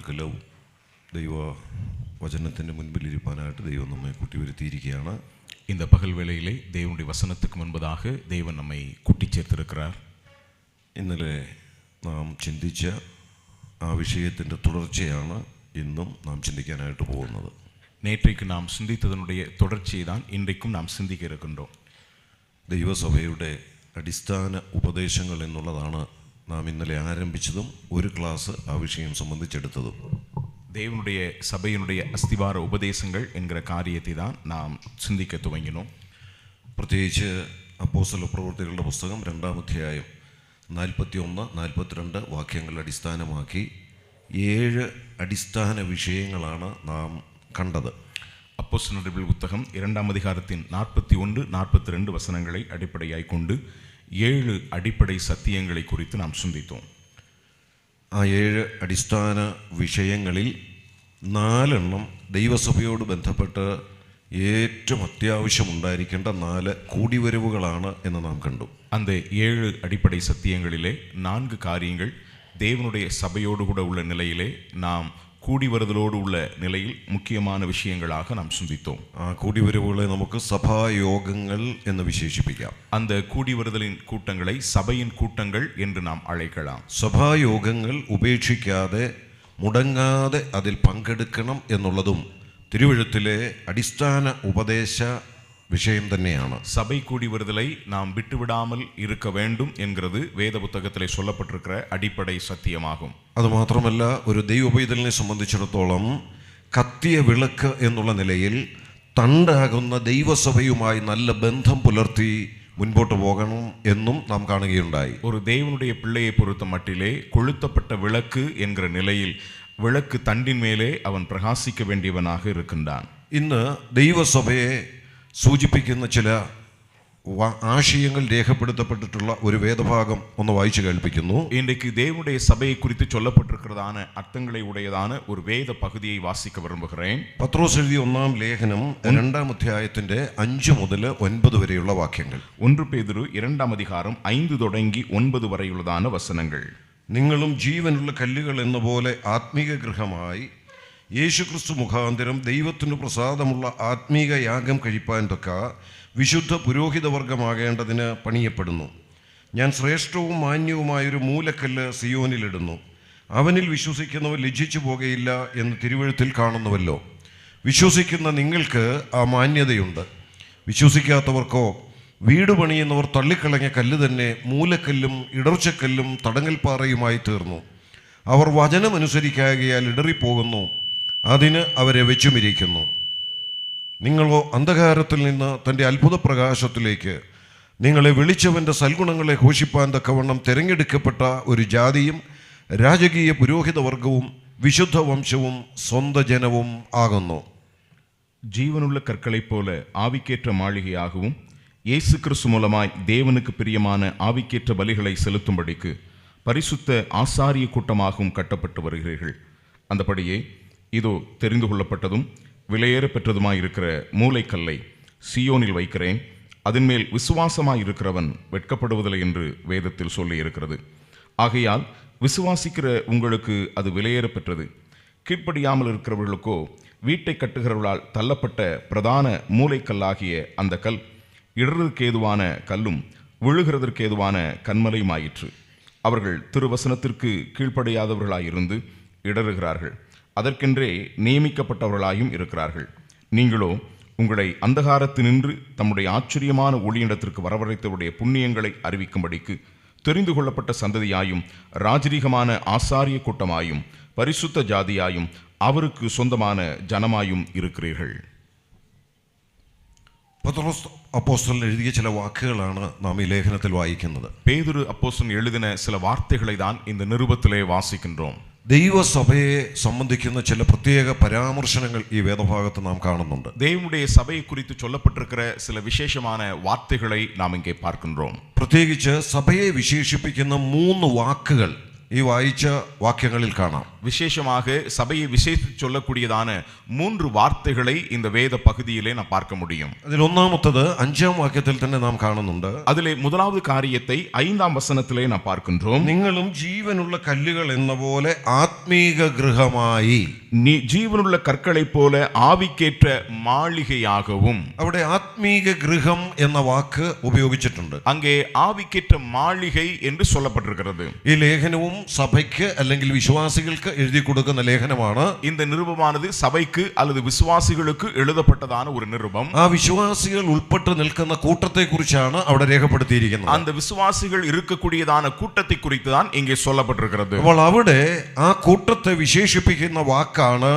പകൽക്കാലവും ദൈവ വചനത്തിൻ്റെ മുൻപിലിരിപ്പാനായിട്ട് ദൈവം നമ്മെ കൂട്ടിവരുത്തിയിരിക്കുകയാണ്. இந்த பகல் வேளையிலே தேவனுடைய வசனத்துக்கு முன்பதாக தேவன் நம்மை கூட்டி சேர்த்திருக்கிறார். ഇന്നലെ നാം ചിന്തിച്ച ആ വിഷയത്തിൻ്റെ തുടർച്ചയാണ് ഇന്നും നാം ചിന്തിക്കാനായിട്ട് പോകുന്നത്. நேற்றைக்கு நாம் சிந்தித்ததனுடைய தொடர்ச்சியை தான் இன்றைக்கும் நாம் சிந்திக்க இருக்கின்றோம். ദൈവസഭയുടെ അടിസ്ഥാന ഉപദേശങ്ങൾ എന്നുള്ളതാണ് നാം ഇന്നലെ ആരംഭിച്ചതും ഒരു ക്ലാസ് ആ വിഷയം സംബന്ധിച്ചെടുത്തതും. தேவனுடைய சபையினுடைய அஸ்திவார உபதேசங்கள் என்கிற காரியத்தை தான் நாம் சிந்திக்க துவங்கினோம். പ്രത്യേകിച്ച് അപ്പോസ്തല പ്രവൃത്തികളുടെ പുസ്തകം 2-ാം അധ്യായം 41-42 വാക്യങ്ങൾ അടിസ്ഥാനമാക്കി 7 അടിസ്ഥാന വിഷയങ്ങളാണ് നാം കണ്ടത്. அப்போஸ்தலர்கள் புத்தகம் 2-ாம் அதிகாரத்தின் 41-42 வசனங்களை அடிப்படையாய் கொண்டு 7 அடிப்படை சத்தியங்களை குறித்து நாம் சிந்தித்தோம். ആ 7 അടിസ്ഥാന വിഷയങ്ങളിൽ 4 ദൈവസഭയോട് ബന്ധപ്പെട്ട് ഏറ്റവും അത്യാവശ്യമുണ്ടായിരിക്കേണ്ട 4 കൂടിവരവുകളാണ് എന്ന് നാം കണ്ടു. அந்த 7 அடிப்படை சத்தியங்களிலே 4 காரியங்கள் தேவனுடைய சபையோடு கூட உள்ள நிலையிலே நாம் கூடி வருதலோடு உள்ள நிலையில் முக்கியமான விஷயங்களாக நாம் சிந்தித்தோம். ആ കൂടിവരവുകളെ നമുക്ക് സഭായോഗങ്ങൾ എന്ന് വിശേഷിപ്പിക്കാം. அந்த கூடி வருதலின் கூட்டங்களை சபையின் கூட்டங்கள் என்று நாம் அழைக்கலாம். സഭായോഗങ്ങൾ ഉപേക്ഷിക്കാതെ മുടങ്ങാതെ അതിൽ പങ്കെടുക്കണം എന്നുള്ളതും തിരുവെഴുത്തിലെ അടിസ്ഥാന ഉപദേശ விஷயம் தன்னையான. சபை கூடி வருதலை நாம் விட்டுவிடாமல் இருக்க வேண்டும் என்கிறது வேத புத்தகத்திலே சொல்லப்பட்டிருக்கிற அடிப்படை சத்தியமாகும். அது മാത്രമല്ല ഒരു ദൈവപൈതലിനെ സംബന്ധിച്ചിടത്തോളം കത്തിയ വിളക്ക് എന്നുള്ള നിലയിൽ തണ്ടാകുന്ന ദൈവസഭയുമായി നല്ല ബന്ധം പുലർത്തി മുൻപോട്ട് പോകണം എന്നും നാം കാണുകയുണ്ടായി. ஒரு தேவனுடைய பிள்ளையை பொறுத்த மட்டிலே கொளுத்தப்பட்ட விளக்கு என்கிற நிலையில் விளக்கு தண்டின் மேலே அவன் பிரகாசிக்க வேண்டியவனாக இருக்கின்றான். ഇന്ന് ദൈവസഭയെ സൂചിപ്പിക്കുന്ന ചില ആശയങ്ങൾ രേഖപ്പെടുത്തപ്പെട്ടിട്ടുള്ള ഒരു വേദഭാഗം ഒന്ന് വായിച്ചു കേൾപ്പിക്കുന്നു. இன்றைக்கு தேவனுடைய சபையை குறித்து சொல்லப்பட்டிருக்கிறதான அர்த்தங்களை உடையதான ஒரு வேத பகுதியை வாசிக்க விரும்புகிறேன். പത്രോസ് എഴുതിയ 1-ാം ലേഖനം 2-ാം അധ്യായത്തിന്റെ 5 മുതൽ 9 വരെയുള്ള വാക്യങ്ങൾ. 1 പേതുരു 2-ാം அதிகாரம் 5 തുടങ്ങി 9 വരെയുള്ളதான വസനങ്ങൾ. നിങ്ങളും ജീവനുള്ള കല്ലുകൾ എന്ന പോലെ ആത്മീക ഗൃഹമായി യേശുക്രിസ്തു മുഖാന്തരം ദൈവത്തിനു പ്രസാദമുള്ള ആത്മീക യാഗം കഴിപ്പാൻ തക്ക വിശുദ്ധ പുരോഹിതവർഗമാകേണ്ടതിന് പണിയപ്പെടുന്നു. ഞാൻ ശ്രേഷ്ഠവും മാന്യവുമായൊരു മൂലക്കല്ല് സിയോനിലിടുന്നു. അവനിൽ വിശ്വസിക്കുന്നവർ ലജ്ജിച്ചു പോകുകയില്ല എന്ന് തിരുവെഴുത്തിൽ കാണുന്നുവല്ലോ. വിശ്വസിക്കുന്ന നിങ്ങൾക്ക് ആ മാന്യതയുണ്ട്. വിശ്വസിക്കാത്തവർക്കോ വീട് പണിയുന്നവർ തള്ളിക്കളഞ്ഞ കല്ല് തന്നെ മൂലക്കല്ലും ഇടർച്ചക്കല്ലും തടങ്ങൽപ്പാറയുമായി തീർന്നു. അവർ വചനമനുസരിക്കാകയാൽ ഇടറിപ്പോകുന്നു. അതിന് അവരെ വെച്ചുമിരിക്കുന്നു. നിങ്ങളോ അന്ധകാരത്തിൽ നിന്ന് തൻ്റെ അത്ഭുത പ്രകാശത്തിലേക്ക് നിങ്ങളെ വിളിച്ചവൻ്റെ സൽഗുണങ്ങളെ ഘോഷിപ്പാൻ തക്കവണ്ണം തിരഞ്ഞെടുക്കപ്പെട്ട ഒരു ജാതിയും രാജകീയ പുരോഹിതവർഗവും വിശുദ്ധ വംശവും സ്വന്ത ജനവും ആകുന്നു. ஜீவனுள்ள கற்களைப் போல ஆவிக்கேற்ற மாளிகையாகவும் இயேசு கிறிஸ்து மூலமாய் தேவனுக்கு பிரியமான ஆவிக்கேற்ற பலிகளை செலுத்தும்படிக்கு பரிசுத்த ஆசாரிய கூட்டமாகவும் கட்டப்பட்டு வருகிறீர்கள். அந்தபடியே இதோ தெரிந்து கொள்ளப்பட்டதும் விலையேற பெற்றதுமாயிருக்கிற மூலைக்கல்லை சியோனில் வைக்கிறேன். அதன் மேல் விசுவாசமாயிருக்கிறவன் வெட்கப்படுவதில்லை என்று வேதத்தில் சொல்லி இருக்கிறது. ஆகையால் விசுவாசிக்கிற உங்களுக்கு அது விலையேற பெற்றது. கீழ்ப்படியாமல் இருக்கிறவர்களுக்கோ வீட்டை கட்டுகிறவர்களால் தள்ளப்பட்ட பிரதான மூலைக்கல்லாகிய அந்த கல் இடறதுக்கேதுவான கல்லும் விழுகிறதற்கேதுவான கன்மலையுமாயிற்று. அவர்கள் திருவசனத்திற்கு கீழ்ப்படியாதவர்களாயிருந்து இடறுகிறார்கள். அதற்கென்றே நியமிக்கப்பட்டவர்களாயும் இருக்கிறார்கள். நீங்களோ உங்களை அந்தகாரத்தினின்று தம்முடைய ஆச்சரியமான ஒளியிடத்திற்கு வரவழைத்தவருடைய புண்ணியங்களை அறிவிக்கும்படிக்கு தெரிந்து கொள்ளப்பட்ட சந்ததியாயும் ராஜரீகமான ஆசாரிய கூட்டமாயும் பரிசுத்த ஜாதியாயும் அவருக்கு சொந்தமான ஜனமாயும் இருக்கிறீர்கள். പത്രോസ് അപ്പോസ്തലൻ എഴുതിയ ചില വാക്കുകളാണ് നാം ഈ ലേഖനത്തിൽ വായിക്കുന്നത്. பேதுரு அப்போஸ்தலன் எழுதின சில வார்த்தைகளை தான் இந்த நிருபத்திலே வாசிக்கின்றோம். ദൈവസഭയെ സംബന്ധിക്കുന്ന ചില പ്രത്യേക പരാമർശനങ്ങൾ ഈ വേദഭാഗത്ത് നാം കാണുന്നുണ്ട്. தேவனுடைய சபையை குறித்து சொல்லப்பட்டிருக்கிற சில விசேஷமான வார்த்தைகளை நாம் இங்கே பார்க்கின்றோம். പ്രത്യേകിച്ച് സഭയെ വിശേഷിപ്പിക്കുന്ന 3 വാക്കുകൾ ഈ വായിച്ച വാക്യങ്ങളിൽ കാണാം. விசேஷமாக சபையை விசேஷித்து சொல்லக்கூடியதான 3 வார்த்தைகளை இந்த வேத பகுதியிலே நாம் பார்க்க முடியும். അതിൽ ഒന്നാമത്തത് 5-ാം വാക്യത്തിൽ തന്നെ നാം കാണുന്നുണ്ട്. அதிலே முதலாவது காரியத்தை 5ஆம் வசனத்திலே நாம் பார்க்கின்றோம். നിങ്ങളും ജീവനുള്ള കല്ലുകൾ എന്ന പോലെ ആത്മീക ഗൃഹമായി. நீ ஜீவனுள்ள கற்களைப் போல ஆவிக்கேற்ற மாளிகையாகவும். അവിടെ ആത്മീക ഗൃഹം എന്ന വാക്ക് ഉപയോഗിച്ചിട്ടുണ്ട്. அங்கே ஆவிக்கேற்ற மாளிகை என்று சொல்லப்பட்டிருக்கிறது. ഈ ലേഖനവും സഭയ്ക്ക് അല്ലെങ്കിൽ വിശ്വാസികൾക്ക് എഴുതി കൊടുക്കുന്ന ലേഖനമാണ്. இந்த நிருபமானது சபைக்கு அல்லது விசுவாசிகளுக்கு எழுதப்பட்டதான ஒரு நிருபம். ആ വിശ്വാസികൾ ഉൾപ്പെട്ട് നിൽക്കുന്ന കൂട്ടത്തെ കുറിച്ചാണ് അവിടെ രേഖപ്പെടുത്തിയിരിക്കുന്നത്. அந்த விசுவாசிகள் இருக்கக்கூடியதான கூட்டத்தை குறித்து தான் இங்கே சொல்லப்பட்டிருக்கிறது. അപ്പോൾ അവിടെ ആ കൂട്ടത്തെ വിശേഷിപ്പിക്കുന്ന വാക്കാണ്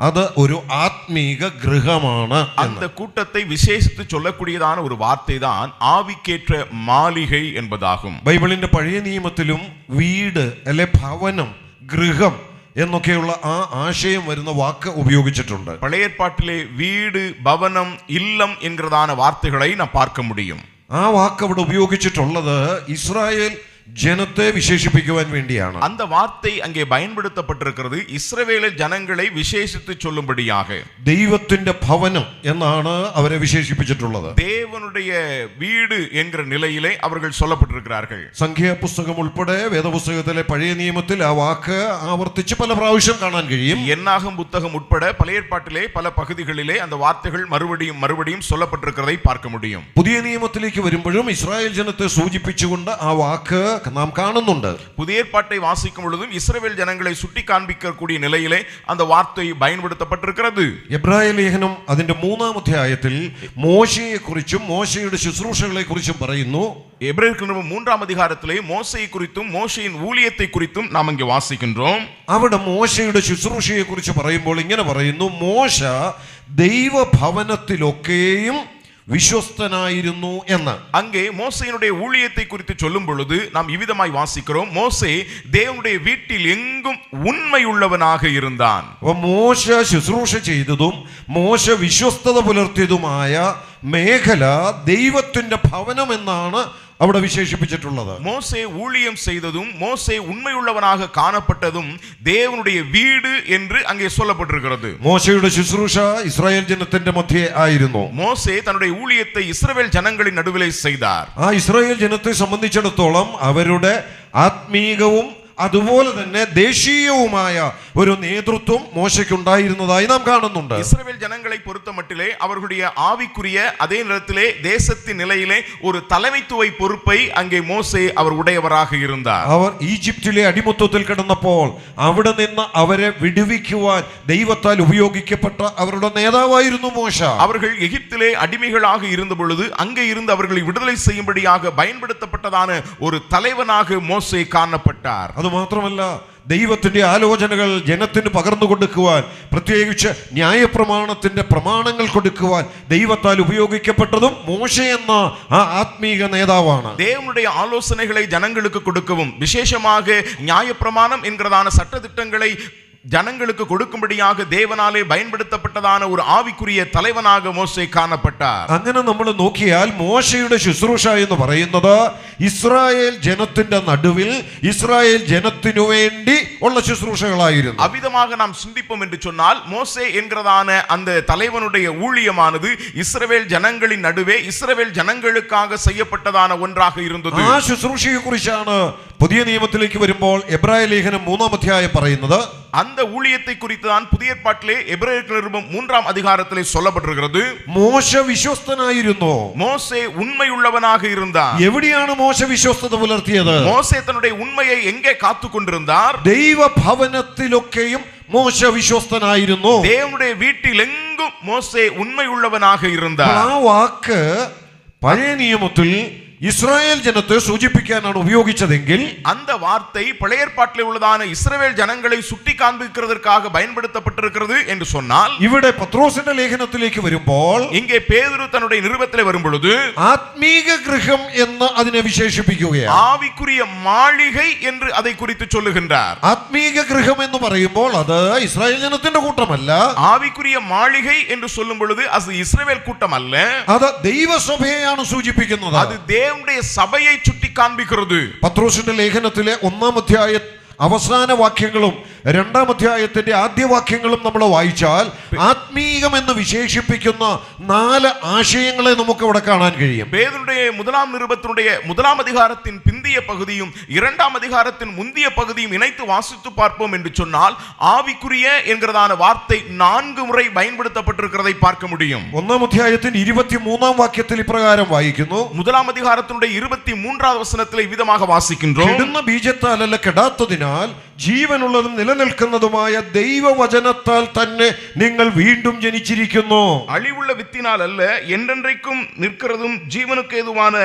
അത് ഒരു ആത്മീക ഗൃഹമാണ്. அந்த கூட்டத்தை விசேஷித்து சொல்லக்கூடியதான ஒரு வார்த்தை தான் ஆவிக்கேற்ற மாளிகை என்பதாகும். ബൈബിളിന്റെ പഴയ നിയമത്തിലും വീട് അല്ലെ ഭവനം ഗൃഹം എന്നൊക്കെയുള്ള ആ ആശയം വരുന്ന വാക്ക് ഉപയോഗിച്ചിട്ടുണ്ട്. பழைய ஏற்பாட்டிலே வீடு பவனம் இல்லம் என்கிறதான வார்த்தைகளை நாம் பார்க்க முடியும். ആ വാക്ക് അവിടെ ഉപയോഗിച്ചിട്ടുള്ളത് ഇസ്രായേൽ ജനത്തെ വിശേഷിപ്പിക്കുവാൻ വേണ്ടിയാണ്. அந்த வார்த்தை அங்கே பயன்படுத்தப்பட்டிருக்கிறது இஸ்ரவேல் ஜனங்களை விசேஷித்து சொல்லும்படியாக. ദൈവത്തിന്റെ ഭവനം എന്നാണ് അവരെ വിശേഷിപ്പിച്ചിട്ടുള്ളത്. தேவனுடைய வீடு என்கிற நிலையிலே அவர்கள் சொல்லப்பட்டிருக்கிறார்கள். സംഖ്യാപുസ്തകം ഉൾപ്പെടെ വേദപുസ്തകത്തിലെ പഴയ നിയമത്തിൽ ആ വാക്ക് ആവർത്തിച്ച് പല പ്രാവശ്യം കാണാൻ കഴിയും. என்னாகும் புத்தகம் உட்பட பழைய ஏற்பாட்டிலே பல பகுதிகளிலே அந்த வார்த்தைகள் மறுபடியும் சொல்லப்பட்டிருக்கிறதை பார்க்க முடியும். പുതിയ നിയമത്തിലേക്ക് വരുമ്പോഴും ഇസ്രായേൽ ജനത്തെ സൂചിപ്പിച്ചുകൊണ്ട് ആ വാക്ക് നാം കാണുന്നുണ്ട്. புதிய ஏற்பாட்டை வாசிக்கும் பொழுதும் இஸ்ரவேல் ஜனங்களை சுட்டி காண்பிக்கக்கூடிய நிலையிலே அந்த வார்த்தை பயன்படுத்தப்பட்டிருக்கிறது. എബ്രായ ലേഖനം അതിന്റെ 3-ാം അധ്യായത്തിൽ മോശയെ കുറിച്ചും മോശയുടെ ശുശ്രൂഷകളെ കുറിച്ചും പറയുന്നു. எபிரேயர் நிருபம் 3ஆம் அதிகாரத்திலே மோசேயை குறித்தும் மோசேயின் ஊழியத்தை குறித்தும் நாம் இங்கே வாசிக்கின்றோம். അവിടെ മോശയുടെ ശുശ്രൂഷയെ കുറിച്ച് പറയുമ്പോൾ ഇങ്ങനെ പറയുന്നു, മോശ ദൈവഭവനത്തിലൊക്കെയും വിശ്വസ്തനായിരുന്നു എന്ന്. அங்கே மோசேயினுடைய ஊழியத்தை குறித்து சொல்லும் பொழுது நாம் இவ்விதமாய் வாசிக்கிறோம். மோசே தேவனுடைய வீட்டில் எங்கும் உண்மையுள்ளவனாக இருந்தான். മോശ ശുശ്രൂഷ ചെയ്തതും മോശ വിശ്വസ്തത പുലർത്തിയതുമായ മേഖല ദൈവത്തിന്റെ ഭവനം എന്നാണ് അവിടെ വിശേഷിപ്പിച്ചിട്ടുള്ളത്. மோசே ஊழியம் செய்ததும் மோசே உண்மையுள்ளவனாக காணப்பட்டதும் தேவனுடைய வீடு என்று அங்கே சொல்லப்பட்டிருக்கிறது. മോശയുടെ ശുശ്രൂഷ ഇസ്രായേൽ ജനത്തിന്റെ മധ്യേ ആയിരുന്നു. மோசே தன்னுடைய ஊழியத்தை இஸ்ரவேல் ஜனங்களின் நடுவிலே செய்தார். ആ ഇസ്രായേൽ ജനത്തെ സംബന്ധിച്ചിടത്തോളം അവരുടെ ആത്മീകവും അതുപോലെ തന്നെ ദേശീയവുമായ ഒരു നേതൃത്വം മോശയ്ക്കുണ്ടായിരുന്നതായി നാം കാണുന്നുണ്ട്. இஸ்ரவேல் ஜனங்களை பொறுத்தமட்டிலே அவர்களுடைய ஆவிக்குரிய அதே நேரத்திலே தேசத்தின் நிலையிலே ஒரு தலைமைத்துவ பொறுப்பை அங்கே மோசே அவர் உடையவராக இருந்தார். അവർ ഈജിപ്തിലെ അടിമത്തത്തിൽ കിടന്നപ്പോൾ അവിടെ നിന്ന് അവരെ വിടുവിക്കുവാൻ ദൈവത്താൽ ഉപയോഗിക്കപ്പെട്ട അവരുടെ നേതാവായിരുന്നു മോശ. அவர்கள் எகிப்திலே அடிமைகளாக இருந்த பொழுது அங்கே இருந்து அவர்களை விடுதலை செய்யும்படியாக பயன்படுத்தப்பட்டதான ஒரு தலைவனாக மோசே காணப்பட்டார். അത് മാത്രമല്ല, ദൈവത്തിന്റെ ആലോചനകൾ ജനത്തിന് പകർന്നു കൊടുക്കുവാൻ, പ്രത്യേകിച്ച് ന്യായപ്രമാണത്തിന്റെ പ്രമാണങ്ങൾ കൊടുക്കുവാൻ ദൈവത്താൽ ഉപയോഗിക്കപ്പെട്ടതും മോശ എന്ന ആ ആത്മീക നേതാവാണ്. தேவனுடைய ஆலோசனைகளை ஜனங்களுக்கு கொடுக்கவும், விசேஷமாக நியாயப்பிரமாணம் என்கிறதான சட்டதிட்டங்களை ஜனங்களுக்கு கொடுக்கும்படியாக தேவனாலே பயன்படுத்தப்பட்டதான ஒரு ആവിക്കുரிய தலைவனாக மோசே காணப்பட்டார். അങ്ങനെ നമ്മൾ നോക്കിയാൽ മോശയുടെ ശുശ്രൂഷ എന്ന് പറയുന്നത് ഇസ്രായേൽ ജനത്തിന്റെ നടുവിൽ ഇസ്രായേൽ ജനത്തിനു വേണ്ടി ഉള്ള ശുശ്രൂഷകളായിരുന്നു. அவ்விதமாக நாம் சிந்திப்போம் என்று சொன்னால் மோசே என்கிறதான அந்த தலைவனுடைய ஊழியமானது இஸ்ரவேல் ஜனங்களின் நடுவே இஸ்ரவேல் ஜனங்களுக்காக செய்யப்பட்டதான ஒன்றாக இருந்தது. ആ ശുശ്രൂഷയെ കുറിച്ചാണ് പുതിയ നിയമത്തിലേക്ക് വരുമ്പോൾ എബ്രായ ലേഖനം 3-ാം അധ്യായം പറയുന്നത്. அந்த ஊழியத்தை குறித்து தான் புதிய ஏற்பாட்டிலே எபிரேயர் நிருபம் 3ஆம் அதிகாரத்திலே சொல்லப்பட்டிருக்கிறது. മോശ വിശ്വസ്തനായിരുന്നു. மோசே உண்மையுள்ளவனாக இருந்தார். എവിടെയാണ് മോശ വിശ്വസ്തത പുലർത്തിയത്? மோசே தன்னுடைய உண்மையை எங்கே காத்துக் கொண்டிருந்தார்? ദൈവഭവനത്തിലൊക്കെയും മോശ വിശ്വസ്തനായിരുന്നു. தேவனுடைய வீட்டில் எங்கும் மோசே உண்மையுள்ளவனாக இருந்தார். ആ വാക്ക് പഴയ നിയമത്തിൽ ഇസ്രായേൽ ജനത്തെ സൂചിപ്പിക്കാനാണ് ഉപയോഗിച്ചതെങ്കിൽ அந்த வார்த்தை பழைய ஏற்பாட்டிலே உள்ளதான இஸ்ரவேல் ஜனங்களை சுட்டி காண்பிக்கிறதற்காக பயன்படுத்தப்பட்டிருக்கிறது என்று சொன்னால், ഇവിടെ പത്രോസിന്റെ ലേഖനത്തിലേക്ക് വരുമ്പോൾ இங்கே பேதுரு தன்னுடைய நிருபத்திலே வரும் பொழுது ആത്മീക ഗൃഹം എന്ന് അതിനെ വിശേഷിപ്പിക്കുകയാണ്. ஆவிக்குரிய மாளிகை என்று அதை குறித்து சொல்லுகின்றார். ആത്മീക ഗൃഹം എന്ന് പറയുമ്പോൾ അത് ഇസ്രായേൽ ജനത്തിന്റെ കൂട്ടമല്ല. ஆவிக்குரிய மாளிகை என்று சொல்லும் பொழுது அது இஸ்ரவேல் கூட்டம் அல்ல, അത് ദൈവസഭയെയാണ് സൂചിപ്പിക്കുന്നത്. அது தேவனுடைய சபையை சுட்டி காண்பிக்கிறது. പത്രോസിന്റെ ലേഖനത്തിലെ 1-ാം അധ്യായം അവസാന വാക്യങ്ങളും 2-ാം അധ്യായത്തിന്റെ ആദ്യ വാക്യങ്ങളും നമ്മൾ വായിച്ചാൽ ആത്മീകം എന്ന് വിശേഷിപ്പിക്കുന്ന 4 ആശയങ്ങളെ നമുക്ക് ഇവിടെ കാണാൻ കഴിയും. பேதுருடைய முதலாம் நிருபத்தினுடைய 1ஆம் அதிகாரத்தின் பிந்திய பகுதியும் 2ஆம் அதிகாரத்தின் முந்திய பகுதியும் இணைத்து வாசித்து பார்ப்போம் என்று சொன்னால் ஆவிக்குரிய என்கிறதான வார்த்தை 4 முறை பயன்படுத்தப்பட்டிருக்கிறதை பார்க்க முடியும். 1-ാം അധ്യായത്തിന്റെ 23-ാം വാക്യത്തിൽ ഇപ്രകാരം വായിക്കുന്നു. 1ஆம் அதிகாரத்தினுடைய 23வது வசனத்தில் இவ்விதமாக வாசிக்கின்றோம். കെടുന്ന ബീജത്താലല്ല കെടാത്തതിനാൽ ജീവനുള്ളതും നിലനിൽക്കുന്നതുമായ ദൈവവചനത്താൽ തന്നെ നിങ്ങൾ വീണ്ടും ജനിച്ചിരിക്കുന്നു. அழிவுள்ள வித்தினால் அல்ல, என்றென்றைக்கும் நிற்கிறதும் ஜீவனுக்கு ஏதுவான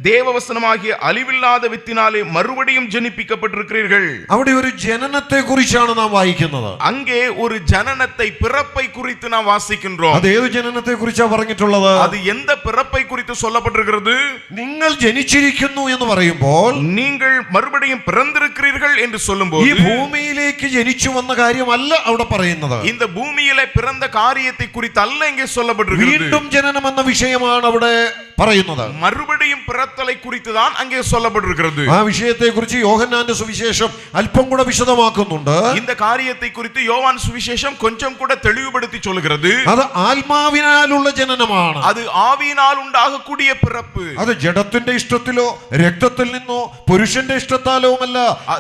தேவவசனமாகிய அழிவில்லாத வித்தினாலே மறுபடியும் ஜனிப்பிக்கப்பட்டிருக்கிறீர்கள். അവിടെ ഒരു ജനനത്തെ കുറിച്ചാണ് നാം വായിക്കുന്നത്. அங்கே ஒரு ஜனனத்தை, பிறப்பை குறித்து நாம் வாசிக்கின்றோம். അത് ഏത് ജനനത്തെ കുറിച്ചാണ് പറഞ്ഞിട്ടുള്ളത്? அது எந்த பிறப்பை குறித்து சொல்லப்பட்டிருக்கிறது? നിങ്ങൾ ജനിച്ചിരിക്കുന്നു എന്ന് പറയുമ്പോൾ, நீங்கள் மறுபடியும் பிறந்திருக்கிறீர்கள் என்று சொல்லும்போது, ഈ ഭൂമിയിലേക്ക് ജനിച്ചു വന്ന കാര്യമല്ല അവിടെ പറയുന്നത്. இந்த பூமியிலே பிறந்த காரியத்தை குறித்து அல்ல இங்கே சொல்லப்பட்டிருக்கிறது. വീണ്ടും ജനനം എന്ന വിഷയമാണ് അവിടെ പറയുന്നത്. மறுபடியும் பிறத்தலை குறித்து தான் அங்கே சொல்லப்பட்டிருக்கிறது. ആ വിഷയത്തെ കുറിച്ച് യോഹന്നാന്റെ സുവിശേഷം അല്പം കൂടെ വിശദമാക്കുന്നുണ്ട്. இந்த காரியத்தை குறித்து யோவான் சுவிசேஷம் கொஞ்சம் கூட தெளிவுபடுத்தி சொல்கிறது. അത് ആത്മാവിനാലുള്ള ജനനമാണ്. அது ആവിயினால் உண்டாகக்கூடிய பிறப்பு. അത് ജഡത്തിന്റെ ഇഷ്ടത്തിലോ രക്തത്തിൽ നിന്നോ പുരുഷന്റെ ഇഷ്ടത്താലോമല്ല,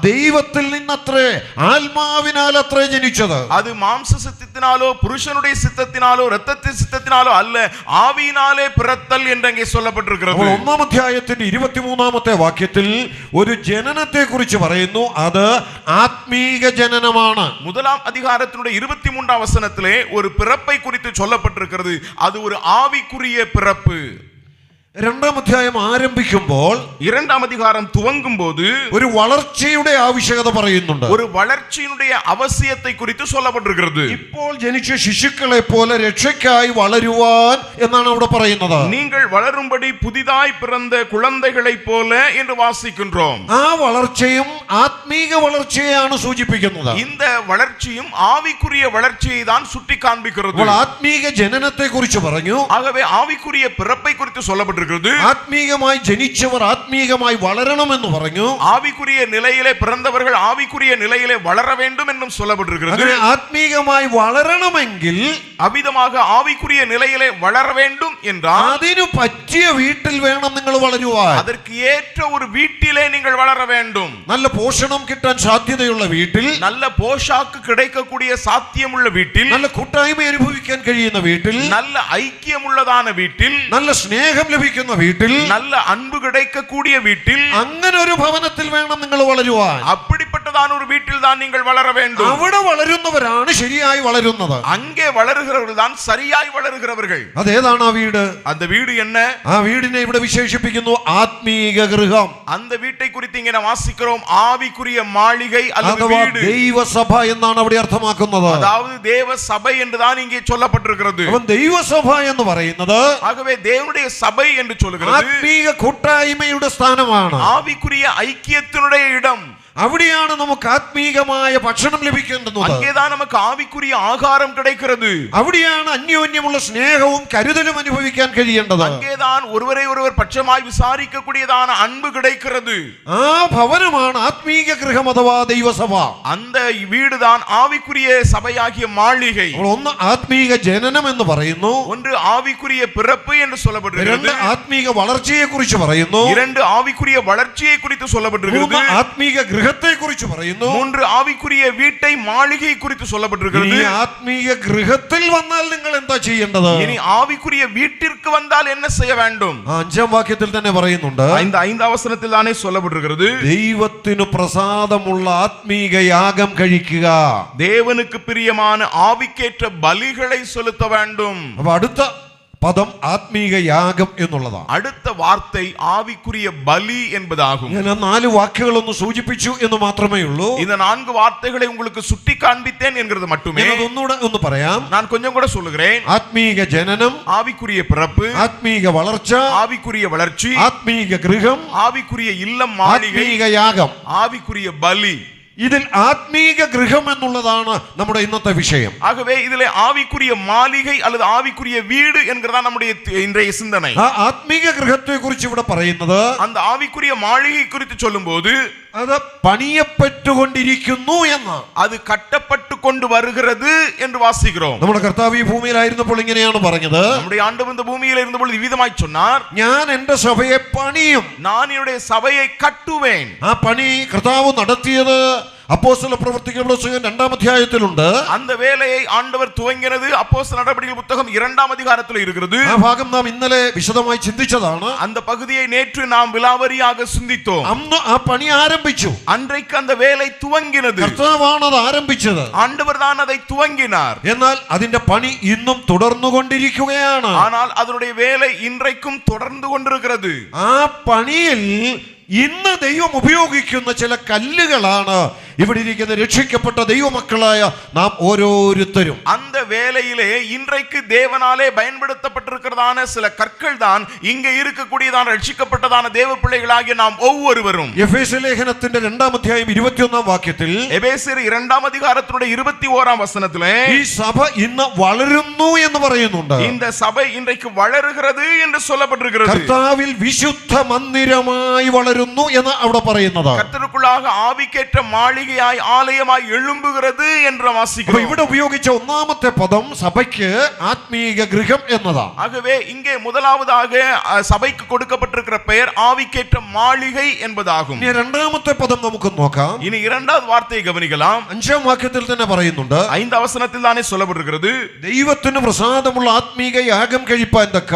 ദൈവത്തിൽ നിന്നത്രേ, ആത്മാവിനാൽ അത്രേ ജനിച്ചത്. அது மாம்ச சித்தத்தினாலோ புருஷனுடைய சித்தத்தினாலோ இரத்தத்தின் சித்தத்தினாலோ அல்ல, ஆவியினாலே பிறத்தல் என்று அங்கே சொல்லப்பட்டிருக்கிறது. 1-ാം അധ്യായത്തിന്റെ 23-ാമത്തെ വാക്യത്തിൽ ഒരു ജനനത്തെ കുറിച്ച് പറയുന്നു. അത് ആത്മീക ജനനമാണ്. 1ஆம் அதிகாரத்தினுடைய 23ஆம் வசனத்திலே ஒரு பிறப்பை குறித்து சொல்லப்பட்டிருக்கிறது. அது ஒரு ஆவிக்குரிய பிறப்பு. 2-ാം അധ്യായം ആരംഭിക്കുമ്പോൾ, 2ஆம் அதிகாரம் துவங்கும் போது ഒരു വളർച്ചയുടെ ആവശ്യകത പറയുന്നുണ്ട്. ஒரு வளர்ச்சியினுடைய அவசியத்தை குறித்து சொல்லப்பட்டிருக்கிறது. ഇപ്പോൾ ജനിച്ച ശിശുക്കളെ പോലെ രക്ഷയ്ക്കായി വളരുവാൻ എന്നാണ് അവിടെ പറയുന്നത്. நீங்கள் வளரும்படி புதிதாய் பிறந்த குழந்தைகளைப் போல என்று வாசிக்கின்றோம். ആ വളർച്ചയും ആത്മീക വളർച്ചയാണ് സൂചിപ്പിക്കുന്നത്. இந்த வளர்ச்சியும் ஆவிக்குரிய வளர்ச்சியை தான் சுட்டி காண்பிக்கிறது. അപ്പോൾ ആത്മീക ജനനത്തെ കുറിച്ച് പറഞ്ഞു. ஆகவே ஆவிக்குரிய பிறப்பை குறித்து சொல்லப்பட்டிருக்கிறது. ആത്മീകമായി ജനിച്ചവർ ആത്മീകമായി വളരണമെന്ന് പറഞ്ഞു. ஆவிக்குரிய நிலையிலே பிறந்தவர்கள் ஆவிக்குரிய நிலையிலே வளர வேண்டும் என்றும் சொல்லப்பட்டிருக்கிறது. അങ്ങനെ ആത്മീകമായി വളരണമെങ്കിൽ, அவ்விதமாக ஆவிக்குரிய நிலையிலே வளர வேண்டும் என்றால் അതിനു പറ്റിയ വീട്ടിൽ വേണം നിങ്ങൾ വളരുവാൻ. அதற்கு ஏற்ற ஒரு வீட்டிலே நீங்கள் வளர வேண்டும். നല്ല പോഷണം കിട്ടാൻ സാധ്യതയുള്ള വീട്ടിൽ, நல்ல போஷாக்கு கிடைக்கக்கூடிய சாத்தியமுள்ள வீட்டில், നല്ല കൂട്ടായ്മ അനുഭവിക്കാൻ കഴിയുന്ന വീട്ടിൽ, நல்ல ஐக்கியமுள்ளதான வீட்டில், നല്ല സ്നേഹം ലഭിക്കുന്ന വീട്ടിൽ, நல்ல அன்பு கிடைக்கக்கூடிய வீட்டில், അങ്ങനെ ഒരു ഭവനത്തിൽ വേണം നിങ്ങൾ വളരുവാൻ. அப்படிப்பட்டதான ஒரு வீட்டில் தான் நீங்கள் வளர வேண்டும். അവിടെ വളരുന്നവരാണ് ശരിയായി വളരുന്നത്. அங்கே வளருகிறவர்கள் தான் சரியாய் வளருகிறவர்கள். അതേതാണ് ആ വീട്? அந்த வீடு என்ன? ആ വീടിനെ ഇവിടെ വിശേഷിപ്പിക്കുന്നു ആത്മീക ഗൃഹം. அந்த வீட்டை குறித்து இங்கே நாம் வாசிக்கிறோம் ஆவிக்குரிய மாளிகை அல்லது അഥവാ வீடு. ദൈവസഭ എന്നാണ് അവിടെ അർത്ഥമാക്കുന്നത്. அதாவது தேவ சபை என்று தான் இங்கே சொல்லப்பட்டிருக்கிறது. അവൻ ദൈവസഭ എന്ന് പറയുന്നത് ஆகவே தேவனுடைய சபை என்று சொல்கிறது ആത്മീക കൂട്ടായ്മയുടെ സ്ഥാനമാണ്. ஆவிக்குரிய ஐக்கியத்தினுடைய இடம். അവിടെയാണ് നമുക്ക് ആത്മീകമായ ഭക്ഷണം ലഭിക്കേണ്ടത്. அங்கேதான் நமக்கு ஆவிக்குரிய ஆகாரம் கிடைக்கிறது. അവിടെയാണ് അന്യോന്യമുള്ള സ്നേഹവും കരുതലും അനുഭവിക്കാൻ കഴിയേണ്ടത്. அங்கேதான் ஒருவரை ஒருவர் பட்சமாய் விசாரிக்கக்கூடியதான அன்பு கிடைக்கிறது. ആ ഭവനമാണ് ആത്മീക ഗൃഹം അഥവാ ദൈവസഭ. அந்த வீடுதான் ஆவிக்குரிய சபையாகிய மாளிகை. ഒന്ന് ആത്മീക ജനനം എന്ന് പറയുന്നു, ஒன்று ஆவிக்குரிய பிறப்பு என்று சொல்லப்பட்டிருக்கிறது. 2 ആത്മീക വളർച്ചയെ കുറിച്ച് പറയുന്നു, 2 ஆவிக்குரிய வளர்ச்சியை குறித்து சொல்லப்பட்டிருக்கிறது. 3 ആത്മീക ഗൃഹത്തെ കുറിച്ച് പറയുന്നു, 3 ஆவிக்குரிய வீட்டை மாளிகை குறித்து சொல்லப்பட்டிருக்கிறது. ഈ ആത്മീക ഗൃഹത്തിൽ വന്നാൽ നിങ്ങൾ എന്താ ചെയ്യേണ്ടത്? இனி ஆவிக்குரிய வீட்டிற்கு வந்தால் என்ன செய்ய வேண்டும்? 5-ാം വാക്യത്തിൽ തന്നെ പറയുന്നുണ്ട്. இந்த 5ஆம் வசனத்தில் தானே சொல்லப்பட்டிருக்கிறது. ദൈവത്തിനു പ്രസാദമുള്ള ആത്മീക യാഗം കഴിക്കുക. தேவனுக்கு பிரியமான ஆவிக்கேற்ற பலிகளை செலுத்த வேண்டும். അപ്പൊ അടുത്ത പദം ആത്മീക യാഗം എന്നുള്ളതാണ്. அடுத்த வார்த்தை ஆவிக்குரிய பலி என்பதாகும். ഞാൻ 4 വാക്കുകളൊന്ന് സൂചിപ്പിച്ചു എന്ന് മാത്രമേ ഉള്ളൂ. இந்த 4 வார்த்தைகளை உங்களுக்கு சுட்டி காண்பித்தேன் என்கிறது மட்டுமே. ഒന്നുകൂടെ ഒന്ന് പറയാം. நான் கொஞ்சம் கூட சொல்லுகிறேன். ആത്മീക ജനനം, ஆவிக்குரிய பிறப்பு, ആത്മീക വളർച്ച, ஆவிக்குரிய வளர்ச்சி, ആത്മീക ഗൃഹം, ஆவிக்குரிய இல்லம் மாளிகை, ആത്മീക യാഗം, ஆவிக்குரிய பலி. ഇതിൽ ആത്മീക ഗൃഹം എന്നുള്ളതാണ് നമ്മുടെ ഇന്നത്തെ വിഷയം. ஆகவே இதிலே ஆவிக்குரிய மாளிகை அல்லது ஆவிக்குரிய வீடு என்கிறதா நம்முடைய இன்றைய சிந்தனை. ആ ആത്മീക ഗൃഹത്തെ കുറിച്ച് ഇവിടെ പറയുന്നത്, அந்த ஆவிக்குரிய மாளிகை குறித்து சொல்லும்போது അത് പണിയപ്പെട്ടുകൊണ്ടിരിക്കുന്നു എന്ന്, அது கட்டப்பட்டு கொண்டு வருகிறது என்று வாசிக்கிறோம். നമ്മുടെ കർത്താവ് ഈ ഭൂമിയിലായിരുന്നപ്പോൾ ഇങ്ങനെയാണ് പറഞ്ഞത്, நம்முடைய ஆண்டவர் இந்த பூமியில் இருந்தபொழுது விதமாய் சொன்னார், ഞാൻ എന്റെ സഭയെ പണിയും. நான் என்னுடைய சபையை கட்டுவேன். ആ പണി കർത്താവ് നടത്തിയത് அப்போஸ்தல பிரவர்த்திகள் புத்தகம் 2ஆம் அத்தியாயத்திலுണ്ട്. அந்த வேலையை ஆண்டவர் துவங்கினது அப்போஸ்தல நடபடிகள் புத்தகம் 2ஆம் அதிகாரத்தில் இருக்கிறது. ആ ഭാഗം നാം ഇന്നലെ വിശദമായി ചിന്തിച്ചതാണ്. அந்த பகுதியை நேற்று நாம் விலாவரியாக சிந்தித்தோம். അന്ന് ആ പണി ആരംഭിച്ചു. அன்றைக்கு அந்த வேலை துவங்கினது. കർത്താവാണ് അത് ആരംഭിച്ചത്. ஆண்டவர் தான் அதை துவங்கினார். എന്നാൽ അതിന്റെ പണി ഇന്നും തുടർന്നുകൊണ്ടിരിക്കുകയാണ്. ஆனால் அதனுடைய வேலை இன்றைக்கும் தொடர்ந்து கொண்டிருக்கிறது. ആ പണിയിൽ ഇന്ന് ദൈവം ഉപയോഗിക്കുന്ന ചില കല്ലുകളാണ് ഇവിടെ ഇരിക്കുന്ന രക്ഷിക്കപ്പെട്ട ദൈവമക്കളായ നാം ഓരോരുത്തരും. அந்த வேளையிலே இன்றைக்கு தேவனாலே பயன்படுத்தப்பட்டிருக்கிறதான சில கற்கள் தான் இங்கே இருக்கக்கூடியதான ரட்சிக்கப்பட்டதான தேவ பிள்ளைகளாகிய நாம் ஒவ்வொருவரும். എഫേസ്യ ലേഖനത്തിന്റെ 2ആം അധ്യായം 21ആം വാക്യത്തിൽ, எபேசியர் 2ஆம் அதிகாரத்தினுடைய 21ஆம் வசனத்திலே ഈ സഭ ഇന്ന് വളരുന്നു എന്ന് പറയുന്നുണ്ട്. இந்த சபை இன்றைக்கு வளருகிறது என்று சொல்லப்பட்டிருக்கிறது. കർത്താവിൽ വിശുദ്ധ മന്ദിരമായി വളരുന്നു എന്ന് അവിടെ പറയുന്നത്. கர்த்தருக்குள்ளாக ஆவிக்கேற்ற மாளிகையாய் ஆலயமாய் எழும்புகிறது என்று வாசிக்கிறோம். ഇവിടെ ഉപയോഗിച്ച ഒന്നാമത്തെ പദം സഭയ്ക്ക് ആത്മീയ ഗൃഹം എന്നതാണ്. ஆகவே இங்கே முதலாவதாக சபைக்கு கொடுக்கப்பட்டிருக்கிற பெயர் ஆவிக்கேற்ற மாளிகை என்பதாகும். ഇനി രണ്ടാമത്തെ പദം നമുക്ക് നോക്കാം. இனி இரண்டாவது வார்த்தையை கவனிக்கலாம். 5ஆം വാക്യത്തിൽ തന്നെ പറയുന്നുണ്ട്, 5 வசனத்தில் தானே சொல்லப்பட்டிருக்கிறது, ദൈവത്തിന് പ്രസാദമുള്ള ആത്മീക യാഗം കഴിപ്പാൻ തക്ക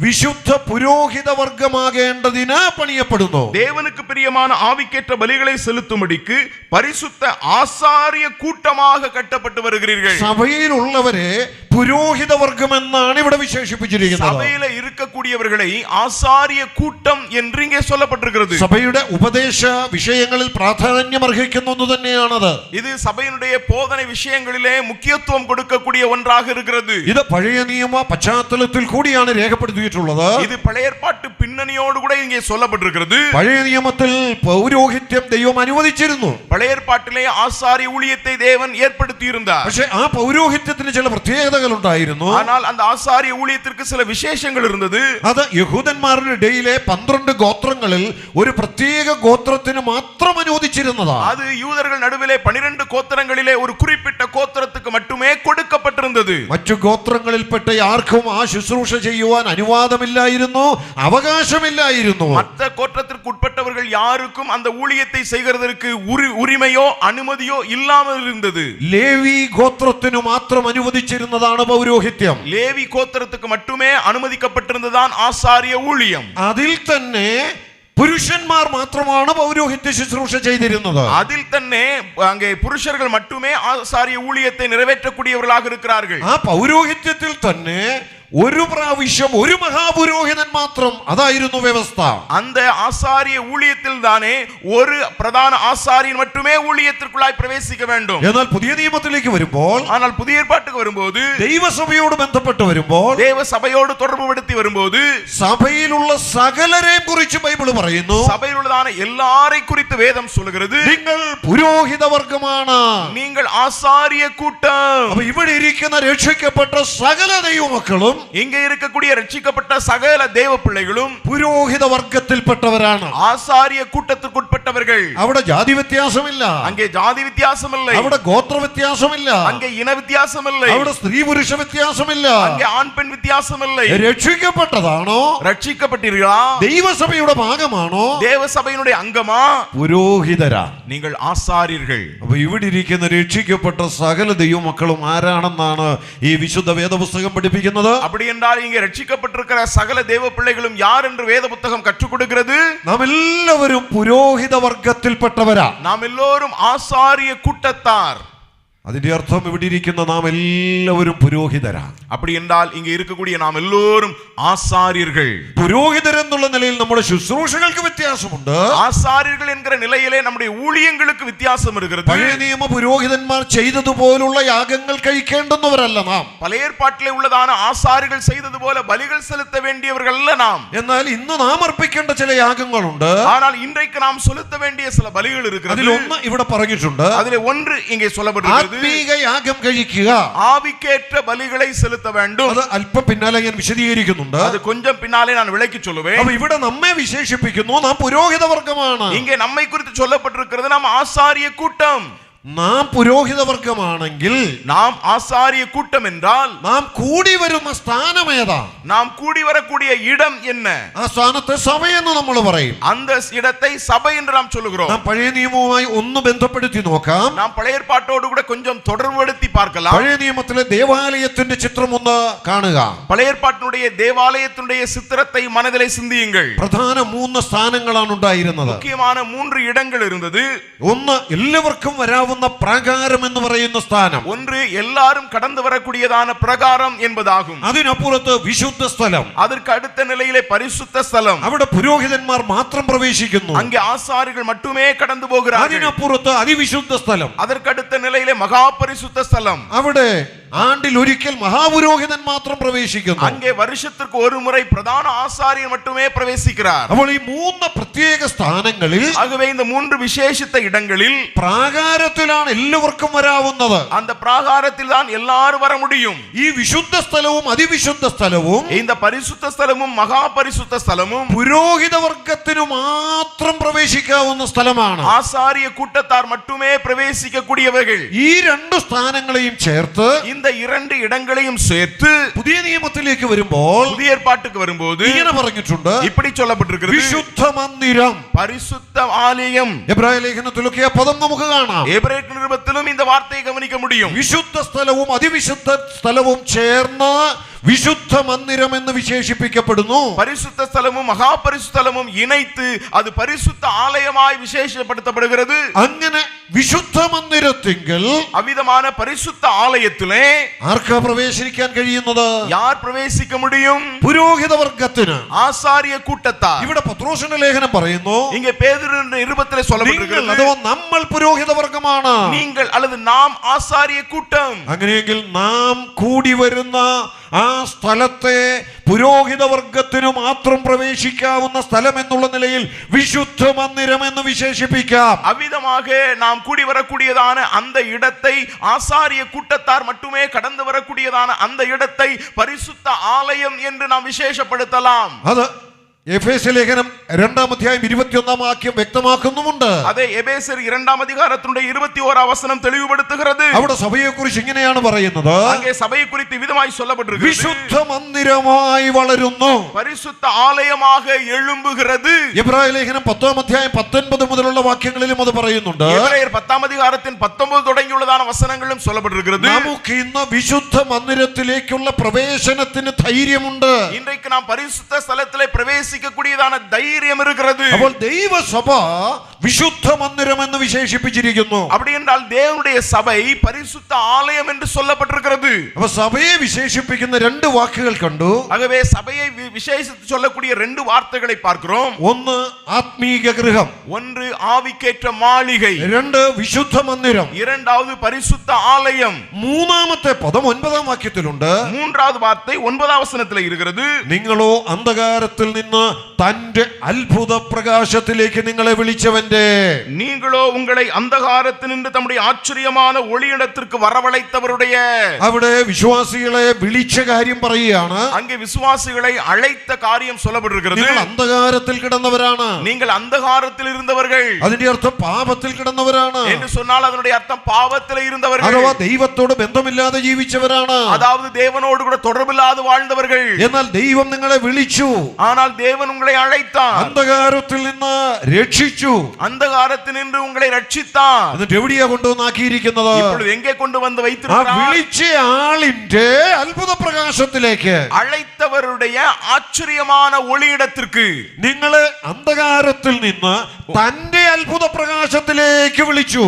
വിശുദ്ധ പുരോഹിത വർഗമാകേണ്ടതിന് പണിയപ്പെടുന്നു. தேவனுக்கு பிரியமான ஆவிக்கேற்ற பலிகளை செலுத்தும்படிக்கு பரிசுத்த ஆசாரிய கூட்டமாக கட்டப்பட்டு வருகிறீர்கள். സഭയിലുള്ളവരെ പുരോഹിത വർഗം എന്നാണ് ഇവിടെ വിശേഷിപ്പിച്ചിരിക്കുന്നത്. சபையில இருக்கக்கூடியவர்களை ஆசாரிய கூட்டம் என்று இங்கே சொல்லப்பட்டிருக்கிறது. സഭയുടെ ഉപദേശ വിഷയങ്ങളിൽ പ്രാധാന്യം അർഹിക്കുന്ന ഒന്ന് തന്നെയാണത്. இது சபையினுடைய போதனை விஷயங்களிலே முக்கியத்துவம் கொடுக்கக்கூடிய ஒன்றாக இருக்கிறது. ഇത് പഴയ നിയമ പശ്ചാത്തലത്തിൽ കൂടിയാണ് രേഖപ്പെടുത്തിയിട്ടുള്ളത്. இது பழைய ஏற்பாட்டு பின்னணியோடு கூட இங்கே சொல்லப்பட்டிருக்கிறது. പഴയ നിയമത്തിൽ പൗരോഹിത്യം ദൈവം അനുവദിച്ചിരുന്നു. பழைய ஏற்பாட்டிலே ஆசாரிய ஊழியத்தை தேவன் ஏற்படுத்தி இருந்தார். പക്ഷേ ആ പൗരോഹിത്യത്തിന് ചില പ്രത്യേകതകൾ ഉണ്ടായിരുന്നു. ஆனால் அந்த ஆசாரிய ஊழியத்திற்கு சில விசேஷங்கள் இருந்தது. അത് യഹൂദന്മാരുടെ ഇടയിലെ 12 ഗോത്രങ്ങളിൽ ഒരു പ്രത്യേക ഗോത്രത്തിന് മാത്രം അനുവദിച്ചിരുന്നതാണ്. அது யூதர்கள் நடுவிலே 12 கோத்திரங்களிலே ஒரு குறிப்பிட்ட கோத்திரத்துக்கு மட்டுமே கொடுக்கப்பட்டிருந்தது. മറ്റു ഗോത്രങ്ങളിൽപ്പെട്ട ആർക്കും ആ ശുശ്രൂഷ ചെയ്യുവാൻ അനുവാദമില്ലായിരുന്നു, അവകാശമില്ലായിരുന്നു. மற்ற கோத்திரத்திற்கு உட்பட்டவர்கள் யாருக்கும் அந்த ஊழியத்தை செய்கிறதற்கு உரிமையோ அனுமதியோ இல்லாமல் இருந்தது. ലേവി ഗോത്രത്തിനു മാത്രം അനുവദിച്ചിരുന്നതാണ് പൗരോഹിത്യം. லேவி கோத்திரத்துக்கு மட்டுமே அனுமதிக்கப்பட்டிருந்ததான் ஆசாரிய ஊழியம். അതിൽ തന്നെ പുരുഷന്മാർ മാത്രമാണ് പൗരോഹിത്യ ശുശ്രൂഷ ചെയ്തിരുന്നത്. அதில் തന്നെ அங்கே புருஷர்கள் மட்டுமே ஆசாரிய ஊழியத்தை நிறைவேற்றக்கூடியவர்களாக இருக்கிறார்கள். ആ പൗരോഹിത്യത്തിൽ തന്നെ ഒരു പ്രാവശ്യം ഒരു മഹാപുരോഹിതൻ മാത്രം, അതായിരുന്നു വ്യവസ്ഥ. அந்த ஆசாரிய ஊழியத்தில் தானே ஒரு பிரதான ஆசாரியன் மட்டுமே ஊழியத்திற்குள்ளாய் பிரவேசிக்க வேண்டும். എന്നാൽ പുതിയ നിയമത്തിലേക്ക് വരുമ്പോൾ, ஆனால் புதிய ஏற்பாட்டுக்கு வரும்போது, ദൈവസഭയോട് ബന്ധപ്പെട്ട് വരുമ്പോൾ, தேவ சபையோடு தொடர்புபடுத்தி வரும்போது, സഭയിലുള്ള സകലരെയും കുറിച്ച് ബൈബിൾ പറയുന്നു. சபையில் உள்ளதான எல்லாரை குறித்து வேதம் சொல்லுகிறது, നിങ്ങൾ പുരോഹിത വർഗമാണ്. நீங்கள் ஆசாரிய கூட்டம். അപ്പൊ ഇവിടെ ഇരിക്കുന്ന രക്ഷിക്കപ്പെട്ട സകല ദൈവമക്കളും, இங்கே இருக்கக்கூடிய ரட்சிக்கப்பட்ட சகல தேவ பிள்ளைகளும் പുരോഹിത വർഗത്തിൽപ്പെട്ടവരാണ്. ஆசாரிய கூட்டத்திற்குட்பட்டவர்கள். അവിടെ ജാതി വ്യത്യാസമില്ല, அங்கே ஜாதி வித்தியாசம் இல்லை, അവിടെ ഗോത്ര വ്യത്യാസമില്ല, அங்கே இன வித்தியாசம் இல்லை, അവിടെ സ്ത്രീ പുരുഷ വ്യത്യാസമില്ല. அங்கே ஆண் பெண் வித்தியாசம் இல்லை. രക്ഷിക്കപ്പെട്ടതാണോ, ரட்சிக்கப்பட்டீர்களா, ദൈവസഭയുടെ ഭാഗമാണോ, தேவ சபையினுடைய அங்கமா, പുരോഹിതരാ. நீங்கள் ஆசாரியர்கள். അപ്പൊ ഇവിടെ ഇരിക്കുന്ന രക്ഷിക്കപ്പെട്ട സകല ദൈവമക്കളും ആരാണെന്നാണ് ഈ വിശുദ്ധ വേദപുസ്തകം പഠിപ്പിക്കുന്നത്. அப்படி என்றால் இங்கே ரட்சிக்கப்பட்டிருக்கிற சகல தேவ பிள்ளைகளும் யார் என்று வேத புத்தகம் கற்றுக் கொடுக்கிறது. നാം എല്ലാവരും പുരോഹിത വർഗത്തിൽപ്പെട്ടവരാ. நாம் எல்லோரும் ஆசாரிய கூட்டத்தார். അതിന്റെ അർത്ഥം ഇവിടെ ഇരിക്കുന്ന നാം എല്ലാവരും പുരോഹിതരാ. அப்படி என்றால் இங்கே இருக்கக்கூடிய நாம் எல்லோரும் ஆசாரியர்கள். പുരോഹിതർ എന്നുള്ള നിലയിൽ നമ്മുടെ ശുശ്രൂഷകൾക്ക് വ്യത്യാസമുണ്ട്. ஆசாரியர்கள் என்கிற நிலையிலே நம்முடைய ஊழியங்களுக்கு வித்தியாசம் இருக்கிறது. പഴയ നിയമ പുരോഹിതന്മാർ ചെയ്തതുപോലുള്ള യാഗങ്ങൾ കഴിക്കേണ്ടുന്നവരല്ല നാം. பழைய ஏற்பாட்டிலே உள்ளதான ஆசாரியர்கள் செய்தது போல பலிகள் செலுத்த வேண்டியவர்கள் அல்ல நாம். എന്നാൽ ഇന്ന് നാം അർപ്പിക്കേണ്ട ചില യാഗങ്ങളുണ്ട്. ஆனால் இன்றைக்கு நாம் செலுத்த வேண்டிய சில பலிகள் இருக்கிறது. അതിലൊന്ന് ഇവിടെ പറഞ്ഞിട്ടുണ്ട്. அதிலே ஒன்று இங்கே சொல்லப்பட்டிருக்கிறது. ആത്മീക യാഗം കഴിക്കുക, ஆவிக்கேற்ற பலிகளை செலுத்த வேண்டும். അത് അല്പം പിന്നാലെ ഞാൻ വിശദീകരിക്കുന്നുണ്ട്. அது கொஞ்சம் பின்னாலே நான் விளக்கி சொல்லுவேன். അപ്പോൾ ഇവിടെ നമ്മെ വിശേഷിപ്പിക്കുന്നു നാം പുരോഹിത വർഗമാണ്. இங்கே நம்மை குறித்து சொல்லப்பட்டிருக்கிறது நாம் ஆசாரிய கூட்டம். നാം പുരോഹിത വർഗമാണെങ്കിൽ, நாம் ஆசாரிய கூட்டம் என்றால் നാം കൂടി വരുന്ന സ്ഥാനം ഏതാ? நாம் கூடி வரக்கூடிய இடம் என்ன? ആ സ്ഥാനത്തെ സഭയെന്ന് നമ്മൾ പറയും. அந்த இடத்தை சபை என்று நாம் சொல்லுகிறோம். നാം പഴയ നിയമവുമായി ഒന്ന് ബന്ധപ്പെടുത്തി നോക്കാം. நாம் பழைய ஏற்பாட்டோடு கூட கொஞ்சம் தொடர்புபடுத்தி பார்க்கலாம். പഴയ നിയമത്തിലെ ദേവാലയത്തിന്റെ ചിത്രം ഒന്ന് കാണുക. பழைய ஏற்பாட்டினுடைய தேவாலயத்தினுடைய சித்திரத்தை மனதிலே சிந்தியுங்கள். പ്രധാന 3 സ്ഥാനങ്ങളാണ് ഉണ്ടായിരുന്നത്. முக்கியமான 3 இடங்கள் இருந்தது. ഒന്ന്, എല്ലാവർക്കും വരാവുന്ന പ്രാകാരം എന്ന് പറയുന്ന സ്ഥാനം. ஒன்று எல்லாரும் கடந்து வரக்கூடியதான பிரகாரம் என்பதாகும். അതിനപ്പുറത്ത് വിശുദ്ധ സ്ഥലം. அதற்கு அடுத்த நிலையிலே பரிசுத்த ஸ்தலம். അവിടെ പുരോഹിതന്മാർ മാത്രം പ്രവേശിക്കുന്നു. அங்கே ஆசாரிகள் மட்டுமே கடந்து போகிறார்கள். അതിനപ്പുറത്ത് അതിവിശുദ്ധ സ്ഥലം. அதற்கு அடுத்த நிலையிலே மகா பரிசுத்த ஸ்தலம். അവിടെ ആണ്ടിൽ ഒരിക്കൽ മഹാപുരോഹിതൻ മാത്രം പ്രവേശിക്കുന്നു. அங்கே வருஷத்திற்கு ஒரு முறை பிரதான ஆசாரியர் மட்டுமே பிரவேசிக்கிறார். അപ്പോൾ ഈ 3 പ്രത്യേക സ്ഥാനങ്ങളിൽ, ஆகவே இந்த 3 விசேஷித்த இடங்களில் പ്രാകാരത്തിലാണ് എല്ലാവർക്കും വരാവുന്നത്. அந்த பிராகாரத்தில் தான் எல்லாரும் வர முடியும். ഈ വിശുദ്ധ സ്ഥലവും അതിവിശുദ്ധ സ്ഥലവും இந்த பரிசுத்த ஸ்தலமும் மகா பரிசுத்த ஸ்தலமும் പുരോഹിത വർഗത്തിനു മാത്രം പ്രവേശിക്കാവുന്ന സ്ഥലമാണ്. ஆசாரிய கூட்டத்தார் மட்டுமே பிரவேசிக்க கூடியவர்கள். ഈ 2 സ്ഥാനങ്ങളെയും ചേർത്ത് இந்த 2 இடங்களையும் சேர்த்து പുതിയ നിയമത്തിലേക്ക് വരുമ്പോൾ புதிய ஏற்பாட்டுக்கு வரும்போது ഇങ്ങനെ പറഞ്ഞിട്ടുണ്ട്, இப்படி சொல்லப்பட்டிருக்கிறது, വിശുദ്ധ മന്ദിരം. பரிசுத்த ஆலயம். എബ്രായ ലേഖനത്തിലൊക്കെ ആ പദം നമുക്ക് കാണാം. எபிரேயர் நிருபத்திலும் இந்த வார்த்தையை கவனிக்க முடியும். വിശുദ്ധ സ്ഥലവും അതിവിശുദ്ധ സ്ഥലവും ചേർന്ന് വിശുദ്ധ മന്ദിരം എന്ന് വിശേഷിപ്പിക്കപ്പെടുന്നു. பரிசுத்த ஸ்தலமும் மகா பரிசுத்த ஸ்தலமும் இணைத்து அது பரிசுத்த ஆலயமாய் விசேஷப்படுத்தப்படுகிறது. അങ്ങനെ വിശുദ്ധ മന്ദിരത്തിങ്കിൽ அவ்விதமான பரிசுத்த ஆலயத்திலே ആർക്കാ പ്രവേശിക്കാൻ കഴിയുന്നത്? யார் பிரவேசிக்க முடியும்? പുരോഹിത വർഗത്തിന്. ஆசாரிய கூட்டத்தார். ഇവിടെ പത്രോസിന്റെ ലേഖനം പറയുന്നു, இங்கே பேதுருவின் நிருபத்திலே നിങ്ങൾ சொல்லப்பட்டிருக்கிறது, അഥവാ നമ്മൾ പുരോഹിത വർഗമാണ്. நீங்கள் அல்லது நாம் ஆசாரிய கூட்டம். അങ്ങനെയെങ്കിൽ നാം കൂടി വരുന്ന ആ സ്ഥലത്തെ പുരോഹിത വർഗത്തിനു മാത്രം പ്രവേശിക്കാവുന്ന സ്ഥലം എന്നുള്ള നിലയിൽ വിശുദ്ധ മന്ദിരം എന്ന് വിശേഷിപ്പിക്കാം. அவ்விதமாக நாம் கூடி வரக்கூடியதான அந்த இடத்தை, ஆசாரிய கூட்டத்தார் மட்டுமே கடந்து வரக்கூடியதான அந்த இடத்தை பரிசுத்த ஆலயம் என்று நாம் விசேஷப்படுத்தலாம். അത് എഫേസ്യ ലേഖനം 2-ാം അധ്യായം 21-ാം വാക്യം വ്യക്തമാക്കുന്നുമുണ്ട്. അതേ എഫേസ്യർ 2-ാം അധികാരത്തിന്റെ 21-ാം വചനം തെളിവുപെടുത്തുகிறது. അവിടെ സഭയെ കുറിച്ച് ഇങ്ങനെയാണ് പറയുന്നത്, அங்கே சபையை குறித்து விதமாய் சொல்லப்பட்டிருக்கிறது, വിശുദ്ധ മന്ദിരമായി വളരുന്നു, பரிசுத்த ஆலயமாக எழும்புகிறது. എബ്രായ ലേഖനം 10-ാം അധ്യായം 19 മുതലുള്ള വാക്യങ്ങളിലും അത് പറയുന്നുണ്ട്. எபிரேயர் 10-ാം അധികാരത്തിൻ 19 തുടങ്ങിയുള്ളதான വചനങ്ങളിലും சொல்லப்பட்டிருக்கிறது. നമുക്ക് ഇന്ന് വിശുദ്ധ മന്ദിരത്തിലേക്കുള്ള പ്രവേശനത്തിന് ധൈര്യമുണ്ട്. இன்றைக்கு நாம் பரிசுத்த ஸ்தலத்திலே பிரவேசிக்கக்கூடியதான தைரியம் இருக்கிறது. അപ്പോൾ ദൈവസഭ വിശുദ്ധ മന്ദിരം എന്ന് വിശേഷിപ്പിച്ചിരിക്കുന്നു. அப்படி என்றால் தேவனுடைய சபை பரிசுத்த ஆலயம் என்று சொல்லப்பட்டிருக்கிறது. അപ്പോൾ സഭയെ വിശേഷിപ്പിക്കുന്ന 2 വാക്കുകൾ കണ്ടു. ஆகவே சபையை விசேஷித்து சொல்லக்கூடிய 2 வார்த்தைகளை பார்க்கிறோம். ഒന്ന് ആത്മീക ഗൃഹം, ஒன்று ஆவிக்கேற்ற மாளிகை, 2 വിശുദ്ധ മന്ദിരം. இரண்டாவது பரிசுத்த ஆலயம். മൂന്നാമത്തെ പദം 9-ാം വാക്യത്തിലുണ്ട്. மூன்றாவது வார்த்தை 9-ாம் வசனத்தில் இருக்கிறது. നിങ്ങളോ അന്ധകാരത്തിൽ നിന്ന് തന്റെ അത്ഭുത പ്രകാശത്തിലേക്ക് നിങ്ങളെ വിളിച്ചവന്റെ. நீங்களோ உங்களை அந்தகாரத்தினின்று தம்முடைய ஆச்சரியமான ஒளியிடத்திற்கு வரவழைத்தவருடைய. അവിടെ വിശ്വാസികളെ വിളിച്ച കാര്യം പറയുകയാണ്. அங்கே விசுவாசிகளை அழைத்த காரியம் சொல்லப்பட்டிருக்கிறது. നിങ്ങൾ അന്ധകാരത്തിൽ കിടന്നവരാണ്. நீங்கள் அந்தகாரத்தில் இருந்தவர்கள். അതിന്റെ അർത്ഥം പാപത്തിൽ കിടന്നവരാണ് என்று சொன்னால் அதனுடைய அர்த்தம் பாவத்தில் இருந்தவர்கள். അഥവാ ദൈവത്തോട് ബന്ധമില്ലാതെ ജീവിച്ചവരാണ്. அதாவது தேவனோடு கூட தொடர்பில்லாது வாழ்ந்தவர்கள். എന്നാൽ ദൈവം നിങ്ങളെ വിളിച്ചു. ஆனால் தேவன் உங்களை அழைத்தார். അന്ധകാരത്തിൽ നിന്ന് രക്ഷിച്ചു. அந்தகாரத்தினின்று உங்களை ரட்சித்தார். എന്നിട്ട് എവിടെയാ കൊണ്ടുവന്നാക്കിയിരിക്കുന്നത്? இப்பொழுது എங்கே கொண்டு வந்து ആ வைத்திருக்கிறார்? വിളിച്ച ആളിന്റെ അത്ഭുത പ്രകാശത്തിലേക്ക്, அழைத்தவருடைய ஆச்சரியமான ஒளியிடத்திற்கு. നിങ്ങളെ അന്ധകാരത്തിൽ നിന്ന് തന്റെ അത്ഭുത പ്രകാശത്തിലേക്ക് വിളിച്ചു.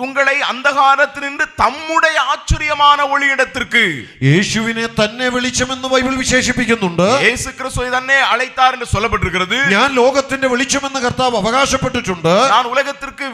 உங்களை അന്ധകാരത്തിനിன்று തമ്മുடைய ആശ്ചര്യமான ஒளியிடத்திற்கு. യേശുവിനെ തന്നെ വിളിച്ചമെന്ന് ബൈബിൾ വിശേഷിപ്പിക്കുന്നുണ്ട്. இயேசு கிறிஸ்துவை തന്നെ அழைத்தார் என்று சொல்லப்பட்டிருக்கிறது. ഞാൻ ലോകത്തിന്റെ വെളിച്ചമെന്ന് കർത്താവ് അവകാശപ്പെട്ടിട്ടുണ്ട്. நான் உலகத்திற்கு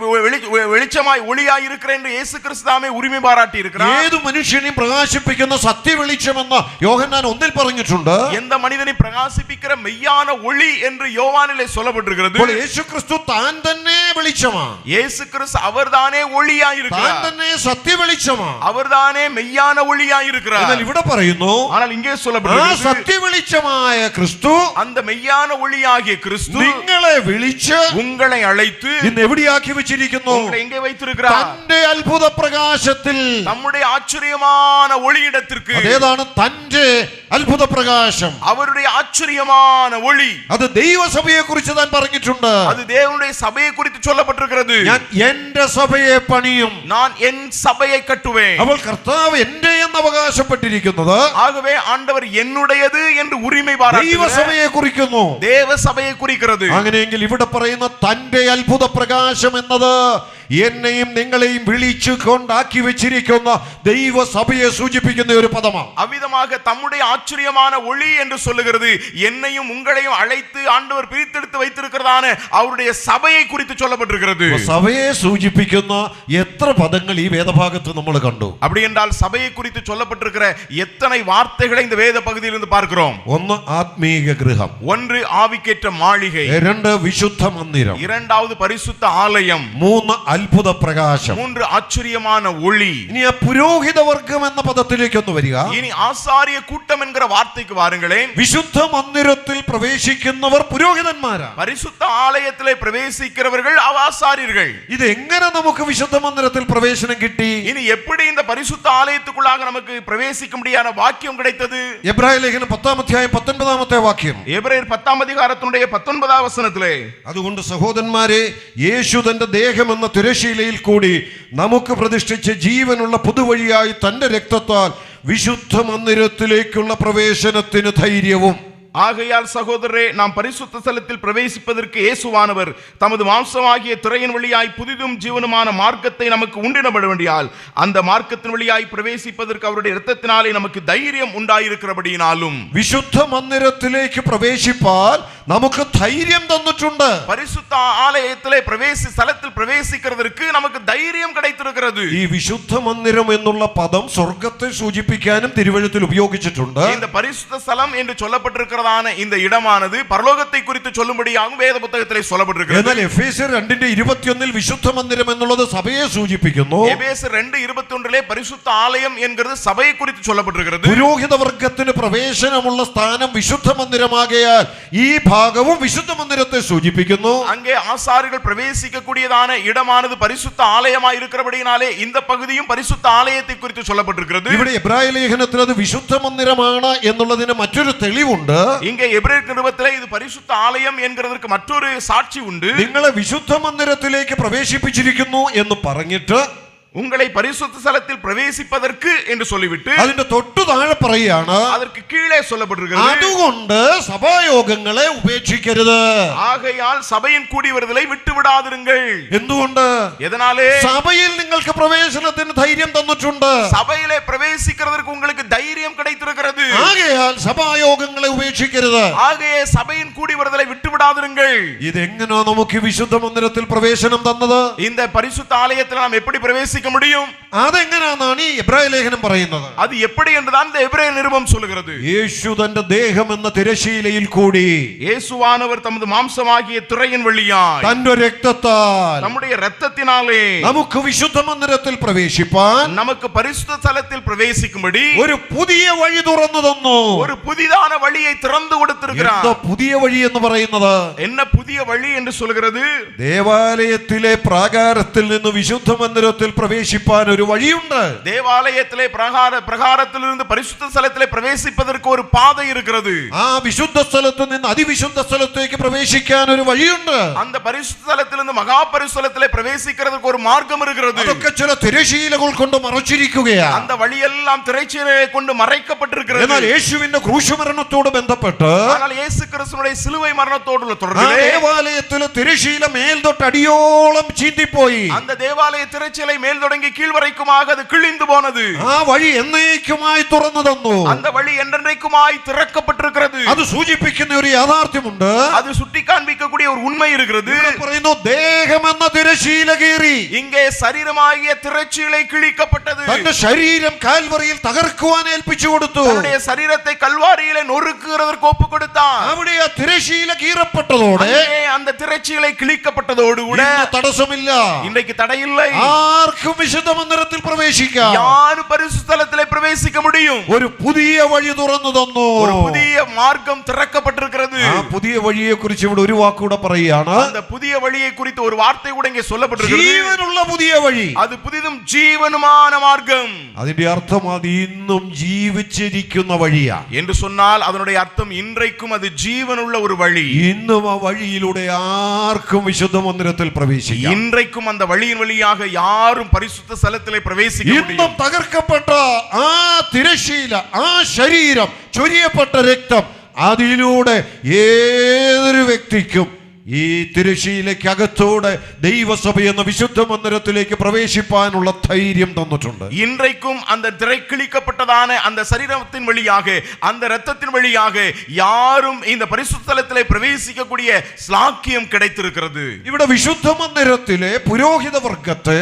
வெளிச்சமாய் ஒளியாய் இருக்கிறேன் என்று இயேசு கிறிஸ்துவே உரிமை பாராட்டி இருக்கிறார். ഏതു മനുഷ്യനെയും പ്രകാശിപ്പിക്കുന്ന സത്യവെളിച്ചമെന്ന് യോഹന്നാൻ 1-ൽ പറഞ്ഞിട്ടുണ്ട്. எந்த மனிதனை பிரகாசிப்பிக்கிற மெய்யான ஒளி என்று யோவானிலே சொல்லப்பட்டிருக்கிறது. അപ്പോൾ യേശുക്രിസ്തു താൻ തന്നെ വെളിച്ചമാണ്. இயேசு கிறிஸ்து அவர்தானே ஒளியாய் താൻ இருக்கிறார். തന്നെ സത്യവെളിച്ചമാണ്. அவர்தானே மெய்யான ஒளியாய் இருக்கிறார். എന്നാൽ ഇവിടെ പറയുന്നു ஆனால் இங்கே ആ சொல்லப்படுகிறது സത്യവെളിച്ചമായ ക്രിസ്തു அந்த மெய்யான ஒளியாகிய கிறிஸ்து നിങ്ങളെ വിളിച്ച് உங்களை അழைத்து ഇന്ന് എവിടെയാക്കി വെച്ചിരിക്കുന്നു? உங்களை எங்கே வைத்திருக்கிறார்? തന്റെ അത്ഭുത പ്രകാശത്തിൽ. நம்முடைய ஆச்சரியமான ஒளியிடத்திற்கு. അതേതാണ് തന്റെ അത്ഭുത പ്രകാശം? அவருடைய ஆச்சரியமான ஒளி. അത് ദൈവസഭയെ കുറിച്ച് താൻ പറഞ്ഞിട്ടുണ്ട്. அது தேவனுடைய சபையை குறித்து சொல்லப்பட்டிருக்கிறது. ഞാൻ എന്റെ സഭയെ പണിയും, நான் என் சபையை கட்டுவேன். അവൾ കർത്താവ് എന്റെ എന്ന് അവകാശപ്പെട്ടിരിക്കുന്നത് ஆகவே ஆண்டவர் என்னுடையது என்று உரிமை பாராட்டுகிறார். ദൈവസഭയെ കുറിക്കുന്നു. தேவ சபையை குறிக்கிறது. അങ്ങനെയെങ്കിൽ ഇവിടെ പറയുന്ന തന്റെ അത്ഭുത പ്രകാശം എന്നത് എന്നെയും നിങ്ങളെയും വിളിച്ചു കൊണ്ടാക്കി വെച്ചിരിക്കുന്ന ദൈവസഭയെ സൂചിപ്പിക്കുന്ന ഒരു പദമാണ്. அவ்விதமாக தம்முடைய ஆச்சரியமான ஒளி என்று சொல்லுகிறது என்னையும் உங்களையும் அழைத்து ஆண்டவர் பிரித்தெடுத்து வைத்திருக்கிறதான அவருடைய சபையை குறித்து சொல்லப்பட்டிருக்கிறது. സഭയെ സൂചിപ്പിക്കുന്ന എത്ര പദങ്ങൾ ഈ വേദഭാഗത്ത് നമ്മൾ കണ്ടു? அப்படி என்றால் சபையை குறித்து சொல்லப்பட்டிருக்கிற எத்தனை வார்த்தைகளை இந்த வேத பகுதியிலிருந்து பார்க்கிறோம். ഒന്ന് ആത്മീക ഗൃഹം, ஒன்று ആവിക്കേറ്റ മാളിகை, രണ്ട് വിശുദ്ധ മന്ദിരം, இரண்டாவது பரிசுத்த ஆலயம், മൂന്ന് അത്ഭുത പ്രകാശം, மூன்று ஆச்சரியமான ஒளி. ഇനി ആ പുരോഹിത വർഗം എന്ന പദത്തിലേക്ക് ഒന്ന് വരിക. இனி ஆசாரிய கூட்டம் என்கிற வார்த்தைக்கு வாருங்களேன். വിശുദ്ധ മന്ദിരത്തിൽ പ്രവേശിക്കുന്നവർ പുരോഹിതന്മാരാണ്. பரிசுத்த ஆலயத்திலே பிரவேசிக்கிறவர்கள் ஆசாரியர்கள். ഇത് എങ്ങനെ നമുക്ക് വിശുദ്ധ മന്ദിരത്തിൽ പ്രവേശനം കിട്ടി? இனி எப்படி இந்த பரிசுத்த ஆலயத்துக்குள்ளாக நமக்கு பிரவேசிக்க முடியாத வாக்கியம் கிடைத்தது? എബ്രായ ലേഖനം 10-ാം അധ്യായം 19-ാമത്തെ വാക്യം. எபிரேயர் 10-ാം அதிகாரத்தினுடைய 19-ാം വചനത്തിലെ, അതുകൊണ്ട് സഹോദരന്മാരെ, യേശു തന്റെ ദേഹം എന്ന തിരശീലയിൽ കൂടി നമുക്ക് പ്രതിഷ്ഠിച്ച ജീവനുള്ള പുതുവഴിയായി തന്റെ രക്തത്താൽ വിശുദ്ധ മന്ദിരത്തിലേക്കുള്ള പ്രവേശനത്തിന് ധൈര്യവും. ஆகையால் சகோதரரே, நாம் பரிசுத்த ஸ்தலத்தில் பிரவேசிப்பதற்கு இயேசுவானவர் தமது மாம்சமாகிய திரையின் வழியாய் புதிதும் ஜீவனுமான மார்க்கத்தை நமக்கு உண்டிடப்பட வேண்டியால் அந்த மார்க்கத்தின் வழியாய் பிரவேசிப்பதற்கு அவருடைய இரத்தத்தினாலே நமக்கு தைரியம் உண்டாயிருக்கிறபடியினாலும். വിശുദ്ധ മന്ദിരത്തിലേക്ക് പ്രവേശിപ്പാൻ നമുക്ക് ധൈര്യം തന്നിട്ടുണ്ട്. பரிசுத்த ஆலயத்திலே ஸ்தலத்தில் பிரவேசிக்கிறதற்கு நமக்கு தைரியம் கிடைத்திருக்கிறது. ഈ വിശുദ്ധ മന്ദിരം എന്നുള്ള പദം സ്വർഗത്തെ സൂചിപ്പിക്കാനും തിരുവെഴുത്തിൽ ഉപയോഗിച്ചിട്ടുണ്ട്. இந்த பரிசுத்த ஸ்தலம் என்று சொல்லப்பட்டிருக்கிறதான இந்த இடமானது பரலோகத்தை குறித்து சொல்லும்படியாகவும் வேத புத்தகத்திலே சொல்லப்பட்டிருக்கிறது. എന്നാൽ എഫേസ്യർ 2:21 വിശുദ്ധ മന്ദിരം എന്നുള്ളത് സഭയെ സൂചിപ്പിക്കുന്നു. எபேசியர் 2:21 பரிசுத்த ஆலயம் என்கிறது சபையை குறித்து சொல்லப்பட்டிருக்கிறது. പുരോഹിത വർഗത്തിന് പ്രവേശനമുള്ള സ്ഥാനം വിശുദ്ധ മന്ദിരമാകയാൽ ഈ ഭാഗവും വിശുദ്ധ മന്ദിരത്തെ സൂചിപ്പിക്കുന്നു. அங்கே ஆசாரியர்கள் பிரவேசிக்க கூடியதான இடமானது பரிசுத்த ஆலயமாய் இருக்கிறபடியினாலே இந்த பகுதியும் பரிசுத்த ஆலயத்தை குறித்து சொல்லப்பட்டிருக்கிறது. ഇവിടെ എബ്രായ ലേഖനത്തിൽ അത് വിശുദ്ധ മന്ദിരമാണ് എന്നുള്ളതിന് മറ്റൊരു തെളിവുണ്ട്. இங்கே எபிரேயர் நிருபத்திலே இது பரிசுத்த ஆலயம் என்கிறதற்கு மற்றொரு சாட்சி உண்டு. നിങ്ങളെ വിശുദ്ധ മന്ദിരത്തിലേക്ക് പ്രവേശിപ്പിച്ചിരിക്കുന്നു എന്ന് പറഞ്ഞിട്ട് உங்களை பரிசுத்த ஸ்தலத்தில் பிரவேசிப்பதற்கு என்று சொல்லிவிட்டு അതിന്റെ തൊട്ടു താഴെ പറയുകയാണ്, அதற்கு கீழே சொல்லப்பட்டிருக்கிறது, അതുകൊണ്ട് സഭായോഗങ്ങളെ ഉപേക്ഷിക്കരുത്. ஆகையால் சபையின் கூடி வருதலை விட்டு விடாதிருங்கள். എന്തുകൊണ്ട്? எதனாலே? സഭയിൽ നിങ്ങൾക്ക് പ്രവേശനത്തിന് ധൈര്യം തന്നിട്ടുണ്ട്. சபையிலே பிரவேசிக்கிறதற்கு உங்களுக்கு தைரியம் கிடைத்திருக்கிறது. ആകയാൽ സഭായോഗങ്ങളെ ഉപേക്ഷിക്കരുത്. ஆகையே சபையின் கூடி வருதலை விட்டு விடாதிருங்கள். ഇതെങ്ങനെയാ നമുക്ക് വിശുദ്ധ മന്ദിരത്തിൽ പ്രവേശനം തന്നത്? இந்த பரிசுத்த ஆலயத்தில் நாம் எப்படி பிரவேசிக்க முடியும்? അതെങ്ങനെയാണെന്നാണ് ഈ എബ്രായ ലേഖനം പറയുന്നത്. அது எப்படி என்றுதான் இந்த எபிரேய நிருபம் சொல்லுகிறது. യേശു തന്റെ ദേഹം എന്ന തിരശീലയിൽ കൂടി இயேசுவானவர் தமது மாம்சமாகிய திரையின் வழியாய் തന്റെ രക്തത്താൽ நம்முடைய இரத்தத்தினாலே നമുക്ക് വിശുദ്ധ മന്ദിരത്തിൽ പ്രവേശിപ്പാൻ நமக்கு பரிசுத்த ஸ்தலத்தில் பிரவேசிக்கும்படி ഒരു പുതിയ വഴി തുറന്നു തന്നു. ஒரு புதிதான வழியை திறந்து கொடுத்திருக்கிறார். എന്താ പുതിയ വഴി എന്ന് പറയുന്നത്? என்ன புதிய வழி என்று சொல்கிறது? ദേവാലയത്തിലെ പ്രാകാരത്തിൽ നിന്ന് വിശുദ്ധ മന്ദിരത്തിൽ പ്രവേശിപ്പാൻ ഒരു വഴിയുണ്ട്. தேவாலயத்திலே பிரகாரத்திலிருந்து பரிசுத்த ஸ்தலத்திலே பிரவேசிப்பதற்கு ஒரு பாதை இருக்கிறது. ആ വിശുദ്ധ സ്ഥലത്ത് നിന്ന് അതിവിശുദ്ധ സ്ഥലത്തേക്ക് പ്രവേശിക്കാൻ ഒരു വഴിയുണ്ട്. அந்த பரிசுத்த ஸ்தலத்திலிருந்து மகா பரிசுத்தலத்திலே பிரவேசிக்கிறதுக்கு ஒரு மார்க்கம் இருக்கிறது. അതൊക്കെ ചില തിരശീലകൾ കൊണ്ട് മറച്ചിരിക്കുകയാണ്. அந்த வழியெல்லாம் திரைச்சீலையை கொண்டு மறைக்கப்பட்டிருக்கிறது. എന്നാൽ യേശുവിന്റെ ക്രൂശുമരണത്തോട് ബന്ധപ്പെട്ട് ஆனால் இயேசு கிறிஸ்துவினுடைய சிலுவை மரணத்தோடுள்ள தொடர்பிலே ദേവാലയത്തിലെ തിരശീല മേൽ തൊട്ട് അടിയോളം ചീന്തിപ്പോയി. அந்த தேவாலய திரைச்சீலை மேல் தொடங்கி கீழ் வரைக்குமாக அது கிழிந்து போனது. ആ വഴി എന്നേക്കുമായി തുറന്നു തന്നു. அந்த வழி என்றென்றைக்குமாய் திறக்கப்பட்டிருக்கிறது. അത് സൂചിപ്പിക്കുന്ന ഒരു യാഥാർത്ഥ്യമുണ്ട്. அது சுட்டி காண்பிக்கக்கூடிய ஒரு உண்மை இருக்கிறது. പറയുന്നു ദേഹം എന്ന തിരശീല കീറി. இங்கே சரீரமாகிய திரைச்சீலை கிழிக்கப்பட்டது. തന്റെ ശരീരം കാൽവറിയിൽ തകർക്കുവാൻ ഏൽപ്പിച്ചു കൊടുത്തു. தன்னுடைய சரீரத்தை கல்வாரியிலே நொறுக்குகிறதற்கு ஒப்பு கொடுத்தார். അവിടെ ആ തിരശീല കീറപ്പെട്ടതോടെ அந்த திரைச்சீலை கிழிக்கப்பட்டதோடு கூட തടസ്സമില്ല. இன்றைக்கு தடையில்லை. ആർക്കും വിശുദ്ധ മന്ദിരത്തിൽ പ്രവേശിക്കാം. யாரும் பரிசுத்த ஸ்தலத்திலே பிரவேசிக்க முடியும். ഒരു പുതിയ വഴി തുറന്നു തന്നു. ஒரு புதிய மார்க்கம் திறக்கப்பட்டிருக்கிறது. ആ പുതിയ വഴിയെ കുറിച്ച് ഇവിടെ ഒരു വാക്കുകൂടെ പറയുകയാണ്. அந்த புதிய வழியை குறித்து ஒரு வார்த்தை கூட இங்கே சொல்லப்பட்டிருக்கிறது. ജീവനുള്ള പുതിയ വഴി. அது புதிதும் ஜீவனுமான மார்க்கம். അതിന്റെ അർത്ഥം അത് ഇന്നും ജീവിച്ചിരിക്കുന്ന വഴിയാ என்று சொன்னால் அதனுடைய அர்த்தம் இன்றைக்கும் அது ஜீவனுள்ள ஒரு வழி. ഇന്നും ആ വഴിയിലൂടെ ആർക്കും വിശുദ്ധ മന്ദിരത്തിൽ പ്രവേശിക്കാം. இன்றைக்கும் அந்த வழியின் வழியாக யாரும் பரிசுத்த ஸ்தலத்திலே பிரவேசிக்க முடியும். ഇന്നും തകർക്കപ്പെട്ട ആ തിരശീല, ആ ശരീരം, ചൊരിയപ്പെട്ട രക്തം, അതിലൂടെ ഏതൊരു വ്യക്തിക്കും ഈ തിരശീലയ്ക്കകത്തോടെ ദൈവസഭ എന്ന വിശുദ്ധ മന്ദിരത്തിലേക്ക് പ്രവേശിപ്പാനുള്ള ധൈര്യം തന്നിട്ടുണ്ട്. இன்றைக்கும் அந்த திரை கிழிக்கப்பட்டதான அந்த சரீரத்தின் வழியாக, அந்த இரத்தத்தின் வழியாக யாரும் இந்த பரிசுத்த ஸ்தலத்திலே பிரவேசிக்கக்கூடிய ஸ்லாக்கியம் கிடைத்திருக்கிறது. ഇവിടെ വിശുദ്ധ മന്ദിരത്തിലെ പുരോഹിത വർഗത്തെ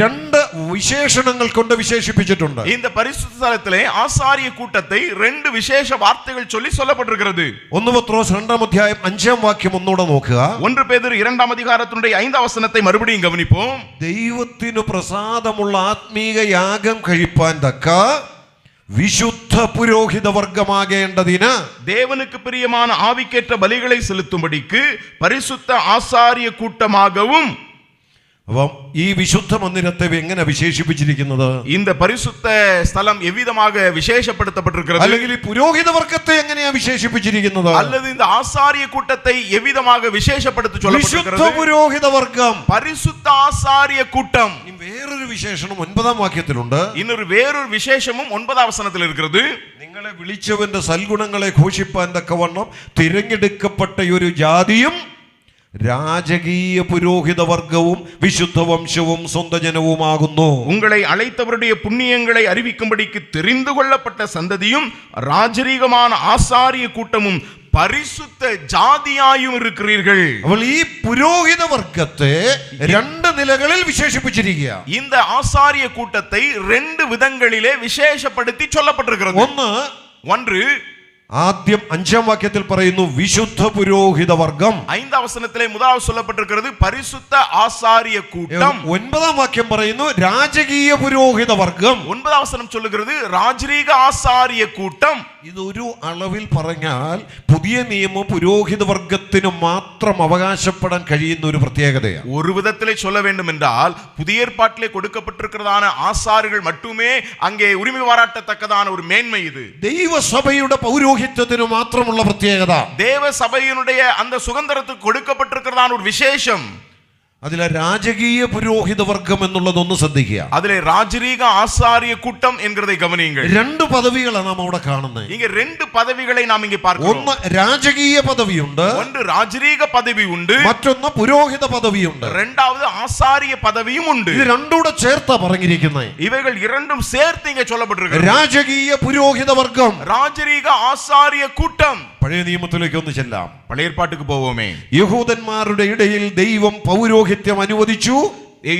രണ്ട് വിശേഷണങ്ങൾ കൊണ്ട് വിശേഷിപ്പിച്ചിട്ടുണ്ട്. இந்த பரிசுத்த ஸ்தலத்திலே ஆசாரிய கூட்டத்தை ரெண்டு விசேஷ வார்த்தைகள் சொல்லி சொல்லப்பட்டிருக்கிறது. 1 പത്രോസ് 2-ാം അധ്യായം 5-ാം വാക്യം ഒന്നുകൂടെ നോക്കുക. 1 பேதுரு 2-ാം അധികാരത്തിന്റെ 5-ാം വചനത്തെ മറുപടിയും ഗവനിപ്പോം. ദൈവത്തിനു പ്രസാദമുള്ള ആത്മീക യാഗം കഴിപ്പാൻ തക്ക വിശുദ്ധ പുരോഹിത വർഗമാകേണ്ടതിന് தேவனுக்கு பிரியமான ஆவிக்கேற்ற பலிகளை செலுத்தும்படிக்கு பரிசுத்த ஆசாரிய கூட்டமாகவும். അപ്പം ഈ വിശുദ്ധ മന്ദിരത്തെ എങ്ങനെ വിശേഷിപ്പിച്ചിരിക്കുന്നത്? இந்த பரிசுத்த ஸ்தலம் எவ்விதமாக விசேஷப்படுத்தப்பட்டிருக்கிறது? അല്ലെങ്കിൽ ഈ പുരോഹിത വർഗത്തെ എങ്ങനെയാ വിശേഷിപ്പിച്ചിരിക്കുന്നത്? அல்லது இந்த ஆசாரிய கூட்டத்தை எவ்விதமாக விசேஷப்படுத்தி വിശുദ്ധ சொல்லப்பட்டிருக்கிறது? പുരോഹിത വർഗം. பரிசுத்த ஆசாரிய கூட்டம். വേറൊരു വിശേഷണം 9-ാം വാക്യത്തിലുണ്ട്. வேறொரு விசேஷமும் 9-ാം വചനത്തിൽ இருக்கிறது. നിങ്ങളെ വിളിച്ചവന്റെ സൽഗുണങ്ങളെ ഘോഷിപ്പാൻ തക്കവണ്ണം തിരഞ്ഞെടുക്കപ്പെട്ട ഒരു ജാതിയും രാജകീയ പുരോഹിത വർഗവും വിശുദ്ധ വംശവും സ്വന്ത ജനവുമാകുന്നു. உங்களை அழைத்தவருடைய புண்ணியங்களை அறிவிக்கும்படிக்கு தெரிந்து கொள்ளப்பட்ட சந்ததியும் ராஜரீகமான ஆசாரிய கூட்டமும் பரிசுத்த ஜாதியாயும் இருக்கிறீர்கள். അപ്പോൾ ഈ പുരോഹിത വർഗത്തെ രണ്ട് നിലകളിൽ വിശേഷിപ്പിച്ചിരിക്കുക. இந்த ஆசாரிய கூட்டத்தை ரெண்டு விதங்களிலே விசேஷப்படுத்தி சொல்லப்பட்டிருக்கிறது. ஒன்று ആദ്യം 5-ാം വാക്യത്തിൽ പറയുന്നു വിശുദ്ധ പുരോഹിത വർഗം. 5-ാം വചനത്തിലെ முதலாவது சொல்லப்பட்டிருக்கிறது பரிசுத்த ஆசாரிய கூட்டம். 9-ാം വാക്യം പറയുന്നു രാജകീയ പുരോഹിത വർഗം. 9-ാം വചനം சொல்லுகிறது ராஜரீக ஆசாரிய கூட்டம். ഇതൊരു അളവിൽ പറഞ്ഞാൽ പുതിയ നിയമ പുരോഹിത വർഗത്തിന് മാത്രം അവകാശപ്പെടാൻ കഴിയുന്ന ഒരു പ്രത്യേകതയാണ്. ஒரு விதத்திலே சொல்ல வேண்டும் என்றால் புதிய ஏற்பாட்டிலே கொடுக்கப்பட்டிருக்கிறதான ஆசாரிகள் மட்டுமே அங்கே உரிமை பாராட்டத்தக்கதான ஒரு மேன்மை இது. ദൈവസഭയുടെ പൗരോഹിത്യത്തിന് മാത്രമുള്ള പ്രത്യേകത. தேவ சபையினுடைய அந்த சுதந்திரத்துக்கு கொடுக்கப்பட்டிருக்கிறதான ஒரு விசேஷம். അതിലെ രാജകീയ പുരോഹിത വർഗം എന്നുള്ളതൊന്ന് ശ്രദ്ധിക്കുക. അതിലെ ராஜரீக ஆசாரிய கூட்டம் என்கிறதை கவனியுங்கள். രണ്ട് പദവികളാണ് നാം അവിടെ കാണുന്നത്. இங்க ரெண்டு பதவிகளை நாம் இங்கே பார்க்கிறோம். ഒന്ന് രാജകീയ പദവിയുണ്ട്, ஒன்று ராஜரீக பதவி உண்டு, മറ്റൊന്ന് പുരോഹിത പദവിയുണ്ട്. இரண்டாவது ஆசாரிய பதவியும் உண்டு. ഇത് രണ്ടുകൂടെ ചേർത്താ പറഞ്ഞിരിക്കുന്നത്. இவைகள் இரண்டும் சேர்த்து இங்கே சொல்லப்பட்டிருக்கிறது. രാജകീയ പുരോഹിത വർഗം, ராஜரீக ஆசாரிய கூட்டம். പഴയ നിയമത്തിലേക്ക് ഒന്ന് ചെല്ലാം. பழைய ஏற்பாட்டுக்கு போவோமே. യഹൂദന്മാരുടെ ഇടയിൽ ദൈവം പൗരോഹിത്യം അനുവദിച്ചു.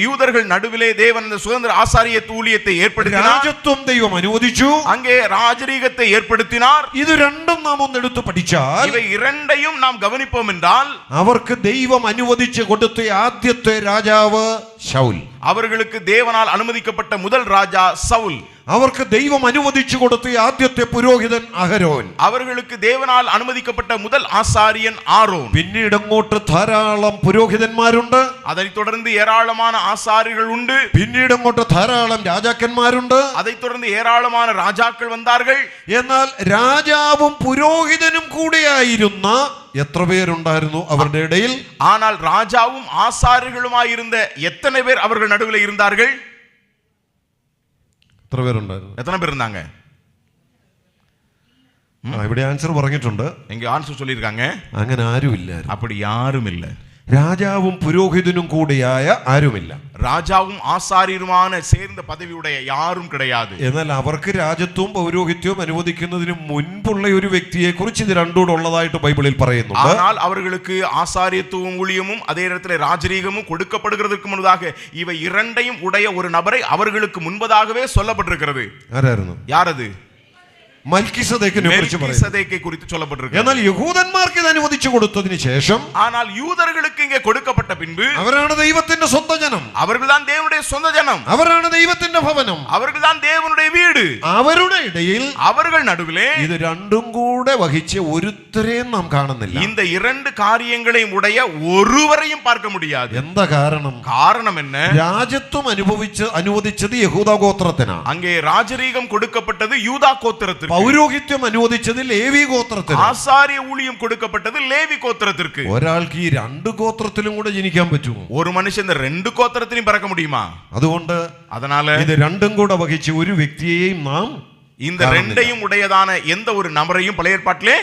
யூதர்கள் நடுவிலே தேவன் அந்த சுதந்திர ஆசாரிய ஊழியத்தை ஏற்படுத்தினார். രാജത്വം ദൈവം അനുവദിച്ചു. அங்கே ராஜரீகத்தை ஏற்படுத்தினார். ഇത് രണ്ടും നാം ഒന്നെടുത്ത് പഠിച്ചാൽ, இவை இரண்டையும் நாம் கவனிப்போம் என்றால், അവർക്ക് ദൈവം അനുവദിച്ചു കൊടുത്ത ആദ്യത്തെ രാജാവ് ശൗൽ. அவர்களுக்கு தேவனால் அனுமதிக்கப்பட்ட முதல் ராஜா சவுல். അവർക്ക് ദൈവം അനുവദിച്ചു കൊടുത്ത ആദ്യത്തെ പുരോഹിതൻ അഹരോൻ. அவர்களுக்கு தேவனால் அனுமதிக்கப்பட்ட முதல் ஆசாரியன் ஆரோன். പിന്നീട് അങ്ങോട്ട് ധാരാളം പുരോഹിതന്മാരുണ്ട്. அதைத் தொடர்ந்து ஏராளமான ஆசாரியர்கள் உண்டு. പിന്നീട് അങ്ങോട്ട് ധാരാളം രാജാക്കന്മാരുണ്ട്. அதைத் தொடர்ந்து ஏராளமான ராஜாக்கள் வந்தார்கள். എന്നാൽ രാജാവും പുരോഹിതനും കൂടെയായിരുന്ന എത്ര പേരുണ്ടായിരുന്നു അവരുടെ ഇടയിൽ? ஆனால் ராஜாவும் ஆசாரியர்களுமாயிருந்த எத்தனை பேர் அவர்கள் நடுவில் இருந்தார்கள்? എത്ര പേരുണ്ടായിരുന്നു? எத்தனை பேர் இருந்தாங்க? ഇവിടെ ആൻസർ പറഞ്ഞിട്ടുണ്ട്. இங்க ஆன்சர் சொல்லியிருக்காங்க. അങ്ങനെ ആരുമില്ലായിരുന്നു. அப்படி யாரும் இல்லை. രാജാവും പുരോഹിതനും കൂടിയായ ആരുമില്ല. ராஜாவும் ஆசாரியருமான சேர்ந்த பதவியுடைய யாரும் கிடையாது. എന്നാൽ അവർക്ക് രാജത്വവും പൗരോഹിത്യവും അനുവദിക്കുന്നതിന് മുൻപുള്ള ഒരു വ്യക്തിയെ കുറിച്ച് ഇത് രണ്ടുകൂടെ ഉള്ളതായിട്ട് ബൈബിളിൽ പറയുന്നുണ്ട്. ஆனால் அவர்களுக்கு ஆசாரியத்துவம் ஊழியமும் அதே நேரத்தில் ராஜரீகமும் கொடுக்கப்படுகிறதுக்கு முன்னதாக இவை இரண்டையும் உடைய ஒரு நபரை அவர்களுக்கு முன்பதாகவே சொல்லப்பட்டிருக்கிறது. ആരായിരുന്നു? யார் அது? മൽക്കിസദേക്കിനെ കുറിച്ച് പറയുന്നു. மெல்கிசதேக்கை குறித்து சொல்லப்பட்டிருக்கு. എന്നാൽ യഹൂദന്മാർക്ക് ഇത് അനുവദിച്ചു കൊടുത്തതിന് ശേഷം, ஆனால் யூதர்களுக்கு இங்கே கொடுக்கப்பட்ட பின்பு അവരാണ് ദൈവത്തിന്റെ സ്വന്തം ജനം, அவர்கள்தான் தேவனுடைய சொந்த ஜனம், അവരാണ് ദൈവത്തിന്റെ ഭവനം, அவர்கள்தான் தேவனுடைய வீடு. അവരുടെ ഇടയിൽ அவர்கள் நடுவிலே ഇത് രണ്ടും കൂടെ വഹിച്ച് ഒരുത്തരെയും നാം കാണുന്നില്ല. இந்த இரண்டு காரியங்களையும் உடைய ஒருவரையும் பார்க்க முடியாது. എന്താ കാരണം? காரணம் என்ன? രാജത്വം അനുവദിച്ചത് യഹൂദ ഗോത്രത്തിനാണ്. அங்கே ராஜரீகம் கொடுக்கப்பட்டது யூதா கோத்திரத்திற்கு. പൗരോഹിത്യം അനുവദിച്ചത് ലേവി ഗോത്രത്തിനാണ്. ஆசாரிய ஊழியம் கொடுக்கப்பட்டது லேவி கோத்திரத்திற்கு. ഒരാൾക്ക് ഈ രണ്ട് ഗോത്രത്തിലും കൂടെ ജനിക്കാൻ പറ്റുമോ? ஒரு மனுஷன் இந்த ரெண்டு கோத்திரத்திலும் பிறக்க முடியுமா? അതുകൊണ്ട് அதனால ഇത് രണ്ടും കൂടെ വഹിച്ച് ഒരു വ്യക്തിയെയും നാം இந்த ரெண்டையும் உடையதான எந்த ஒரு நபரையும் பழைய ஏற்பாட்டிலே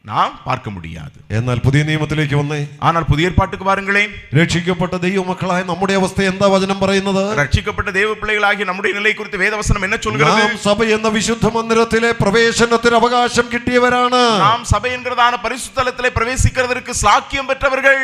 நாம் பார்க்க முடியாது. എന്നാൽ പുതിയ നിയമത്തിലേക്ക് വന്നേ. ஆனால் புதிய ஏற்பாட்டுக்கு வாருங்களேன். രക്ഷിക്കപ്പെട്ട ദൈവമക്കളായ നമ്മുടെ അവസ്ഥ എന്താ വചനം പറയുന്നത്? ரட்சிக்கப்பட்ட தேவ பிள்ளைகளாகிய நம்முடைய நிலை குறித்து வேதவசனம் என்ன சொல்கிறது? നാം സഭ എന്ന വിശുദ്ധ മന്ദിരത്തിലെ പ്രവേശനത്തിന് അവകാശം കിട്ടിയവരാണ്. நாம் சபை என்கிறதான பரிசுத்த ஸ்தலத்திலே பிரவேசிக்கிறதற்கு சாக்கியம் பெற்றவர்கள்.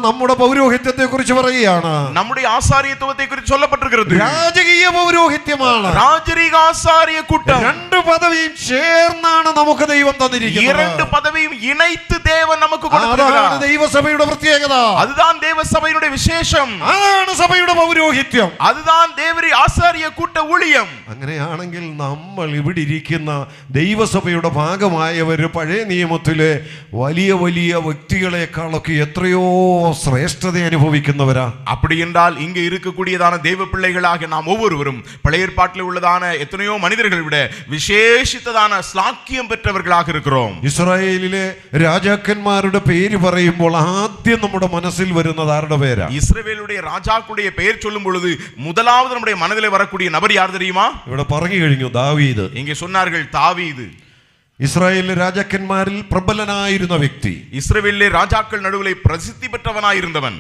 നമ്മുടെ പൗരോഹിത്യത്തെ കുറിച്ച് പറയുകയാണ്. நம்முடைய ஆசாரியத்துவத்தை குறித்து சொல்லப்பட்டிருக்கிறது. രാജകീയ പൗരോഹിത്യമാണ്. ராஜரீக ஆசாரிய கூட்டம். രണ്ട് പദവിയും ചേർന്നാണ് നമുക്ക് ദൈവം തന്നിരിക്കുന്നത്. இரண்டு பதவியும் இணைத்து தேவன் நமக்கு கொடுத்திருக்கிறார். അതാണ് ദൈവസഭയുടെ പ്രത്യേകത. அதுதான் தேவ சபையினுடைய விசேஷம். അതാണ് സഭയുടെ പൗരോഹിത്യം. அதுதான் தேவரி ஆசாரிய கூட்ட ஊழியம். അങ്ങനെയാണെങ്കിൽ നമ്മൾ ഇവിടെ ഇരിക്കുന്ന ദൈവസഭയുടെ ഭാഗമായവര് പഴയ നിയമത്തിലെ വലിയ വലിയ വ്യക്തികളെക്കാളൊക്കെ എത്രയോ ശ്രേഷ്ഠത അനുഭവിക്കുന്നവരാ. அப்படி என்றால் இங்கே இருக்கக்கூடியதான தேவ பிள்ளைகளாக நாம் ஒவ்வொருவரும் பழைய ஏற்பாட்டில் உள்ளதான எத்தனையோ மனிதர்களை விட விசேஷித்ததான ஸ்லாக்கியம் பெற்றவர்களாக இருக்கிறோம். ഇസ്രായേലിലെ രാജാക്കന്മാരുടെ പേര് പറയുമ്പോൾ ആദ്യം നമ്മുടെ മനസ്സിൽ വരുന്നത് ആരുടെ പേരാ? இஸ்ரவேலுடைய ராஜாக்களுடைய பெயர் சொல்லும் பொழுது முதலாவது நம்முடைய மனதிலே வரக்கூடிய நபர் யார் தெரியுமா? ഇവിടെ പറഞ്ഞു കഴിഞ്ഞു, ദാവീദ്. இங்கே சொன்னார்கள் தாவீது. ഇസ്രായേലിലെ രാജാക്കന്മാരിൽ പ്രബലനായിരുന്ന വ്യക്തി, இஸ்ரவேலிலே ராஜாக்கள் நடுவிலே பிரசித்தி பெற்றவனாயிருந்தவன்.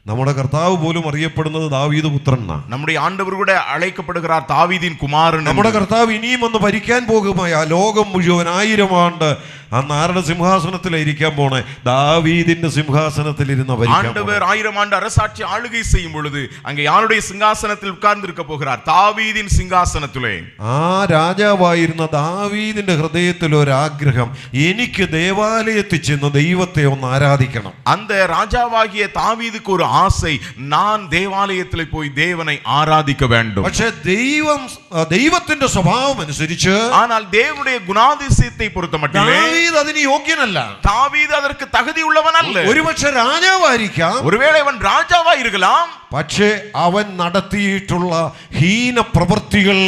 നമ്മുടെ കർത്താവ് പോലും അറിയപ്പെടുന്നത് ദാവീദ് പുത്രനാ. நம்முடைய ஆண்டவர் கூட அழைக்கப்படுகிறார் தாவீதின் குமாரன். നമ്മുടെ കർത്താവ് ഇനിയും ഒന്ന് ഭരിക്കാൻ പോകുമായ ലോകം മുഴുവൻ 1000 ആണ്ട് അന്ന് ആരുടെ സിംഹാസനത്തിലിരിക്കാൻ പോണേ? ദാവീദിന്റെ സിംഹാസനത്തിൽ ഇരുന്ന ஆண்டவர் 1000 ஆண்டு அரசாட்சி ஆளுகை செய்யும் பொழுது அங்கே யாருடைய சிங்காசனத்தில் உட்கார்ந்து இருக்க போகிறார்? தாவீதின் சிங்காசனத்திலே. ആ രാജാവായിരുന്ന ദാവീദിന്റെ ഹൃദയത്തിൽ ഒരു ആഗ്രഹം, എനിക്ക് ദേവാലയത്തിൽ ചെന്ന് ദൈവത്തെ ഒന്ന് ആരാധിക്കണം. அந்த ராஜாவாகிய தாவீதுக்கு ஒரு ஆசை, நான் தேவாலயத்தில் போய் தேவனை ஆராதிக்க வேண்டும். പക്ഷേ ദൈവത്തിന്റെ സ്വഭാവം അനുസരിച്ച്, ஆனால் தேவனுடைய குணாதிசயத்தை பொறுத்தமட்டிலே ദാവീദ് അതിന് യോഗ്യനല്ല. தாவீது அதற்கு தகுதி உள்ளவன் அல்ல. ഒരുപക്ഷെ രാജാവായിരിക്കാം, ஒருவேளை அவன் ராஜாவா இருக்கலாம். പക്ഷേ അവൻ നടത്തിയിട്ടുള്ള ഹീന പ്രവൃത്തികൾ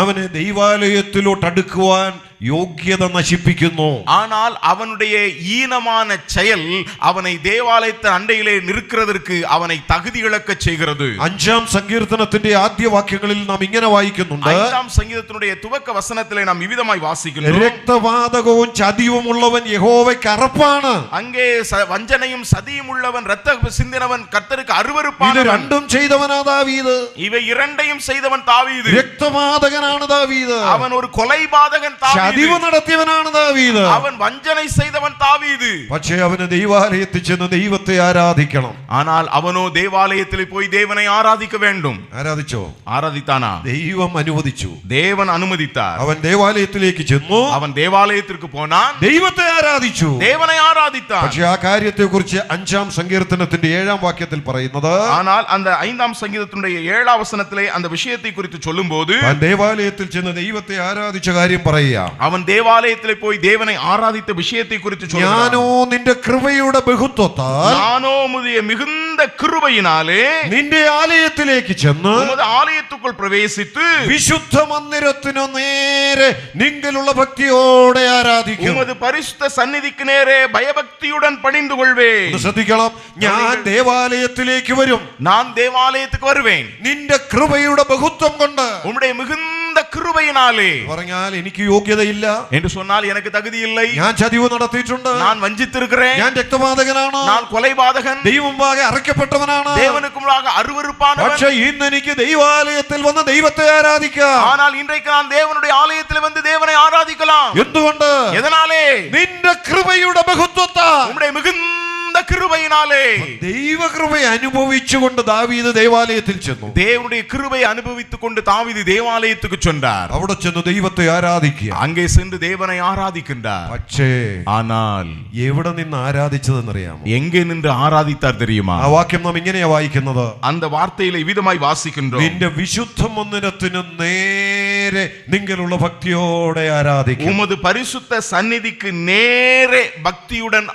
അവനെ ദൈവാലയത്തിലോട്ട് അടുക്കുവാൻ യോഗ്യത നശിപ്പിക്കുന്നു. ஆனால் அவனுடைய ஈனமான செயல் அவனை தேவாலயத்தின் அண்டையிலே நிற்கிறதற்கு அவனை தகுதி இழக்க செய்கிறது. 5-ാം സങ്കീർത്തനത്തിന്റെ ആദ്യ വാക്യങ്ങളിൽ നാം ഇങ്ങനെ വായിക്കുന്നുണ്ട്. 5-ാം சங்கீதத்தினுடைய துவக்க வசனத்திலே நாம் இவ்விதமாய் வாசிக்கிறோம். രക്തപാതകവും ചതിവും ഉള്ളവൻ യഹോവയ്ക്ക് അറപ്പാണ്. அங்கே வஞ்சனையும் சதியும் உள்ளவன், இரத்த சிந்தினவன் கர்த்தருக்கு ഇത് அருவருப்பானவன். രണ്ടും ചെയ്തവനാ ദാവീദ്. இவை இரண்டையும் செய்தவன் தாவீது. രക്തപാതകനാണ് ദാവീദ്. அவன் ஒரு கொலைபாதகன் தாவீது. ചതിവ് നടത്തിയവനാണ് ദാവീദ്. அவன் வஞ்சனை செய்தவன் தாவீது. പക്ഷേ അവന് ദൈവാലയത്തിൽ ചെന്ന് ദൈവത്തെ ആരാധിക്കണം. ஆனால் அவனோ தேவாலயத்தில் போய் தேவனை ஆராதிக்க வேண்டும். ആരാധിച്ചോ? ஆராதித்தானா? ദൈവം അനുവദിച്ചു. தேவன் அனுமதித்தார். അവൻ ദേവാലയത്തിലേക്ക് ചെന്നു. அவன் தேவாலயத்திற்கு போனான். ദൈവത്തെ ആരാധിച്ചു. தேவனை ஆராதித்தான். പക്ഷേ ആ കാര്യത്തെ കുറിച്ച് 5-ാം സങ്കീർത്തനത്തിന്റെ 7-ാം വാക്യത്തിൽ പറയുന്നത്, ஆனால் அந்த 5-ാം சங்கீதத்தினுடைய 7-ാം வசனத்திலே அந்த விஷயத்தை குறித்து சொல்லும்போது, അവൻ ദേവാലയത്തിൽ ചെന്ന് ദൈവത്തെ ആരാധിച്ച കാര്യം പറയുക. அவன் தேவாலயத்திலே போய் தேவனை ஆராதித்த விஷயத்தை குறித்து சொல்கிறான். ഞാനോ നിന്റെ കൃപയുടെ ബഹുത്വത്താൽ, நானோ உம்முடைய மிகுந்த கிருபையினாலே നിന്റെ ആലയത്തിലേക്ക് ചെന്ന് உமது ആലയத்துக்குள் பிரவேசித்து വിശുദ്ധ മന്ദിരത്തിനു നേരെ നിങ്കലുള്ള ഭക്തിയോടെ ആരാധിക്കും. உமது பரிசுத்த சந்நிதிக்கு நேரே பயபக்தியுடன் பணிந்து கொள்வேன். ശ്രദ്ധിക്കണം, ഞാൻ ദേവാലയത്തിലേക്ക് വരും. நான் தேவாலயத்துக்கு வருவேன். നിന്റെ കൃപയുടെ ബഹുത്വം കൊണ്ട്. உம்முடைய மிகுந்த கிருபையினாலே പറഞ്ഞാൽ എനിക്ക് യോഗ്യതയില്ല என்று சொன்னால் எனக்கு தகுதி இல்லை. ഞാൻ ചതിവ് നടത്തിയിട്ടുണ്ട്. நான் வஞ்சித்திருக்கிறேன். ഞാൻ രക്തപാതകനാണ്. நான் கொலைபாதகன். ദൈവമുമ്പാകെ അറയ്ക്കപ്പെട്ടവനാണ്. தேவனுக்கு முன்பாக அருவருப்பானவன். പക്ഷേ ഇന്ന് എനിക്ക് ദൈവാലയത്തിൽ വന്ന് ദൈവത്തെ ആരാധിക്കാം. ஆனால் இன்றைக்கு நான் தேவனுடைய ஆலயத்தில் வந்து தேவனை ஆராதிக்கலாம். എന്തുകൊണ്ട്? எதனாலே? നിന്റെ കൃപയുടെ ബഹുത്വത്താൽ. உம்முடைய மிகுந்த மிகுந்த கிருபையினாலே ദൈവകൃപയെ അനുഭവിച്ചുകൊണ്ട് ദാവീദ് ദേവാലയത്തിൽ ചെന്നു. தேவனுடைய கிருபையை அனுபவித்துக் கொண்டு தாவீது தேவாலயத்துக்கு சென்றார். അവിടെ ചെന്ന് ദൈവത്തെ ആരാധിക്കുക. அங்கே சென்று தேவனை ஆராதிக்கின்றார். പക്ഷേ ஆனால் എവിടെ നിന്ന് ആരാധിച്ചതെന്നറിയാമോ? எங்கே நின்று ஆராதித்தார் தெரியுமா? ആ വാക്യം നാം ഇങ്ങനെയാ വായിക്കുന്നത്. அந்த വാர்த்தையிலே விதமாய் வாசிக்கின்றோம். നിന്റെ വിശുദ്ധ മന്ദിരത്തിന് നേരെ നിങ്ങളുള്ള ഭക്തിയോടെ ആരാധിക്കും. உமது பரிசுத்த சந்நிதிக்கு நேரே பக்தியுடன்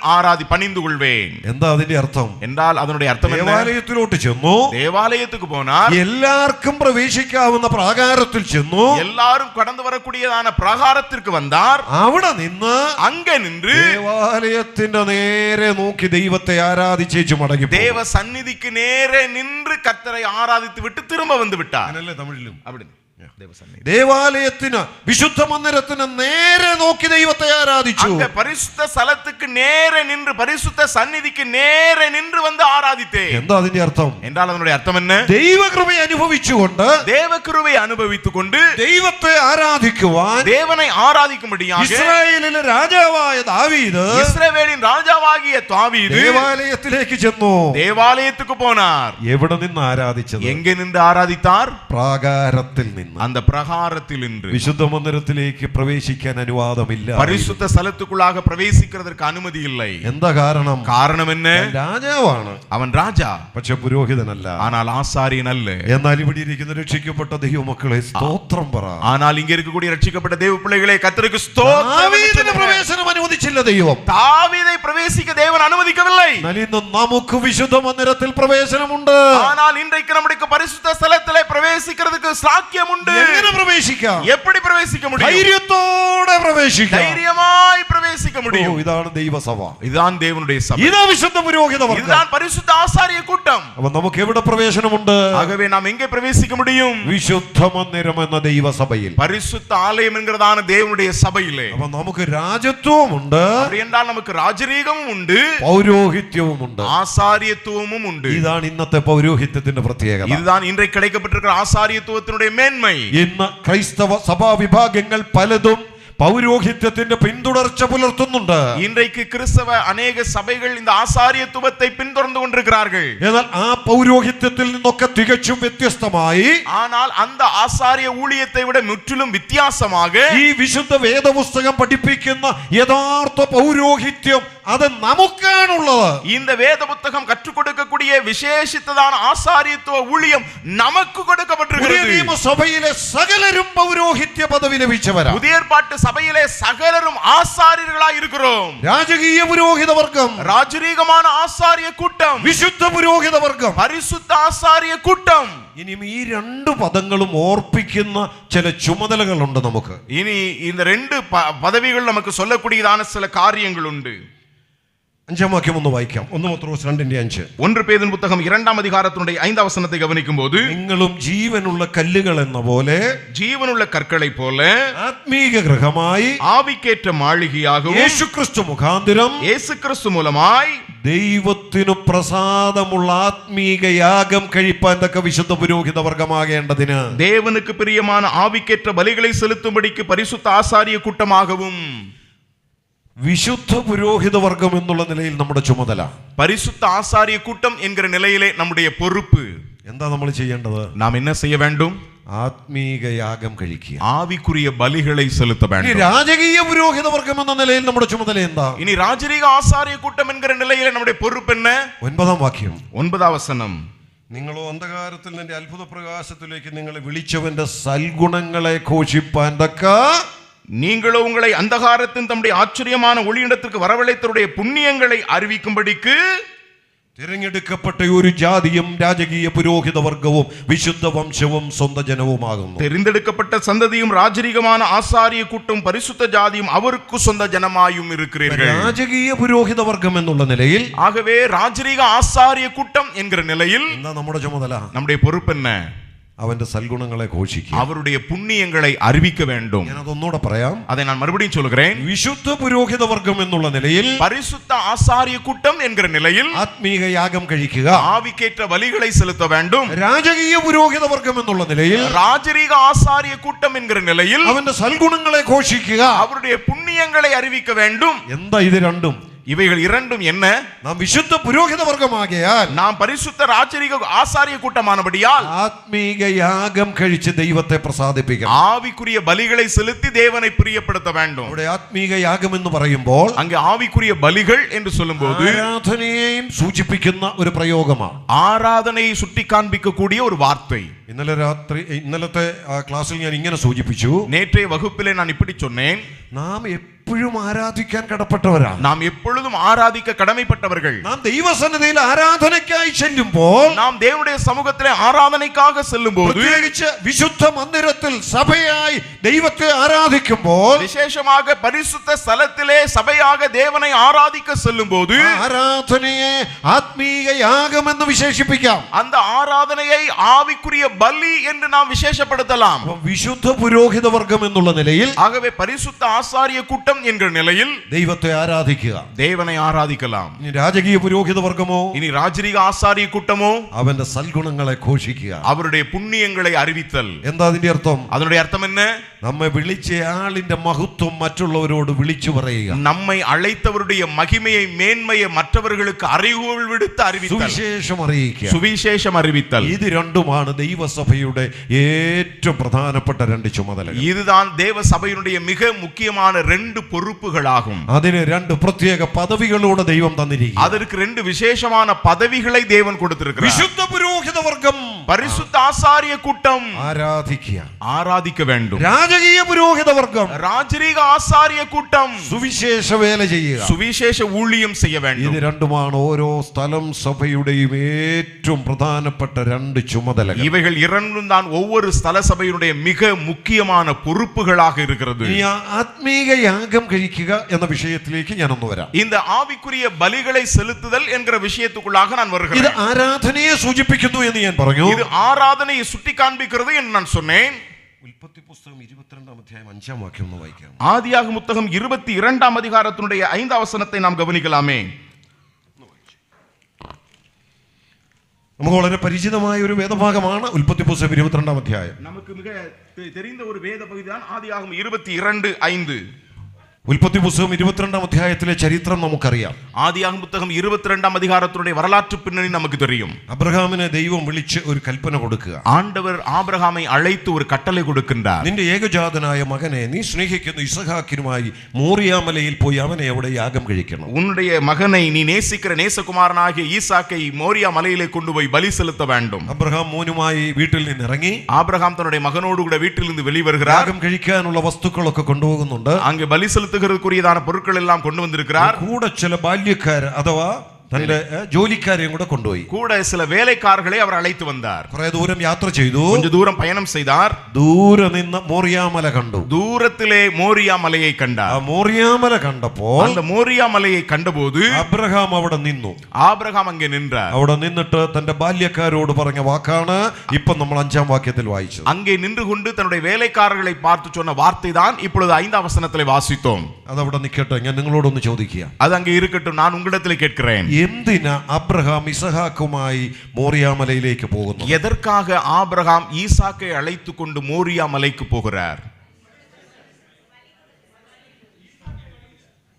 பணிந்து கொள்வேன். എന്താ അതിന്റെ അർത്ഥം? என்றால் அதனுடைய அர்த்தம் என்ன? ദേവാലയത്തിലോട്ട് ചെന്നു. தேவாலயத்துக்கு போனார். എല്ലാവർക്കും പ്രവേശിക്കാവുന്ന പ്രാകാരത്തിൽ ചെന്നു. எல்லாரும் கடந்து வரக்கூடியதான பிரகாரத்திற்கு வந்தார். അവിടെ നിന്ന് அங்கே நின்று ദേവാലയത്തിന്റെ നേരെ നോക്കി ദൈവത്തെ ആരാധിച്ചേച്ചു മടങ്ങി. தேவ சந்நிதிக்கு நேரே நின்று கர்த்தரை ஆராதித்து விட்டு திரும்ப வந்து விட்டார். അങ്ങനല്ലേ തമിഴിലും? அப்படி ദേവാലയത്തിന് വിശുദ്ധ മന്ദിരത്തിന് നേരെ നോക്കി ദൈവത്തെ ആരാധിച്ചു. அங்க பரிசுத்த ஸ்தலத்துக்கு நேரே நின்று பரிசுத்த சந்நிதிக்கு நேரே நின்று வந்து ஆராதித்தேன். എന്താ അതിന്റെ അർത്ഥം? என்றால் அதனுடைய அர்த்தம் என்ன? ദൈവകൃപയെ അനുഭവിച്ചുകൊണ്ട് தேவகிருபையை அனுபவித்துக்கொண்டு ദൈവത്തെ ആരാധിക്കുവാൻ தேவனை ஆராதிக்கும்படியாக ഇസ്രായേലിലെ രാജാവായ ദാവീദ് இஸ்ரவேலின் ராஜாவாகிய தாவீது ദേവാലയത്തിലേക്ക് ചെന്നു. தேவாலயத்துக்கு போனார். എവിടെ നിന്ന് ആരാധിച്ചത്? எங்கே நின்று ஆராதித்தார்? പ്രാകാരത്തിൽ നിന്ന്. அந்த பிரகாரத்தில் நின்று. വിശുദ്ധ മന്ദിരത്തിലേക്ക് പ്രവേശിക്കാൻ അനുവാദമില്ല. பரிசுத்த ஸ்தலத்துக்குள்ளாக பிரவேசிக்கிறதற்கு அனுமதி இல்லை. എന്താ കാരണം? காரணம் என்ன? രാജാവാണ്, அவன் ராஜா, പക്ഷെ പുരോഹിതനല്ല. ஆனால் ஆசாரியன் அல்ல. എന്നാൽ ഇവിടെ ഇരിക്കുന്ന രക്ഷിക്കപ്പെട്ട ദൈവമക്കളെ സ്തോത്രം പറ. ஆனால் இங்க இருக்கக்கூடிய ரட்சிக்கப்பட்ட தேவ பிள்ளைகளே கர்த்தருக்கு ஸ்தோத்திரம். ദാവീദിന് പ്രവേശനം അനുവദിച്ചില്ല ദൈവം. தாவீதை பிரவேசிக்க தேவன் அனுமதிக்கவில்லை. ഇന്ന് നമുക്ക് വിശുദ്ധ മന്ദിരത്തിൽ പ്രവേശനമുണ്ട്. ஆனால் இன்றைக்கு நம்முடைய பரிசுத்த ஸ்தலத்திலே பிரவேசிக்கிறதுக்கு சாக்கியம் உண்டு. എങ്ങനെ പ്രവേശിക്കാം? எப்படி பிரவேசிக்க முடியும்? ധൈര്യത്തോടെ പ്രവേശിക്കാം. தைரியமாய் பிரவேசிக்க முடியும். ഇതാണ് ദൈവസഭ. இதுதான் தேவனுடைய சபை. ഇതാ വിശുദ്ധ പുരോഹിത വർഗ്ഗം. இதுதான் பரிசுத்த ஆசாரிய கூட்டம். അപ്പോൾ നമുക്ക് എവിടെ പ്രവേശനമുണ്ട്? ஆகவே நாம் எங்கே பிரவேசிக்க முடியும்? വിശുദ്ധ മന്ദിരം എന്ന ദൈവസഭയിൽ, பரிசுத்த ஆலயம் என்கிறதான தேவனுடைய சபையிலே. അപ്പോൾ നമുക്ക് രാജത്വമുണ്ട്, அப்படி என்றால் நமக்கு ராஜரீகமும் உண்டு, പൗരോഹിത്യവുമുണ്ട്, ஆசாரியத்துவமும் உண்டு. ഇതാണ് ഇന്നത്തെ പൗരോഹിത്യത്തിന്റെ പ്രത്യേകത. இதுதான் இன்றைக்கு கிடைக்கப்பட்டிருக்கிற ஆசாரியத்துவத்தினுடைய மேன்மை. ഇന്ന് ക്രൈസ്തവ സഭാ വിഭാഗങ്ങൾ പലതും പൗരോഹിത്യത്തിന്റെ പിന്തുടർച്ച പുലർത്തുന്നുണ്ട്. இன்றைக்கு கிறிஸ்தவ அநேக சபைகள் இந்த ஆசாரியத்துவத்தை பின்தொடர்ந்து கொண்டிருக்கிறார்கள். എന്നാൽ ആ പൗരോഹിത്യത്തിൽ നിന്നൊക്കെ തികച്ചും വ്യത്യസ്തമായി, ஆனால் அந்த ஆசாரிய ஊழியத்தை விட முற்றிலும் வித்தியாசமாக ഈ വിശുദ്ധ വേദപുസ്തകം പഠിപ്പിക്കുന്ന യഥാർത്ഥ പൗരോഹിത്യം അത് നമുക്കാണുള്ളത്. இந்த வேத புத்தகம் கற்றுக் கொடுக்கக்கூடிய விசேஷித்ததான ஆசாரியத்துவ ஊழியம் நமக்கு கொடுக்கப்பட்டிருக்கிறது. സഭയിലെ സകലരും പൗരോഹിത്യ പദവി ലഭിച്ചവരാ. புதிய ஏற்பாட்டு சபையிலே சகலரும் ஆசாரியர்களாய் இருக்கிறோம். രാജകീയ പുരോഹിത വർഗം, ராஜரீகமான ஆசாரிய கூட்டம், വിശുദ്ധ പുരോഹിത വർഗം, பரிசுத்த ஆசாரிய கூட்டம். ഇനിയും ഈ രണ്ട് പദങ്ങളും ഓർപ്പിക്കുന്ന ചില ചുമതലകളുണ്ട് നമുക്ക്. இனி இந்த ரெண்டு பதவிகள் நமக்கு சொல்லக்கூடியதான சில காரியங்கள் உண்டு. 5-ാം വാക്യം ഒന്ന് വായിക്കാം. 1 പത്രോസ് 2:5. 1 பேதுரு புத்தகம் 2-ாம் அதிகாரத்தினுடைய 5வது வசனத்தை கவனிக்கும் போது, നിങ്ങളും ജീവനുള്ള കല്ലുകൾ എന്ന പോലെ ஜீவனுள்ள கற்களை போல ആത്മീക ഗൃഹമായി ஆவிக்கேற்ற மாளிகையாகவும் യേശുക്രിസ്തു മുഖാന്തരം இயேசு கிறிஸ்து மூலமாய் ദൈവത്തിനു പ്രസാദമുള്ള ആത്മീക യാഗം കഴിപ്പാൻ തക്ക വിശുദ്ധ പുരോഹിത വർഗമാകേണ്ടതിന് தேவனுக்கு பிரியமான ஆவிக்கேற்ற பலிகளை செலுத்தும்படிக்கு பரிசுத்த ஆசாரிய கூட்டமாகவும். വിശുദ്ധ പുരോഹിത വർഗം എന്നുള്ള നിലയിൽ നമ്മുടെ ചുമതല, பரிசுத்த ஆசாரிய கூட்டம் என்கிற நிலையிலே நம்முடைய பொறுப்பு. എന്താ നമ്മൾ ചെയ്യേണ്ടത്? நாம் என்ன செய்ய வேண்டும்? ആത്മീക യാഗം കഴിക്കുക, ஆவிக்குரிய பலிகளை செலுத்த வேண்டும். രാജകീയ പുരോഹിത വർഗം എന്ന നിലയിൽ നമ്മുടെ ചുമതല എന്താ? இனி ராஜரீக ஆசாரிய கூட்டம் என்கிற நிலையிலே நம்முடைய பொறுப்பு என்ன? 9-ാം വാക്യം. 9வது வசனம். നിങ്ങളോ അന്ധകാരത്തിൽ നിന്റെ അത്ഭുത പ്രകാശത്തിലേക്ക് നിങ്ങളെ വിളിച്ചവന്റെ സൽഗുണങ്ങളെ ഘോഷിപ്പാൻ തക്ക, நீங்களோ உங்களை அந்தகாரத்தின் தம்முடைய ஆச்சரியமான ஒளியிடத்திற்கு வரவழைத்தவருடைய புண்ணியங்களை அறிவிக்கும்படிக்கு തിരഞ്ഞെടുക്കപ്പെട്ട ഒരു ജാതിയും രാജകീയ പുരോഹിത വർഗവും വിശുദ്ധ വംശവും സ്വന്തം ജനവുമാകുന്നു. தெரிந்தெடுக்கப்பட்ட சந்ததியும் ராஜரீகமான ஆசாரிய கூட்டம் பரிசுத்த ஜாதியும் அவருக்கு சொந்த ஜனமாயும் இருக்கிறீர்கள். രാജകീയ പുരോഹിത വർഗം എന്നുള്ള നിലയിൽ, ஆகவே ராஜரீக ஆசாரிய கூட்டம் என்கிற நிலையில் എന്താ നമ്മുടെ ചുമതല? நம்முடைய பொறுப்பு என்ன? അവന്റെ സൽഗുണങ്ങളെ ഘോഷിക്കുക, அவருடைய புண்ணியங்களை அறிவிக்க வேண்டும். ഞാനതൊന്നുകൂടെ പറയാം. அதை நான் மறுபடியும் சொல்கிறேன். വിശുദ്ധ പുരോഹിത വർഗം എന്നുള്ള നിലയിൽ பரிசுத்த ஆசாரிய கூட்டம் என்கிற நிலையில் ആത്മീക യാഗം കഴിക്കുക, ஆவிக்கேற்ற பலிகளை செலுத்த வேண்டும். രാജകീയ പുരോഹിത വർഗം എന്നുള്ള നിലയിൽ ராஜரீக ஆசாரிய கூட்டம் என்கிற நிலையில் അവന്റെ സൽഗുണങ്ങളെ ഘോഷിക്കുക, அவருடைய புண்ணியங்களை அறிவிக்க வேண்டும். എന്താ ഇത് രണ്ടും? இவைகள் இரண்டும் என்ன? நாம் விசுத்த புரோகித வர்க்கமாகியால், நாம் பரிசுத்த ராஜரீக ஆசாரிய கூட்டமானபடியால் ஆத்மீக யாகம் கழிச்சு தெய்வத்தை பிரசாதிப்பிக்கலாம். ஆவிக்குரிய பலிகளை செலுத்தி தேவனை பிரியப்படுத்த வேண்டும். അവിടെ ആത്മീക യാഗം എന്ന് പറയുമ്പോൾ அங்கே ஆவிக்குரிய பலிகள் என்று சொல்லும்போது ആരാധനയെയും സൂചിപ്പിക്കുന്ന ഒരു പ്രയോഗമാണ്. ஆராதனையை சுட்டி காண்பிக்கக்கூடிய ஒரு வார்த்தை. ഇന്നലത്തെ ക്ലാസ്സിൽ ഞാൻ ഇങ്ങനെ സൂചിപ്പിച്ചു. நேற்றைய வகுப்பிலே நான் இப்படி சொன்னேன், നാം എപ്പോഴും ആരാധിക്കാൻ കടപ്പെട്ടവരാണ്. நாம் எப்பொழுதும் ஆராதிக்க கடமைப்பட்டவர்கள். നാം ദൈവസന്നിധിയിൽ ആരാധനയ്ക്കായി ചെല്ലുമ്പോൾ, நாம் தேவனுடைய சமூகத்திலே ஆராதனைக்காக செல்லும்போது, പ്രത്യേകിച്ച് വിശുദ്ധ മന്ദിരത്തിൽ സഭയായി ദൈവത്തെ ആരാധിക്കുമ്പോൾ, விசேஷமாக பரிசுத்த ஸ்தலத்திலே சபையாக தேவனை ஆராதிக்க செல்லும்போது ആരാധനയെ ആത്മീക യാഗം എന്ന് വിശേഷിപ്പിക്കാം. அந்த ஆராதனையை ஆவிக்குரிய பலி என்று நாம் விசேஷப்படுத்தலாம். വിശുദ്ധ പുരോഹിത വർഗം എന്നുള്ള നിലയിൽ, ஆகவே பரிசுத்த ஆசாரிய கூட்டம் என்கிற நிலையில் ദൈവത്തെ ആരാധിക്കുക. தேவனை ஆராதிக்கலாம். ഇനി രാജകീയ പുരോഹിത വർഗമോ, இனி ராஜரீக ஆசாரிய கூட்டமோ അവന്റെ സൽഗുണങ്ങളെ ഘോഷിക്കുക. அவருடைய புண்ணியங்களை அறிவித்தல். എന്താ അതിന്റെ അർത്ഥം? அதனுடைய அர்த்தம் என்ன? നമ്മെ വിളിച്ച ആളിന്റെ മഹത്വം മറ്റുള്ളവരോട് വിളിച്ചു പറയുക. நம்மை அழைத்தவருடைய மகிமையை மேன்மையை மற்றவர்களுக்கு அறிவுகள் விடுத்து அறிவித்தல். സുവിശേഷം അറിയിക്കുക. சுவிசேஷம் அறிவித்தல். ഇത് രണ്ടുമാണ് ദൈവസഭയുടെ ഏറ്റവും പ്രധാനപ്പെട്ട രണ്ട് ചുമതലകൾ. இதுதான் தேவ சபையினுடைய மிக முக்கியமான ரெண்டு பொறுப்புகளாகும். അതിന് രണ്ട് പ്രത്യേക പദവികളോടെ ദൈവം തന്നിരിക്കുന്നു. அதற்கு ரெண்டு விசேஷமான பதவிகளை தேவன் கொடுத்திருக்கிறார். വിശുദ്ധ പുരോഹിത വർഗം, பரிசுத்த ஆசாரிய கூட்டம் ആരാധിക്കുക. ஆராதிக்க வேண்டும். രാജകീയ പുരോഹിത വർഗം, ராஜரீக ஆசாரிய கூட்டம் സുവിശേഷ വേല ചെയ്യുക. சுவிசேஷ ஊழியம் செய்ய ഇത് வேண்டும். രണ്ടുമാണ് ഓരോ സ്ഥലം സഭയുടെയും ഏറ്റവും പ്രധാനപ്പെട്ട രണ്ട് ചുമതലകൾ. இவைகள் இரண்டும் தான் ஒவ்வொரு ஸ்தல சபையினுடைய மிக முக்கியமான பொறுப்புகளாக இருக்கிறது. ഇനി ആ ആത്മീക യാഗം കഴിക്കുക എന്ന വിഷയത്തിലേക്ക് ഞാനൊന്ന് വരാം. இந்த ആവിக்குரிய பலிகளை செலுத்துதல் என்கிற விஷயத்துக்குள்ளாக நான் ഇത് வருகிறேன். ആരാധനയെ സൂചിപ്പിക്കുന്നു എന്ന് ഞാൻ പറഞ്ഞു. இது ஆராதனையை சுட்டி காண்பிக்கிறது என்று நான் சொன்னேன். ഉൽപ്പത്തി പുസ്തകം 22 അധ്യായം 5 വാക്യം ഒന്ന് വായിക്കാം. ஆதியாகம புத்தகம் 22 அதிகாரத்தினுடைய 5 வசனத்தை நாம் கவனிக்கலாமே. നമുക്ക് വളരെ പരിചിതമായ ഒരു വേദഭാഗമാണ് ഉൽപ്പത്തി പുസ്തകം 22 അധ്യായം. நமக்கு மிக தெரிந்த ஒரு வேத பகுதி தான் ஆதியாகம 22:5. ഉൽപ്പത്തി പുസ്തകം 22 അധ്യായത്തിലെ ചരിത്രം നമുക്കറിയാം. ஆதியாகம புத்தகம் 22 அதிகாரத்தினுடைய வரலாற்று பின்னணி நமக்கு தெரியும். അബ്രഹാമിനെ ദൈവം വിളിച്ച് ഒരു കൽപ്പന കൊടുക്കുക. ஆண்டவர் ஆபிரகாமை அழைத்து ஒரு கட்டளை கொடுக்கின்றார். നിന്റെ ഏകജാതനായ മകനെ നീ സ്നേഹിക്കുന്ന ഇസഹാക്കിനുമായി മോറിയാമലയിൽ പോയി അവനെ അവിടെ യാഗം കഴിക്കണം. உன்னுடைய மகனை நீ நேசிக்கிற நேசகுமாரனாகிய ஈசாக்கை மோரியா மலையிலே கொண்டு போய் பலி செலுத்த வேண்டும். അബ്രഹാം മോനുമായി വീട്ടിൽ നിന്ന് ഇറങ്ങി ஆபிரகாம் தன்னுடைய மகனோடு கூட வீட்டிலிருந்து வெளிவருகிறார். യാഗം കഴിക്കാനുള്ള വസ്തുക്കളൊക്കെ കൊണ്ടുപോകുന്നുണ്ട്. அங்கே பலி செலுத்துகிறதுக்குரியதான பொருட்கள் எல்லாம் கொண்டு வந்திருக்கிறார். കൂടെ ചില ബാല്യക്കാര് അഥവാ തന്റെ ജോലിക്കാരെയും കൂടെ കൊണ്ടുപോയി. கூட சில வேலைக்காரர்களை அவர் அழைத்து வந்தார். കുറെ ദൂരം യാത്ര ചെയ്തു. கொஞ்ச தூரம் பயணம் செய்தார். ദൂരെ നിന്ന് മോറിയാമല കണ്ടു. தூரத்திலே மோரியா மலையை ആ கண்டார். മോറിയാമല കണ്ടപ്പോൾ அந்த மோரியா மலையை கண்டபோது അബ്രഹാം അവിടെ നിന്നു. ஆபிரகாம் அங்கே நின்றார். അവിടെ നിന്നിട്ട് തന്റെ ബാല്യക്കാരോട് പറഞ്ഞ വാക്കാണ് ഇപ്പൊ നമ്മൾ 5 വാക്യത്തിൽ വായിച്ചത്. அங்கே நின்று கொண்டு தன்னுடைய வேலைக்காரர்களை பார்த்து சொன்ன வார்த்தை தான் இப்பொழுது 5 வசனத்திலே வாசித்தோம். അതവിടെ നിൽക്കട്ടെ, ഞാൻ നിങ്ങളോടൊന്ന് ചോദിക്കുക. அது அங்கே இருக்கட்டும், நான் உங்களிடத்திலே கேட்கிறேன். എന്തിനാ അബ്രഹാം ഇസഹാക്കുമായി മോറിയാമലയിലേക്ക് പോകുന്നു? எதற்காக ஆபிரகாம் ஈசாக்கை அழைத்து கொண்டு மோரியா மலைக்கு போகிறார்?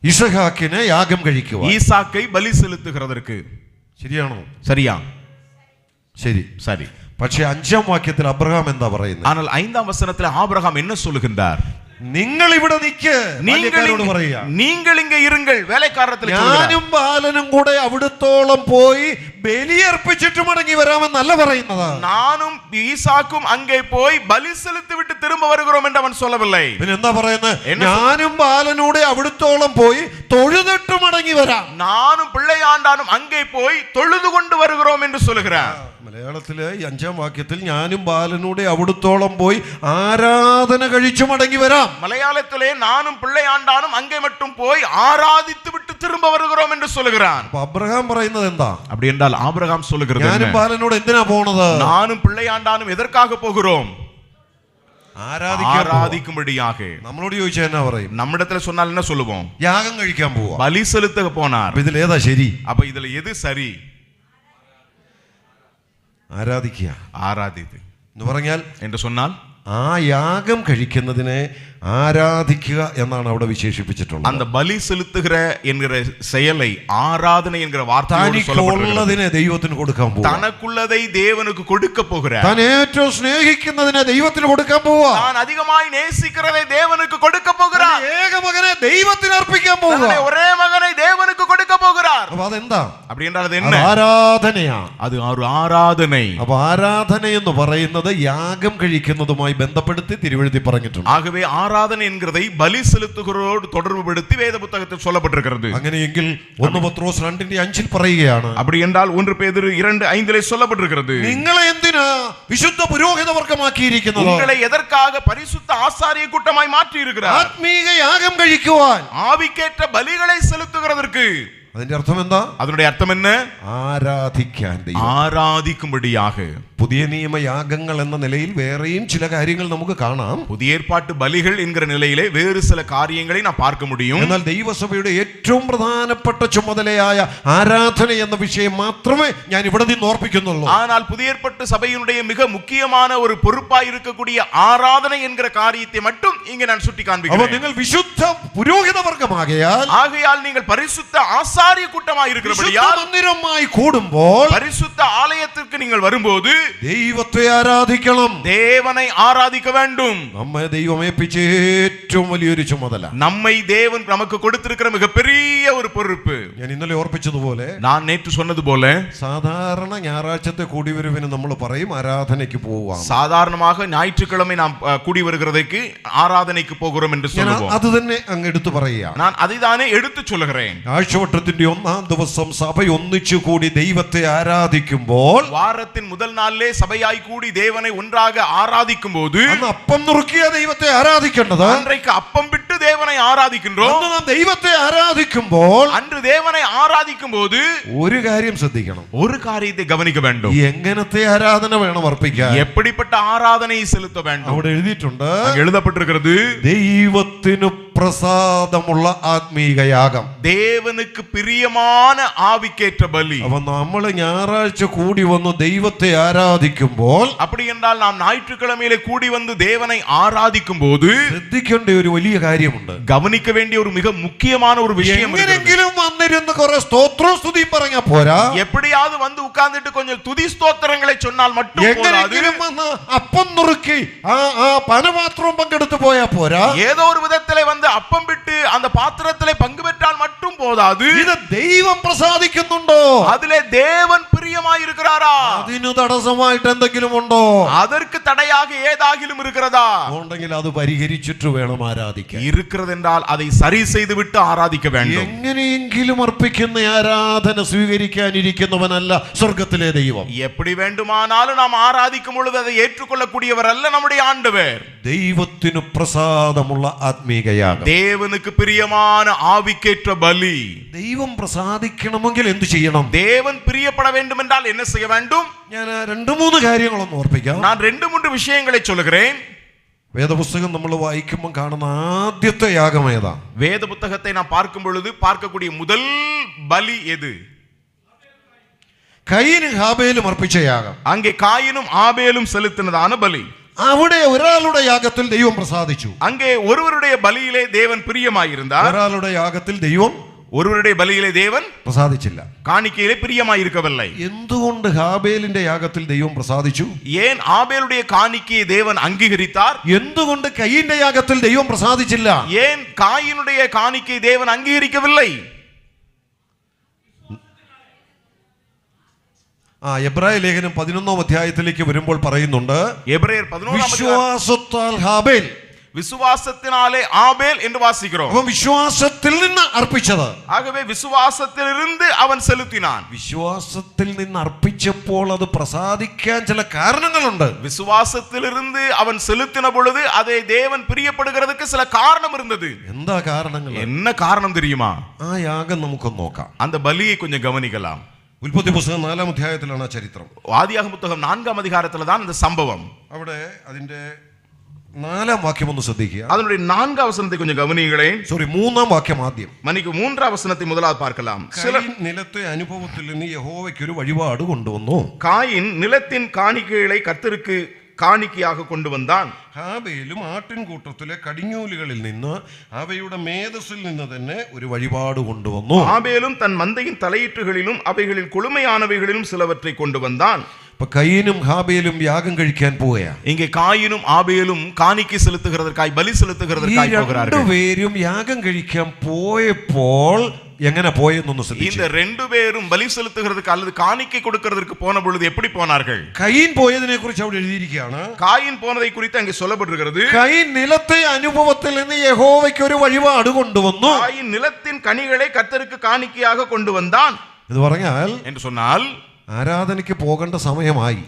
ഇസഹാക്കിനെ യാഗം കഴിക്കുക. ஈசாக்கை பலி செலுத்துகிறதற்கு. ശരിയാണോ? சரியா? ശരി. சரி. പക്ഷെ 5 വാക്യത്തിൽ അബ്രഹാം എന്താ പറയുന്നത്? ஆனால் 5 வசனத்தில் ஆபிரகாம் என்ன சொல்லுகின்றார்? നിങ്ങൾ ഇവിടെ നിൽക്ക്, ബാല്യക്കാരോട് പറയുക. நீங்கள் இங்கே இருங்கள். வேலைக்காரத்தில் ഞാനും ബാലനും കൂടെ അവിടത്തോളം പോയി ബലിയർപ്പിച്ചിട്ട് മടങ്ങി വരാമെന്നല്ല പറയുന്നത്. நானும் ஈசாக்கும் அங்கே போய் பலி செலுத்தி விட்டு திரும்ப வருகிறோம் என்று அவன் சொல்லவில்லை. പിന്നെ എന്താ പറയുന്നത്? ഞാനും ബാലനൂടെ അവിടത്തോളം പോയി തൊഴുതിട്ട് മടങ്ങി വരാം. நானும் பிள்ளையாண்டானும் அங்கே போய் தொழுது கொண்டு வருகிறோம் என்று சொல்லுகிறார். മലയാളത്തില് 5 വാക്യത്തിൽ ഞാനും ബാലനൂടെ അവിടത്തോളം പോയി ആരാധന കഴിച്ചു മടങ്ങി വരാം. மலையாளத்திலே நானும் பிள்ளையாண்டானும் அங்கே மட்டும் போய் ஆராதித்து விட்டு திரும்ப வருகிறோம் என்று சொல்லுகிறான். അപ്പൊ അബ്രഹാം പറയുന്നത് എന്താ? அப்படி என்றால் ஆபிரகாம் சொல்லுகிறது ഞാനും ബാലനോട് എന്തിനാ പോണത്? நானும் பிள்ளையாண்டானும் எதற்காக போகிறோம்? ஆராதிக்கும்படியாக. നമ്മളോട് ചോദിച്ചാൽ എന്നാ പറയും? நம்மிடத்துல சொன்னால் என்ன சொல்லுவோம்? യാഗം കഴിക്കാൻ പോവാ. பலி செலுத்த போனார். ഇതിൽ ഏതാ ശരി? அப்ப இதுல எது சரி? ആരാധിക്കുക ஆராதித்து എന്ന് പറഞ്ഞാൽ என்று சொன்னால் ആ യാഗം കഴിക്കുന്നതിനെ ஆராதிക്കുക എന്നാണ് അവിടെ വിശേഷിപ്പിച്ചിട്ടുള്ളത്. அந்த பலி செலுத்துகிற என்கிற செயலை ஆராதனை என்கிற வார்த்தையோடு തനിക്കുള്ളതിനെ ദൈവത്തിന് കൊടുക്കാൻ പോകുക. தனக்குள்ளதை தேவனுக்கு கொடுக்க போகிறார். താൻ ഏറ്റവും സ്നേഹിക്കുന്നതിനെ ദൈവത്തിന് കൊടുക്കാൻ പോവുക. தான் அதிகமாய் நேசிக்கிறதை தேவனுக்கு கொடுக்க போகிறார். ഏകമകനെ ദൈവത്തിന് അർപ്പിക്കാൻ പോവുക. ஒரே மகனை தேவனுக்கு கொடுக்க போகிறார். അപ്പോൾ അതെന്താ? அப்படி என்றால் அது என்ன? ആരാധനയാണ്. அது ஒரு ആരാധனை. അപ്പോൾ ആരാധന എന്ന് പറയുന്നത് യാഗം കഴിക്കുന്നതുമായി ബന്ധപ്പെടുത്തി തിരുവെഴുതി പറഞ്ഞിട്ടുണ്ട്. ஆகவே ஆராதனை என்கிறதை பலி செலுத்துகிறோடு தொடர்புபடுத்தி வேத புத்தகத்தில் சொல்லப்பட்டிருக்கிறது. അങ്ങനെയെങ്കിൽ 1 പത്രോസ് 2:5 പറയുകയാണ്. அப்படி என்றால் 1 பேதுரு 2:5 சொல்லப்பட்டிருக்கிறது. നിങ്ങളെ എന്തിനാ വിശുദ്ധ പുരോഹിത വർഗമാക്കിയിരിക്കുന്നത്? உங்களை எதற்காக பரிசுத்த ஆசாரிய கூட்டமாய் மாற்றி இருக்கிறார்? ആത്മീക യാഗം കഴിക്കുവാൻ, ஆவிக்கேற்ற பலிகளை செலுத்துகிறதற்கு. അതിന്റെ അർത്ഥം എന്താ? அதனுடைய அர்த்தம் என்ன? ആരാധിക്കാൻ, ஆராதிக்கும்படியாக. പുതിയ നിയമ യാഗങ്ങൾ എന്ന നിലയിൽ വേറെയും ചില കാര്യങ്ങൾ നമുക്ക് കാണാം. புதிய ஏற்பாட்டு பலிகள் என்கிற நிலையிலே வேறு சில காரியங்களை நான் பார்க்க முடியும். എന്നാൽ ദൈവസഭയുടെ ഏറ്റവും പ്രധാനപ്പെട്ട ചുമതലയായ ആരാധന എന്ന വിഷയം മാത്രമേ ഞാൻ ഇവിടെ നിന്ന് ഓർപ്പിക്കുന്നുള്ളൂ. ஆனால் புதிய ஏற்பாட்டு சபையினுடைய மிக முக்கியமான ஒரு பொறுப்பாய் இருக்கக்கூடிய ஆராதனை என்கிற காரியத்தை மட்டும் இங்கே நான் சுட்டி അപ്പോൾ காண்பிக்கிறேன். നിങ്ങൾ വിശുദ്ധ പുരോഹിത വർഗമാകയാൽ, ஆகையால் நீங்கள் பரிசுத்த ஆசாரிய கூட்டமாய் இருக்கிறபடியால், മന്ദിരമായി കൂടുമ്പോൾ பரிசுத்த ஆலயத்திற்கு நீங்கள் வரும்போது ദൈവത്തെ ആരാധിക്കണം. தேவனை ஆராதிக்க வேண்டும். നമ്മെ ദൈവം ഏൽപ്പിച്ച ഏറ്റവും വലിയൊരു ചുമതല, நம்மை தேவன் நமக்கு கொடுத்திருக்கிற மிகப்பெரிய ஒரு பொறுப்பு. ഞാൻ ഇന്നലെ ഓർപ്പിച്ചതുപോലെ, நான் நேற்று சொன்னது போல, സാധാരണ ഞായറാഴ്ചത്തെ കൂടിവരവിന് നമ്മൾ പറയും ആരാധനയ്ക്ക് പോവാം. சாதாரணமாக ஞாயிற்றுக்கிழமை நாம் கூடி வருகிறதுக்கு ஆராதனைக்கு போகிறோம் என்று சொல்லுவோம். അത് തന്നെ അങ്ങ് എടുത്തു പറയുക. நான் அதைதானே எடுத்து சொல்லுகிறேன். ആഴ്ചവട്ടത്തിന്റെ 1-ാം ദിവസം സഭ ഒന്നിച്ചു കൂടി ദൈവത്തെ ആരാധിക്കുമ്പോൾ, வாரத்தின் முதல் நாளிலே சபையாய் கூடி தேவனை ஒன்றாக ஆராதிக்கும் போது, അന്ന് അപ്പം നുറുക്കിയ ദൈവത്തെ ആരാധിക്കേണ്ടത്. அன்றைக்கு அப்பம் விட்டு தேவனை ஆராதிக்கின்றோம். അന്ന് നാം ദൈവത്തെ ആരാധിക്കുമ്പോൾ அன்று தேவனை ஆராதிக்கும் போது ഒരു കാര്യം ശ്രദ്ധിക്കണം. ஒரு காரியத்தை கவனிக்க வேண்டும். എങ്ങനത്തെ ആരാധന വേണം അർപ്പിക്കാൻ? எப்படிப்பட்ட ஆராதனை செலுத்த வேண்டும்? അവിടെ എഴുതിയിട്ടുണ്ട്, அங்கே எழுதப்பட்டிருக்கிறது, ദൈവത്തിനു പ്രസാദമുള്ള ആത്മീക യാഗം. தேவனுக்கு பிரியமான ஆவிக்கேற்ற பலி. അപ്പൊ നമ്മൾ ഞായറാഴ്ച കൂടി വന്ന് ദൈവത്തെ ആരാധിക്കുമ്പോൾ, அப்படி என்றால் நாம் ஞாயிற்றுக்கிழமையிலே கூடி வந்து தேவனை ஆராதிக்கும் போது ശ്രദ്ധിക്കേണ്ട ഒരു വലിയ കാര്യമുണ്ട്. கவனிக்க வேண்டிய ஒரு மிக முக்கியமான ஒரு விஷயம் இருக்கிறது. എങ്ങനെങ്കിലും വന്നിരുന്ന് കുറെ സ്തോത്രവും സ്തുതിയും പറഞ്ഞാ പോരാ. எப்படியாவது வந்து உட்கார்ந்துட்டு கொஞ்சம் துதி ஸ்தோத்திரங்களை சொன்னால் மட்டும் போதாது. എങ്ങനെങ്കിലും വന്ന് അപ്പം നുറുക്കി ആ പനപാത്രവും പങ്കെടുത്ത് പോയാ പോരാ. ஏதோ ஒரு விதத்திலே வந்து அப்பம் விட்டு அந்த பாத்திரத்திலே பங்கு பெற்றால் மட்டும் போதாது. ഇത് ദൈവം പ്രസാദിക്കുന്നുണ്ടോ? அதிலே தேவன் பிரியமாய் இருக்கிறாரா? അതിന് തടസ്സമായിട്ട് എന്തെങ്കിലും ഉണ്ടോ? அதற்கு தடையாக ஏதாகிலும் இருக்கிறதா? ഉണ്ടെങ്കിൽ അത് പരിഹരിച്ചിട്ട് വേണം ആരാധിക്കാൻ. இருக்கிறது என்றால் அதை சரி செய்து விட்டு ஆராதிக்க வேண்டும். എങ്ങനെയെങ്കിലും അർപ്പിക്കുന്ന ആരാധന സ്വീകരിക്കാനിരിക്കുന്നവനല്ല സ്വർഗത്തിലെ ദൈവം. எப்படி வேண்டுமானாலும் நாம் ஆராதிக்கும் பொழுது அதை ஏற்றுக்கொள்ளக்கூடியவர் அல்ல நம்முடைய ஆண்டவர். ദൈവത്തിനു പ്രസാദമുള്ള ആത്മീക യാഗം, தேவனுக்கு பிரியமான ஆவிக்கேற்ற பலி. ദൈവം പ്രസാദിക്കണമെങ്കിൽ എന്ത് ചെയ്യണം? தேவன் பிரியப்பட வேண்டும் என்றால் என்ன செய்ய வேண்டும்? ഞാൻ 2-3 കാര്യങ്ങളൊന്ന് ഓർപ്പിക്കാം. நான் 2-3 விஷயங்களை சொல்லுகிறேன். വേദപുസ്തകം നമ്മൾ വായിക്കുമ്പോൾ കാണുന്ന ആദ്യത്തെ യാഗം ഏതാ? வேத புத்தகத்தை நாம் பார்க்கும் பொழுது பார்க்கக்கூடிய முதல் பலி எது? കയീനും ഹാബേലും അർപ്പിച്ച യാഗം. அங்கே காயினும் ஆபேலும் செலுத்தினதான பலி. അവിടെ ഒരാളുടെ യാഗത്തിൽ ദൈവം പ്രസാദിച്ചു. அங்கே ஒருவருடைய பலியிலே தேவன் பிரியமாயிருந்தார். ഒരാളുടെ യാഗത്തിൽ ദൈവം ஒருவருடைய பலியிலே தேவன் പ്രസാദിച്ചില്ല. காணிக்கையிலே பிரியமாயிருக்கவில்லை. എന്തുകൊണ്ട് ഹാബേലിന്റെ യാഗത്തിൽ ദൈവം പ്രസാദിച്ചു? ஏன் ஆபேலுடைய காணிக்கையை தேவன் அங்கீகரித்தார்? എന്തുകൊണ്ട് കയീന്റെ യാഗത്തിൽ ദൈവം പ്രസാദിച്ചില്ല? ஏன் காயினுடைய காணிக்கையை தேவன் அங்கீகரிக்கவில்லை? എബ്രായ ലേഖനം 11-ാം അധ്യായത്തിലേക്ക് വരുമ്പോൾ പറയുന്നുണ്ട്, எபிரேயர் 11-ാം വിശ്വാസത്താൽ ഹാബേൽ, விசுவாசத்தினாலே ஆபேல் என்று வாசிக்கிறோம். അവൻ വിശ്വാസത്തിൽ നിന്ന് അർപ്പിച്ചത്. ஆகவே விசுவாசத்திலிருந்து அவன் செலுத்தினான். വിശ്വാസത്തിൽ നിന്ന് അർപ്പിച്ചപ്പോൾ അത് പ്രസാദിക്കാൻ ചില കാരണങ്ങളുണ്ട്. விசுவாசத்திலிருந்து அவன் செலுத்தின பொழுது அதை தேவன் பிரியப்படுகிறதுக்கு சில காரணம் இருந்தது. എന്താ കാരണങ്ങൾ? என்ன காரணம் தெரியுமா? ആ യാഗം നമുക്കൊന്ന് നോക്കാം. அந்த பலியை கொஞ்சம் கவனிக்கலாம். ഉൽപ്പത്തി പുസ്തകം 4-ാം അധ്യായത്തിലാണ് ആ ചരിത്രം. ஆதியாகம புத்தகம் 4-ாம் அதிகாரத்துல தான் இந்த சம்பவம். അവിടെ അതിന്റെ 4-ാം വാക്യം ഒന്ന് ശ്രദ്ധിക്കുക. அதனுடைய 4-ாம் வசனத்தை கொஞ்சம் கவனியுங்களேன். 3-ാം വാക്യം ആദ്യം. மன்னிக்கு 3-ாம் வசனத்தை முதலாவது பார்க்கலாம். കയീൻ നിലത്തെ അനുഭവത്തിൽ നിന്ന് യഹോവയ്ക്ക് ഒരു വഴിപാട് കൊണ്ടുവന്നു. காயின் நிலத்தின் காணிக்கைகளை கர்த்தருக்கு காணிக்கையாக கொண்டு வந்தான். ഹാബേലും ആട്ടിൻകൂട്ടത്തിലെ കടിഞ്ഞൂലുകളിൽ നിന്ന് അവയുടെ മേധസ്സിൽ നിന്ന് തന്നെ ഒരു വഴിപാട് കൊണ്ടുവന്നു. ஆபேலும் தன் மந்தையின் தலையீற்றுகளிலும் அவைகளில் கொழுமையானவைகளிலும் சிலவற்றை கொண்டு வந்தான். ഇപ്പൊ കയീനും ഹാബേലും യാഗം കഴിക്കാൻ പോവുകയാ. இங்கே காயினும் ஆபேலும் காணிக்கை செலுத்துகிறதற்காய் பலி செலுத்துகிறதற்காய் போகிறார்கள். രണ്ടുപേരും യാഗം കഴിക്കാൻ പോയപ്പോൾ എങ്ങനെ പോയെന്നൊന്ന് ശ്രദ്ധിച്ചു. இந்த ரெண்டு பேரும் பலி செலுத்துகிறதுக்கு அல்லது காணிக்கை கொடுக்கிறதுக்கு போன பொழுது எப்படி போனார்கள்? കയീൻ പോയതിനെ കുറിച്ച് അവിടെ എഴുതിയിരിക്കുകയാണ്. காயின் போனதை குறித்து அங்கே சொல்லப்பட்டிருக்கிறது. കയീൻ നിലത്തെ അനുഭവത്തിൽ നിന്ന് യഹോവയ്ക്ക് ഒരു വഴിപാട് കൊണ്ടുവന്നു. காயின் நிலத்தின் கனிகளை கர்த்தருக்கு காணிக்கையாக கொண்டு வந்தான். ഇത് പറഞ്ഞാൽ என்று சொன்னால் ആരാധനയ്ക്ക് പോകേണ്ട സമയമായി.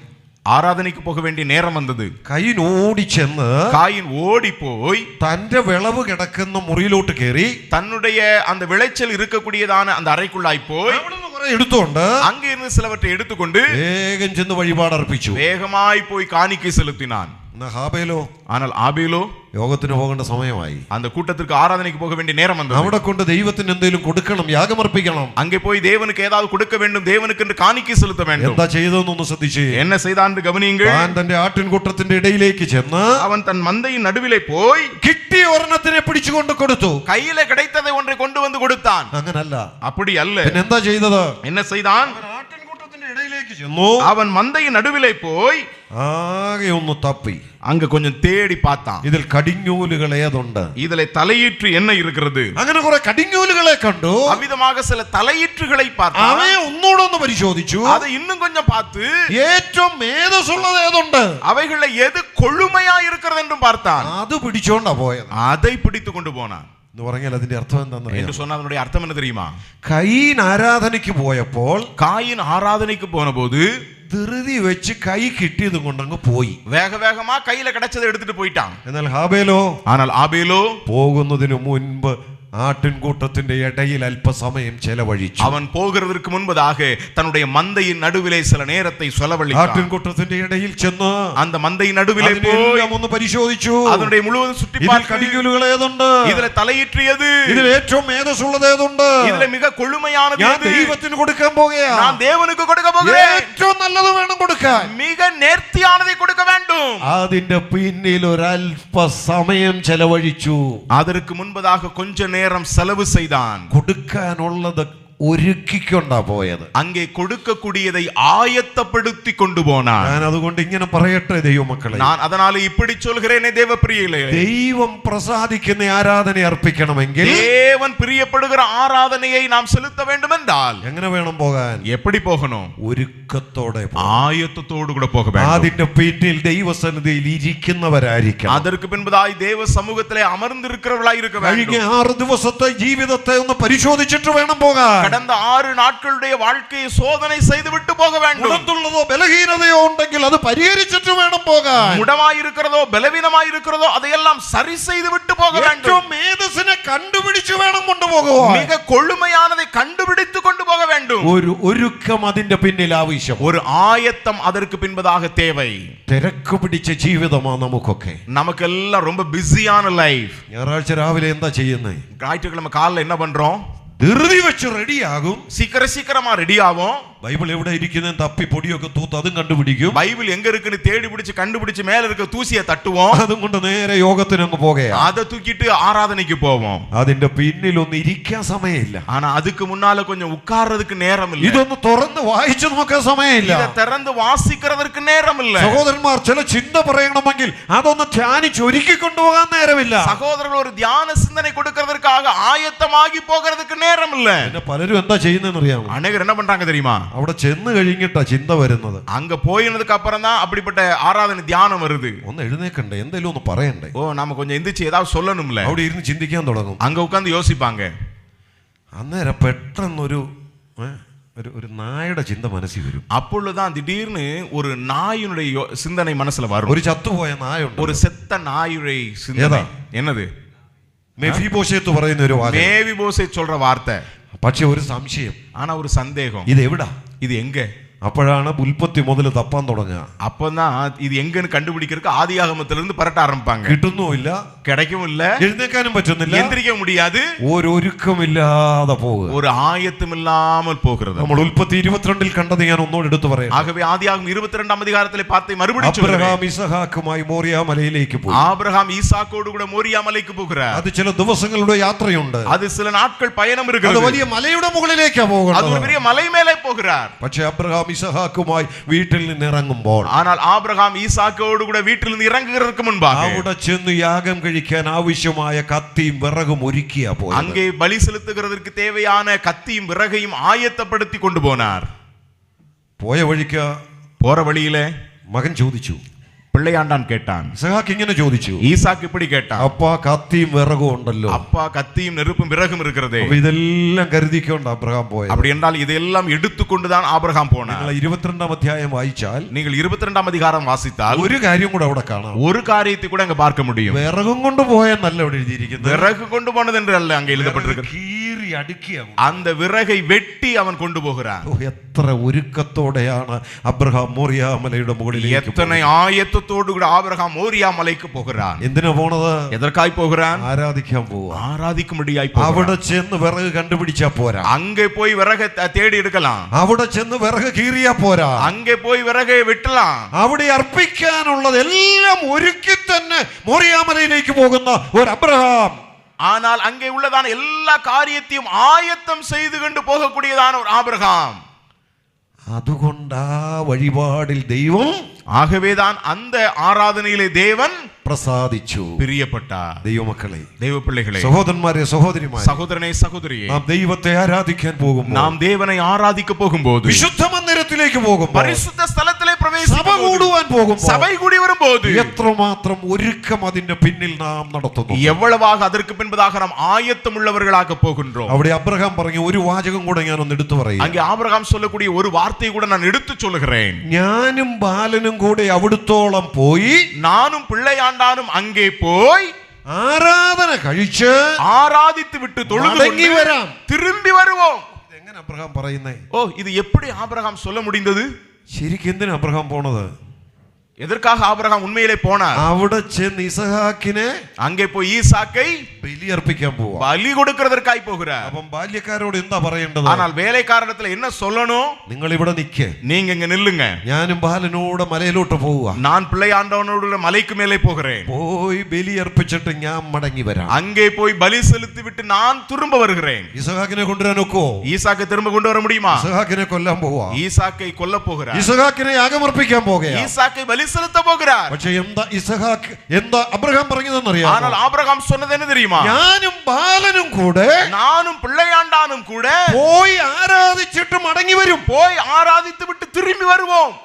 ஆராதனைக்கு போக வேண்டிய நேரம் வந்தது. കയീൻ ഓടിച്ചെന്ന് காயின் ஓடி போய் തന്റെ വിളവ് കിടക്കുന്ന മുറിയിലോട്ട് കയറി தன்னுடைய அந்த விளைச்சல் இருக்கக்கூடியதான அந்த அறைக்குள்ளாய் போய் എടുത്തുകൊണ്ട് அங்கிருந்து சிலவற்றை எடுத்துக்கொண்டு വേഗം ചെന്ന് വഴിപാട് അർപ്പിച്ചു. வேகமாய் போய் காணிக்கை செலுத்தினான். ഹാബേലോ ஆனால் ஆபேலோ യോഗത്തിന് പോകേണ്ട സമയമായി. அந்த கூட்டத்திற்கு ஆராதனைக்கு போக வேண்டிய நேரம் வந்தது. അവിടെ കൊണ്ട് ദൈവത്തിന് എന്തെങ്കിലും കൊടുക്കണം, യാഗമർപ്പിക്കണം. அங்கே போய் தேவனுக்கு ஏதாவது கொடுக்க வேண்டும், தேவனுக்கு என்று காணிக்கை செலுத்த வேண்டும். എന്താ ചെയ്തതെന്നൊന്ന് ശ്രദ്ധിച്ചേ. என்ன செய்தான் கவனியுங்கள். താൻ തന്റെ ആട്ടിൻകൂട്ടത്തിന്റെ ഇടയിലേക്ക് ചെന്ന് அவன் தன் மந்தையின் நடுவிலே போய் കിട്ടിയ ഒരെണ്ണത്തിനെ പിടിച്ചുകൊണ്ട് കൊടുത്തു. கையில கிடைத்ததை ஒன்றை கொண்டு வந்து கொடுத்தான். അങ്ങനല്ല, அப்படி அல்ல. പിന്നെ എന്താ ചെയ്തത്? என்ன செய்தான்? ആട്ടിൻകൂട്ടത്തിന്റെ ഇടയിലേക്ക് ചെന്നു. அவன் மந்தையின் நடுவிலே போய் ആകെ ഒന്ന് തപ്പി அங்க கொஞ்சம் தேடி பார்த்தான். ഇതിൽ കടിഞ്ഞൂലുകൾ ഏതുണ്ട്? இதிலே தலையீற்று என்ன இருக்கிறது? അങ്ങനെ കുറെ കടിഞ്ഞൂലുകളെ കണ്ടു. அவ்விதமாக சில தலையீற்றுகளை பார்த்தான். അവയെ ഒന്നുകൂടെ ഒന്ന് പരിശോധിച്ചു. அதை இன்னும் கொஞ்சம் பார்த்து ഏറ്റവും മേധസ്സുള്ളത് ഏതുണ്ട്? அவைகளை எது கொழுமையா இருக்கிறது என்றும் பார்த்தான். അത് പിടിച്ചോണ്ടാ പോയത്. அதை பிடித்து கொண்டு போனான். എന്ന് പറഞ്ഞാൽ അതിന്റെ അർത്ഥം എന്താണെന്ന് என்று சொன்னா அதனுடைய அர்த்தம் என்ன தெரியுமா? കയീൻ ആരാധനയ്ക്ക് പോയപ്പോൾ காயின் ஆராதனைக்கு போன போது ധൃതി വെച്ച് കൈ കിട്ടിയതും കൊണ്ടങ്ങ് പോയി. வேக வேகமா கையில கிடைச்சதை எடுத்துட்டு போயிட்டான். എന്നാൽ ഹാബേലോ ஆனால் ஆபேலோ പോകുന്നതിന് മുൻപ് ആട്ടിൻകൂട്ടത്തിന്റെ ഇടയിൽ അല്പസമയം ചെലവഴിച്ചു. அவன் போகிறதற்கு முன்பதாக தன்னுடைய மந்தையின் நடுவிலே சில நேரத்தை செலவழித்தான். ആട്ടിൻകൂട്ടത്തിന്റെ ഇടയിൽ ചെന്ന് அந்த மந்தையின் நடுவிலே போய் ഒന്ന് പരിശോധിച്ചു. அதனுடைய முழுவதும் சுற்றி ഇതിൽ பார்த்து കടിഞ്ഞൂലുകൾ ഏതുണ്ട്? ഇതിലെ തലയിற்றியது, ഇതിൽ ഏറ്റവും മേധസ്സുള്ളത് ഏതുണ്ട്? ഇതിലെ மிக கொழுமையானது ഞാൻ எது? ദൈവത്തിന് കൊടുക്കാൻ പോകുകയാ. நான் தேவனுக்கு கொடுக்க போகிறேன். ഏറ്റവും നല്ലത് വേണം കൊടുക്കാൻ. மிக நேர்த்தியானதை கொடுக்க வேண்டும். അതിന്റെ പിന്നിൽ ഒരു അല്പസമയം ചെലവഴിച്ചു. அதற்கு முன்பதாக கொஞ்ச நேரம் செலவு செய்தான். കൊടുക്കാനുള്ളത് ഒരുക്കിക്കൊണ്ടാ പോയത്. அங்கே கொடுக்கக்கூடியதை ஆயத்தப்படுத்தி கொண்டு போனான். ഞാൻ അതുകൊണ്ട് ഇങ്ങനെ പറയട്ടെ ദൈവമക്കളെ, நான் அதனால இப்படி சொல்கிறேனே தேவ பிரியைகளே, ദൈവം പ്രസാദിക്കുന്ന ആരാധന അർപ്പിക്കണമെങ്കിൽ தேவன் பிரியப்படுகிற ஆராதனையை நாம் செலுத்த வேண்டும் என்றால் എങ്ങനെ വേണം പോകാൻ? எப்படி போகணும்? ഒരുക്കത്തോടെ ஆயத்தத்தோடு கூட போக வேண்டும். അതിന്റെ പിന്നിൽ ദൈവസന്നിധിയിൽ ഇരിക്കുന്നവരായിരിക്കണം. அதற்கு பின்பதாய் தேவ சமூகத்திலே அமர்ந்திருக்கிறவர்களாய் இருக்க കഴിഞ്ഞ வேண்டும். 6 ദിവസത്തെ ജീവിതത്തെ ഒന്ന് പരിശോധിച്ചിട്ട് വേണം പോകാൻ. கடந்த 6 நாட்களுடைய வாழ்க்கையை சோதனை செய்துவிட்டு போக வேண்டும். ഉണർന്നുള്ളതോ ബലഹീനതയോ ഉണ്ടെങ്കിൽ അത് പരിഹരിച്ചിട്ട് വേണം പോകാൻ. முடமாய் இருக்கிறதோ பலவீனமாய் இருக்கிறதோ அதையெல்லாம் சரி செய்து விட்டு போக வேண்டும். ഏറ്റവും മേധസ്സിനെ കണ്ടുപിടിച്ചു വേണം കൊണ്ടുപോകുവാൻ. மிக கொழுமையானதை கண்டுபிடித்து கொண்டு போக வேண்டும். ഒരു ഒരുക്കം അതിന്റെ പിന്നിൽ ആവശ്യം. ஒரு ஆயத்தம் அதற்கு பின்பதாக தேவை. തിരക്ക് പിടിച്ച ജീവിതമാ നമുക്കൊക്കെ. நமக்கெல்லாம் ரொம்ப பிஸியான லைஃப். ഞായറാഴ്ച രാവിലെ എന്താ ചെയ്യുന്നത്? ஞாயிற்றுக்கிழமை காலைல என்ன பண்றோம்? ധൃതി വെച്ച് റെഡിയാകും. சீக்கிரமா ரெடி ஆவோம். ബൈബിൾ എവിടെ ഇരിക്കുന്ന തപ്പി പൊടിയൊക്കെ തൂത്ത് അതും കണ്ടുപിടിക്കും. பைபிள் எங்க இருக்குன்னு தேடி பிடிச்சு கண்டுபிடிச்சு மேல இருக்க தூசியை தட்டுவோம். അതും കൊണ്ട് നേരെ യോഗത്തിന് അങ്ങ് പോകുകയാ. அதை தூக்கிட்டு ஆராதனைக்கு போவோம். അതിന്റെ പിന്നിൽ ഒന്ന് ഇരിക്കാൻ സമയമില്ല. ஆனா அதுக்கு முன்னால கொஞ்சம் உட்கார்றதுக்கு நேரம் இல்ல. ഇതൊന്ന് തുറന്ന് വായിച്ചു നോക്കാൻ സമയമില്ല. இதை திறந்து வாசிக்கிறதுக்கு நேரம் இல்ல. സഹോദരന്മാർ ചില ചിന്ത പറയണമെങ്കിൽ അതൊന്ന് ധ്യാനിച്ച് ഒരുക്കി കൊണ്ടുപോകാൻ നേരമില്ല. சகோதரர்கள் ஒரு தியான சிந்தனை கொடுக்கிறதுக்காக ஆயத்தமாகி போகிறதுக்கு நேரம் இல்ல. പിന്നെ പലരും എന്താ ചെയ്യുന്നതെന്ന് അറിയാമോ? அநேகர் என்ன பண்றாங்க தெரியுமா? അവിടെ ചെന്ന് കഴിഞ്ഞിട്ടാ ചിന്ത വരുന്നത്. அங்க போயினதுக்கு அப்புறம் தான் அப்படிப்பட்ட ஆராதனை தியானம் வருது. ഒന്ന് എഴുന്നേക്കണ്ടേ, എന്തെങ്കിലും ഒന്ന് പറയണ്ടേ? ஓ நாம கொஞ்சம் எந்திரிச்சு ஏதாவது சொல்லணும்ல. അവിടെ ഇരുന്ന് ചിന്തിക്കാൻ തുടങ്ങും. அங்க உட்கார்ந்து யோசிப்பாங்க. അന്നേരം പെട്ടെന്നൊരു ഒരു നായയുടെ ചിന്ത മനസ്സിൽ വരും. அப்பொழுதுதான் திடீர்னு ஒரு நாயினுடைய சிந்தனை மனசுல வரும். ഒരു ചത്തുപോയ നായുണ്ട്. ஒரு செத்த நாயுடைய சிந்தனை. என்னது? മെഫീബോശേത്ത് പറയുന്ന ഒരു വാക്ക്. மேவிபோசேத் சொல்ற வார்த்தை. പക്ഷെ ഒരു സംശയം. ஆனா ஒரு சந்தேகம். ഇത് എവിടാ? இது எங்க? അപ്പോഴാണ് ഉൽപ്പത്തി മുതൽ തപ്പാൻ തുടങ്ങുക. அப்பதான் இது எங்கன்னு கண்டுபிடிக்கிறதுக்கு ஆதியாகமத்திலிருந்து பரட்ட ஆரம்பிப்பாங்க. കിട്ടുന്നുമില്ല, கிடைக்கவும் இல்ல, എഴുന്നേക്കാനും പറ്റുന്നില്ല, எந்திரிக்க முடியாது, ഒരുക്കമില്ലാതെ പോവുക, ஒரு ஆயத்தம் இல்லாமல் போகிறது. നമ്മൾ ഉൽപ്പത്തി 22 കണ്ടത് ഞാൻ ഒന്നുകൂടെ എടുത്തു പറയാം. ஆகவே ஆதியாகமம் 22 அதிகாரத்திலே பார்த்து மறுபடியும் അബ്രഹാം ഇസഹാക്കുമായി മോറിയ മലയിലേക്ക് പോയി. ஆபிரகாம் ஈசாக்கோடு கூட மோரியா மலைக்கு போகிறார். അത് ചില ദിവസങ്ങളുടെ യാത്രയുണ്ട്, அது சில நாட்கள் பயணம் അത് இருக்கிறது, വലിയ മലയുടെ മുകളിലേക്കാ அது പോകുന്നത്. ஒரு பெரிய மலை மேலே போகிறார். പക്ഷേ അബ്രഹാം ഇസഹാക്കുമായി വീട്ടിൽ നിന്ന് ഇറങ്ങുമ്പോൾ, ஆனால் ஆபிரகாம் ஈசாக்கோடு கூட வீட்டிலிருந்து இறங்குகிறதுக்கு முன்பாக അവിടെ ചെന്ന് യാഗം കഴിക്കാൻ ആവശ്യമായ കത്തിയും വിറകും ഒരുക്കിയാ പോയത്. அங்கே பலி செலுத்துகிறதற்கு தேவையான கத்தியும் விறகையும் ஆயத்தப்படுத்தி கொண்டு போனார். പോയ വഴിക്ക് போற வழியிலே മകൻ ചോദിച്ചു, பிள்ளையாண்டான் கேட்டான். ഇസഹാക്ക് ഇങ്ങനെ ചോദിച്ചു, ஈசாக்கு இப்படி கேட்டான், അപ്പാ കത്തിയും വിറകും ഉണ്ടല്ലോ, அப்பா கத்தியும் நெருப்பும் விறகும் இருக்கிறதே. അപ്പൊ ഇതെല്ലാം കരുതിക്കൊണ്ട് അബ്രഹാം പോയത്. அப்படி என்றால் இதையெல்லாம் எடுத்துக்கொண்டுதான் ஆபிரகாம் போனார். നിങ്ങൾ 22 അധ്യായം വായിച്ചാൽ நீங்கள் 22 அதிகாரம் வாசித்தால் ഒരു കാര്യം കൂടെ അവിടെ കാണാം. ஒரு காரியத்தை கூட அங்க பார்க்க முடியும். വിറകും കൊണ്ട് പോയെന്നല്ല ഇവിടെ എഴുതിയിരിക്കുന്നത്, விறகு கொண்டு போனது என்று அல்ல அங்கே எழுதப்பட்டிருக்கிறது. കീറി അടുക്കിയ அந்த விறகை வெட்டி அவன் கொண்டு போகிறான். എത്ര ഒരുക്കത്തോടെയാണ് അബ്രഹാം മോറിയ മലയുടെ മുകളിലേക്ക് எத்தனை ஆயத்தத்தோடு கூட ஆபிரகாம் மோரியா மலைக்கு போகிறான். എന്തിനാ പോണത്? எதற்காய் போகிறான்? ആരാധിക്കാൻ പോവാ. ஆராதிக்கும்படியாய் അവിടെ ചെന്ന് വിറക് കണ്ടുപിടിച്ചാ പോരാ, அங்கே போய் விறகை தேடி எடுக்கலாம், അവിടെ ചെന്ന് വിറക് കീറിയാ പോരാ, அங்கே போய் விறகை வெட்டலாம். അവിടെ അർപ്പിക്കാനുള്ളതെല്ലാം ഒരുക്കി തന്നെ മോറിയ മലയിലേക്ക് പോകുന്ന ഒരു അബ്രഹാം. ஆனால் அங்கே உள்ளதான எல்லா காரியத்தையும் ஆயத்தம் செய்து கொண்டு போகக்கூடியதான ஒரு ஆபிரகாம். അതുകൊണ്ട് ആ വഴിപാടിൽ ദൈവം, ஆகவேதான் அந்த ஆராதனையிலே தேவன் പ്രസാദിച്ചു, பிரியப்பட்டார். ദൈവമക്കളെ, தெய்வ பிள்ளைகளே, സഹോദരന്മാരെ, സഹോദരിമാരെ, சகோதரனே சகோதரியே, നാം ദൈവത്തെ ആരാധിക്കാൻ പോകുമ്പോൾ, நாம் தேவனை ஆராதிக்க போகும்போது, വിശുദ്ധ മന്ദിരത്തിലേക്ക് പോകുമ്പോൾ, பரிசுத்த ஸ்தலத்திலே സഭ பிரவேசிக்கும் കൂടുവാൻ പോകുമ്പോൾ, சபை கூடி வரும்போது എത്രമാത്രം ഒരുക്കം അതിന്റെ പിന്നിൽ നാം നടത്തുന്നു, எவ்வளவாக அதற்கு பின்பதாக நாம் ஆயத்தம் உள்ளவர்களாக போகின்றோம். അവിടെ അബ്രഹാം പറഞ്ഞ ഒരു വാചകം കൂടെ ഞാൻ ഒന്ന് എടുത്തു പറയും. அங்கே ஆபிரகாம் சொல்லக்கூடிய ஒரு வார்த்தை கூட நான் எடுத்து சொல்லுகிறேன். ഞാനും ബാലനും കൂടെ അവിടുത്തോളം പോയി, நானும் பிள்ளையாண்டானும் அங்கே போய் ആരാധന കഴിച്ച് ஆராதித்து விட்டு தொழுது മടങ്ങി വരാം. திரும்பி வருவோம். എങ്ങനെ അബ്രഹാം പറയുന്നേ? ஓ, இது எப்படி ஆபிரகாம் சொல்ல முடிந்தது? ശരിക്കും എന്തിനാ അബ്രഹാം പോണത്? எதற்காக ஆபிரகாம் உண்மையிலே போனார்? അവിടെ ചെന്ന് ഇസഹാക്കിനെ அங்கே போய் ஈசாக்கை ബലിയർപ്പിക്കാൻ പോവാ. பலி கொடுக்கிறதற்காய் போகிறார். അപ്പം ബാല്യക്കാരോട് എന്താ പറയേണ്ടത്? ஆனால் വേലക്കാരനத்துல என்ன சொல்லணும்? നിങ്ങൾ ഇവിടെ നിൽക്ക്, நீங்க இங்க நில்லுங்க, ഞാനും ബാലനോട് മലയിലോട്ട് പോവുക, நான் பிள்ளையாண்டவனோடு மலைக்கு மேலே போகிறேன், പോയി ബലിയർപ്പിച്ചിട്ട് ഞാൻ മടങ്ങി വരാം. அங்கே போய் பலி செலுத்தி விட்டு நான் திரும்ப வருகிறேன். ഇസഹാക്കിനെ കൊണ്ടുവരാൻ ഒക്കോ? ஈசாக்கை திரும்ப கொண்டு வர முடியுமா? ഇസഹാക്കിനെ കൊല്ലാൻ പോവാ. ஈசாக்கை கொல்ல போகிறார். ഇസഹാക്കിനെ യാഗമർപ്പിക്കാൻ പോകുക. ஈசாக்கை பலி செலுத்த போகிறார். പക്ഷെ എന്താ അബ്രഹാം പറഞ്ഞതെന്നറിയാം? ஆனால் ஆபிரகாம் சொன்னது என்ன தெரியுமா? ഞാനും ബാലനും കൂടെ, நானும் பிள்ளையாண்டானும் கூட പോയി ആരാധിച്ചിട്ട് മടങ്ങി വരും. போய் ஆராதித்து விட்டு திரும்பி வருவோம்.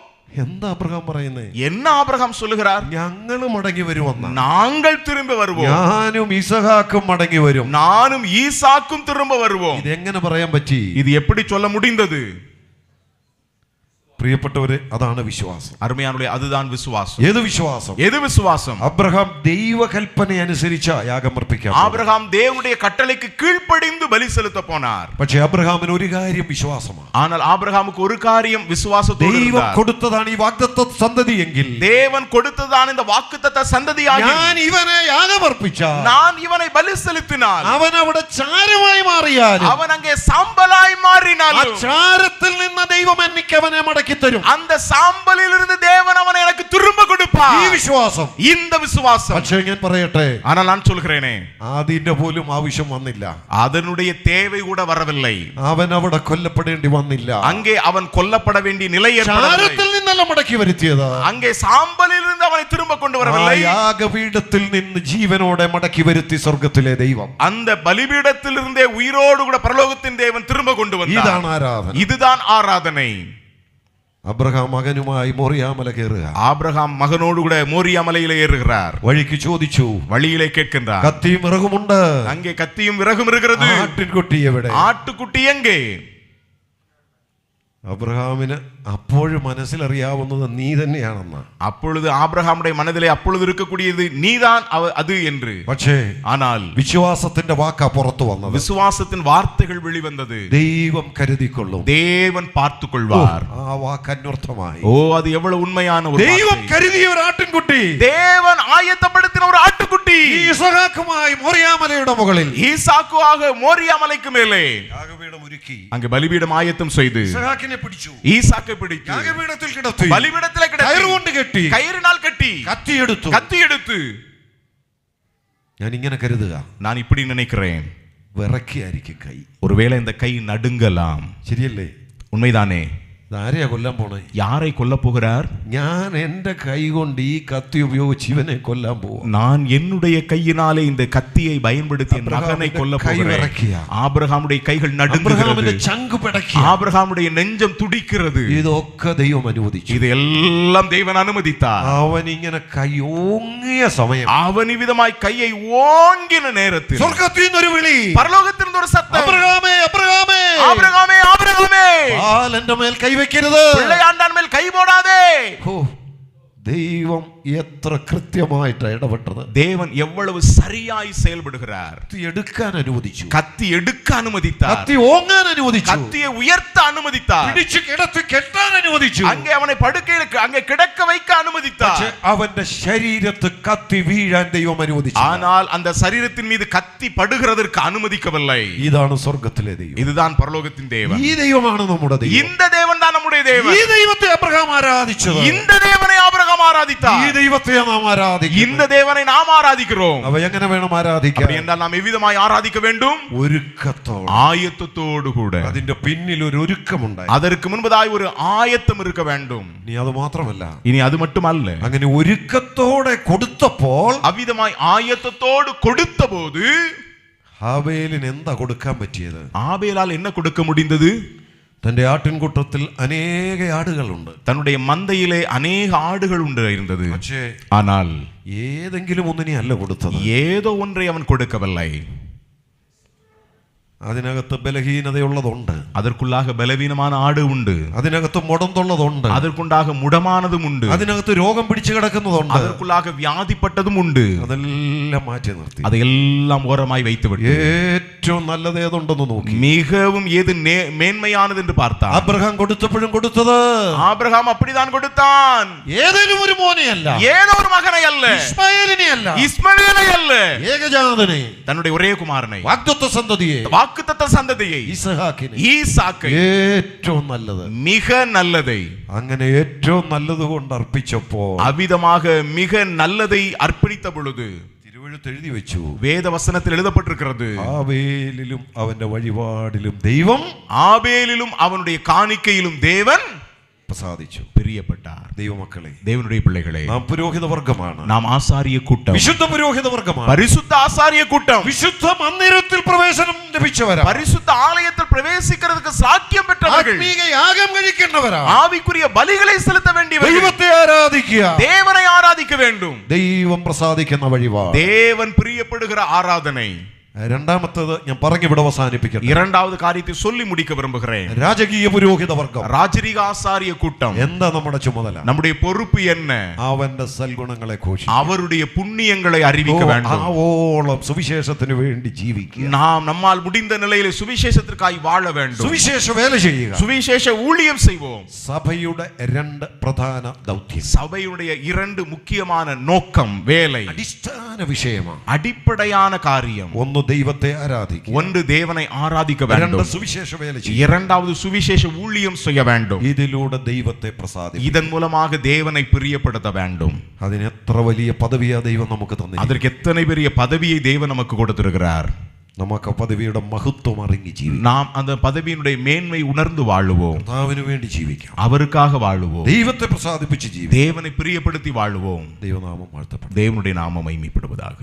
എന്താ അബ്രഹാം പറയുന്നേ? என்ன ஆபிரகாம் சொல்லுகிறார்? ഞങ്ങൾ മടങ്ങി വരുമെന്ന. நாங்கள் திரும்ப வருவோம். ഞാനും ഇസഹാക്കും മടങ്ങി വരും. நானும் ஈசாக்கும் திரும்ப வருவோம். ഇതെങ്ങനെ പറയാൻ പറ്റി? இது எப்படி சொல்ல முடிந்தது? പ്രിയപ്പെട്ടവരെ, അതാണ് വിശ്വാസം. அருமையானவர்களே, அதுதான் விசுவாசம். ഏത് വിശ്വാസം? எது விசுவாசம்? അബ്രഹാം ദൈവകൽപ്പന അനുസരിച്ച യാഗമർപ്പിക്കാൻ. ஆபிரகாம் தேவனுடைய கட்டளைக்கு கீழ்ப்படிந்து பலி செலுத்த போனார். പക്ഷേ അബ്രഹാമിന് ഒരു കാര്യം വിശ്വാസമാണ്. ஆனால் ஆபிரகாமுக்கு ஒரு காரியம் விசுவாசத்தோடு ദൈവം இருந்தார். കൊടുത്തതാണ് ഈ വാഗ്ദത്ത സന്തതി എങ്കിൽ, தேவன் கொடுத்ததான இந்த வாக்குத்தத்த சந்ததியாகி ഞാൻ ഇവനെ യാഗമർപ്പിച്ചാൽ, நான் இவனை பலி செலுத்தினால், അവൻ അവിടെ ചാരമായി മാറിയാലും, அவன் அங்கே சாம்பலாய் ആ மாறினாலும், ചാരത്തിൽ നിന്ന് ദൈവം എനിക്ക് അവനെ മടക്കി തരും. அந்த சாம்பலில் இருந்து தேவன் அவனை எனக்கு திரும்ப ഈ கொடுப்பார். വിശ്വാസം. இந்த விசுவாசம். പക്ഷേ ഞാൻ പറയട്ടെ, ஆனால் நான் சொல்கிறேனே, അതിന്റെ പോലും ആവശ്യം വന്നില്ല. அதனுடைய தேவை கூட வரவில்லை. അവൻ അവിടെ കൊല്ലപ്പെടേണ്ടി വന്നില്ല. அங்கே அவன் கொல்லப்பட வேண்டிய நிலை ஏற்படவில்லை. ചാരത്തിൽ നിന്നല്ല മടക്കി വരുത്തിയത്. அங்கே சாம்பலில் இருந்து அவனை திரும்ப கொண்டு ആ வரவில்லை. യാഗപീഠത്തിൽ നിന്ന് ജീവനോടെ മടക്കി വരുത്തി സ്വർഗത്തിലെ ദൈവം. அந்த பலிபீடத்தில் இருந்தே உயிரோடு கூட பரலோகத்தின் தேவன் திரும்ப கொண்டு வந்தார். ഇതാണ് ആരാധന. இதுதான் ஆராதனை. അബ്രഹാം മകനുമായി മോറിയാമല കയറുക. ஆபிரகாம் மகனோடு கூட மோரியா மலையிலே ஏறுகிறார். വഴിക്ക് ചോദിച്ചു, வழியிலே கேட்கின்றார், കത്തിയും വിറകുമുണ്ട്, அங்கே கத்தியும் விறகும் இருக்கிறது, ആട്ടിൻകുട്ടി എവിടെ? ஆட்டுக்குட்டி எங்கே? അബ്രഹാമിന് അപ്പോഴും മനസ്സിലറിയാവുന്നത് നീ തന്നെയാണെന്ന്. அப்பொழுது ஆபிரகாமுடைய மனதிலே அப்பொழுது இருக்கக்கூடியது நீதான் அது என்று. പക്ഷേ ஆனால் വിശ്വാസത്തിന്റെ വാക്കാ പുറത്തു വന്നത്. விசுவாசத்தின் வார்த்தைகள் வெளிவந்தது. ദൈവം കരുതിക്കൊള്ളും, தேவன் பார்த்துக் கொள்வார். ആ വാക്ക് അന്വർത്ഥമായി. ஓ, அது எவ்வளவு உண்மையான ஒரு ദൈവം வார்த்தை. കരുതിയ ഒരു ആട്ടിൻകുട്ടി, தேவன் ஆயத்தப்படுத்தின ஒரு ஆட்டுக்குட்டி ഈസഹാക്കുമായി മോറിയാമലയുടെ മുകളിൽ ஈசாக்குவாக மோரியா மலைக்கு மேலே യാഗപീഠം ഒരുക്കി. அங்கே பலிபீடம் ஆயத்தம் செய்து ഈസഹാക്കിനെ പിടിച്ചു, ஈசாக்கை பிடித்து യാഗപീഠത്തിൽ കിടത്തി, பலிபீடத்திலே கிடத்தி കയറുകൊണ്ട് കെട്ടി, கயிறினால் கட்டி കത്തി എടുത്തു. ഞാൻ ഇങ്ങനെ കരുതുക, நான் இப்படி நினைக்கிறேன், വിറക്കിയായിരിക്കും കൈ. ஒருவேளை இந்த கை நடுங்கலாம். ശരിയല്ലേ? உண்மைதானே? ആരെയാ കൊല്ലാൻ പോണേ? யாரை கொல்ல போகிறார்? ഞാൻ എന്റെ കൈ കൊണ്ട് ഈ കത്തി ഉപയോഗിച്ച് ഇവനെ കൊല്ലാൻ പോവാ. நான் என்னுடைய கையினாலே இந்த கத்தியை பயன்படுத்தி என் மகனை கொல்ல போகிறேன். ஆபிரகாமுடைய கைகள் நடுங்குகிறது, ചങ്ക് പിടക്കി, ஆபிரகாமுடைய நெஞ்சம் துடிக்கிறது. ഇതൊക്കെ ദൈവം അനുവദിച്ചു. ഇതെല്ലാം ദൈവൻ അനുവദിத்தார். അവൻ ഇങ്ങനെ കൈ ഓങ്ങിയ സമയം, അവൻ ഇവിധമായി കൈயை ഓങ്ങിന നേരത്തിൽ സ്വർഗ്ഗത്തിൽ നിന്നൊരു വിളി, പരലോകത്തിൽ നിന്നൊരു സത്തം, അബ്രഹാമേ അബ്രഹാമേ ആബ്രഹാമേ ആബ്രഹാമേ, ബാലന്റെ മേൽ കൈവയ്ക്കരുത്, പിള്ളയാണ്ടാൻ മേൽ കൈ പോടാതെ. ദൈവം എത്ര കൃത്യമായിട്ട് ഇടപെട്ടത്. தேவன் எவ்வளவு சரியாய் செயல்படுகிறார். കത്തി എടുക്കാൻ അനുവദിച്ചു, கத்தி எடுக்க அனுமதித்தார், കത്തി ഓങ്ങാൻ അനുവദിച്ചു, கத்தியை உயர்த்த அனுமதித்தார், പിടിച്ചു കിടത്തി കെട്ടാൻ അനുവദിച്ചു, அங்கே அவனை படுக்கையில் அங்கே கிடக்க வைக்க அனுமதித்தார். അവന്റെ ശരീരത്ത് കത്തി വീഴാൻ ദൈവം അനുവദിച്ചു. ஆனால் அந்த சரீரத்தின் மீது கத்தி படுகிறதற்கு அனுமதிக்கவில்லை. ഇതാണ് സ്വർഗ്ഗത്തിലെ ദൈവം. இதுதான் பரலோகத்தின் தேவன். ഈ ദൈവമാണ് നമ്മുടെ ദൈവം. இந்த தேவன் தான் நம்முடைய தேவன். ഈ ദൈവത്തെ അബ്രഹാം ആരാധിച്ചത്, இந்த தேவனை ஆபிரகாம் ஆராதித்தார். ഈ ദൈവത്തെ നാം ആരാധിക്കുന്നു. இந்த தேவனை நாம் ஆராதிக்கிறோம். അവ എങ്ങനെ വേണം ആരാധിക്കാൻ? அப்படி என்றால் நாம் எவ்விதமாய் ஆராதிக்க வேண்டும்? ഒരുക്കത്തോടെ, ஆயத்தத்தோடு கூட. അതിന്റെ പിന്നിൽ ഒരു ഒരുക്കമുണ്ടായി. அதற்கு முன்பதாய் ஒரு ஆயத்தம் இருக்க வேண்டும். നീ അത് മാത്രമല്ല, இனி அது மட்டுமல்ல, അങ്ങനെ ഒരുക്കത്തോടെ കൊടുത്തപ്പോൾ, அவ்விதமாய் ஆயத்தத்தோடு கொடுத்தபோது ഹാബേലിന് എന്താ കൊടുക്കാൻ പറ്റിയത്? ஆபேலால் என்ன கொடுக்க முடிந்தது? തന്റെ ആട്ടിൻകൂട്ടത്തിൽ അനേക ആടുകളുണ്ട്, தன்னுடைய மந்தையிலே அநேக ஆடுகள் உண்டு இருந்தது. പക്ഷേ ஆனால் ഏതെങ്കിലും ഒന്നിനെ അല്ല കൊടുത്തത്. ஏதோ ஒன்றை அவன் கொடுக்கவில்லை. അതിനകത്ത് ബലഹീനതയുള്ളതുണ്ട്, அதற்குள்ளாக பலவீனமான ஆடு உண்டு, അതിനകത്ത് മുടന്തുള്ളതുണ്ട്, அதற்குண்டாக മുടമാனതും ഉണ്ട്, അതിനകത്ത് രോഗം പിടിച്ചു കിടക്കുന്നതുണ്ട്, அதற்குள்ளாக வியாதிப்பட்டதும் உண்டு. അതെല്ലാം മാറ്റി നിർത്തി அதையெல்லாம் ஓரமாய் வைத்துவிட்டு ഏറ്റവും നല്ലത് ഏതുണ്ടെന്ന് നോക്കി, மிகவும் எது மேன்மையானது என்று பார்த்தான். അബ്രഹാം കൊടുത്തപ്പോഴും കൊടുത്തത് ஆபிரகாம் அப்படிதான் கொடுத்தான். ഏതെങ്കിലും ഒരു മോനെയല്ല, ஏதோ ஒரு மகனை அல்ல, ഇസ്മായേലിനെ അല്ല, இஸ்மவேலை அல்ல, ഏകജാതനെ, தன்னுடைய ஒரே குமாரனை, വാഗ്ദത്ത സന്തതിയെ, வாக்குத்தத்த சந்ததியை, ഇസഹാക്കിനെ, ஈசாக்கை, ഏറ്റവും നല്ലത്, மிக நல்லதை, അങ്ങനെ ഏറ്റവും നല്ലത് കൊണ്ട് അർപ്പിച്ചപ്പോൾ அவ்விதமாக மிக நல்லதை அர்ப்பணித்த பொழுது തിരുവെഴുത്ത് എഴുതി വെച്ചു, வேத வசனத்தில் எழுதப்பட்டிருக்கிறது, ആബേലിലും അവന്റെ വഴിപാടിലും ദൈവം, ஆபேலிலும் அவனுடைய காணிக்கையிலும் தேவன் പ്രസാദിച്ചു. பிரியப்பட்டார். ദൈവമക്കളെ, தேவனுடைய பிள்ளைகளே, നാം പുരോഹിത വർഗമാണ്, நாம் ஆசாரிய கூட்டம், വിശുദ്ധ പുരോഹിത വർഗമാണ്, பரிசுத்த ஆசாரிய கூட்டம், വിശുദ്ധ മന്ദിരത്തിൽ പ്രവേശനം ലഭിച്ചവരാണ്, பரிசுத்த ஆலயத்தில் பிரவேசிக்கிறதுக்கு சாக்கியம் பெற்றவர்கள், ആത്മീക യാഗം കഴിക്കേണ്ടവരാണ്, ஆவிக்குரிய பலிகளை செலுத்த வேண்டியவர்கள், ദൈവത്തെ ആരാധിക്കുക, தேவனை ஆராதிக்க வேண்டும், ദൈവം പ്രസാദിക്കുന്ന വഴിപാട്, தேவன் பிரியப்படுகிற ஆராதனை. രണ്ടാമത്തേത് ഞാൻ പറഞ്ഞിവിടെ അവസാനിപ്പിക്കട്ടെ. இரண்டாவது காரியத்தை சொல்லி முடிக்க விரும்புகிறேன். രാജകീയ പുരോഹിത വർഗം, ராஜரிக ஆசாரிய கூட்டம். എന്താ നമ്മുടെ ചുമതല? நம்முடைய பொறுப்பு என்ன? അവന്റെ സൽഗുണങ്ങളെ ഘോഷിക്കുക, அவருடைய புண்ணியங்களை அறிவிக்க வேண்டும். ആവോളം സുവിശേഷത്തിന് വേണ്ടി ജീവിക്കുക, நாம் நம்மால் முடிந்த நிலையில் சுவிசேஷத்திற்காய் வாழ வேண்டும், സുവിശേഷ വേല ചെയ്യുക, சுவிசேஷ ஊழியம் செய்வோம். സഭയുടെ രണ്ട് പ്രധാന ദൗത്യം, சபையுடைய இரண்டு முக்கியமான நோக்கம், வேலை, അടിസ്ഥാന വിഷയമാണ്. அடிப்படையான காரியம். ഒന്ന് ദൈവത്തെ ആരാധിക്കുക, ஒன்று தேவனை ஆராதிக்க രണ്ട് வேண்டும், സുവിശേഷ വേല ചെയ്യുക, இரண்டாவது சுவிசேஷ ஊழியம் செய்ய வேண்டும். ഇതിലൂടെ ദൈവത്തെ പ്രസാദിക്കുക. இதன் மூலமாக தேவனை பிரியப்படுத்த வேண்டும். അതിന് എത്ര വലിയ പദവിയാ ദൈവം നമുക്ക് തന്നെ. அதற்கு எத்தனை பெரிய பதவியை தேவன் நமக்கு கொடுத்திருக்கிறார். നമുക്ക് പദവിയുടെ മഹത്വം അറിഞ്ഞ് ജീവിക്കാം, நாம் அந்த பதவியினுடைய மேன்மை உணர்ந்து வாழுவோம், കർത്താവിന് വേണ്ടി ജീവിക്കാം, அவருக்காக வாழுவோம், ദൈവത്തെ പ്രസാദിപ്പിച്ച് ജീവിക്കാം, தேவனை பிரியப்படுத்தி வாழுவோம். ദൈവനാമം വാഴ്ത്തപ്പെടും. தேவனுடைய நாமம் மகிமைப்படுவதாக.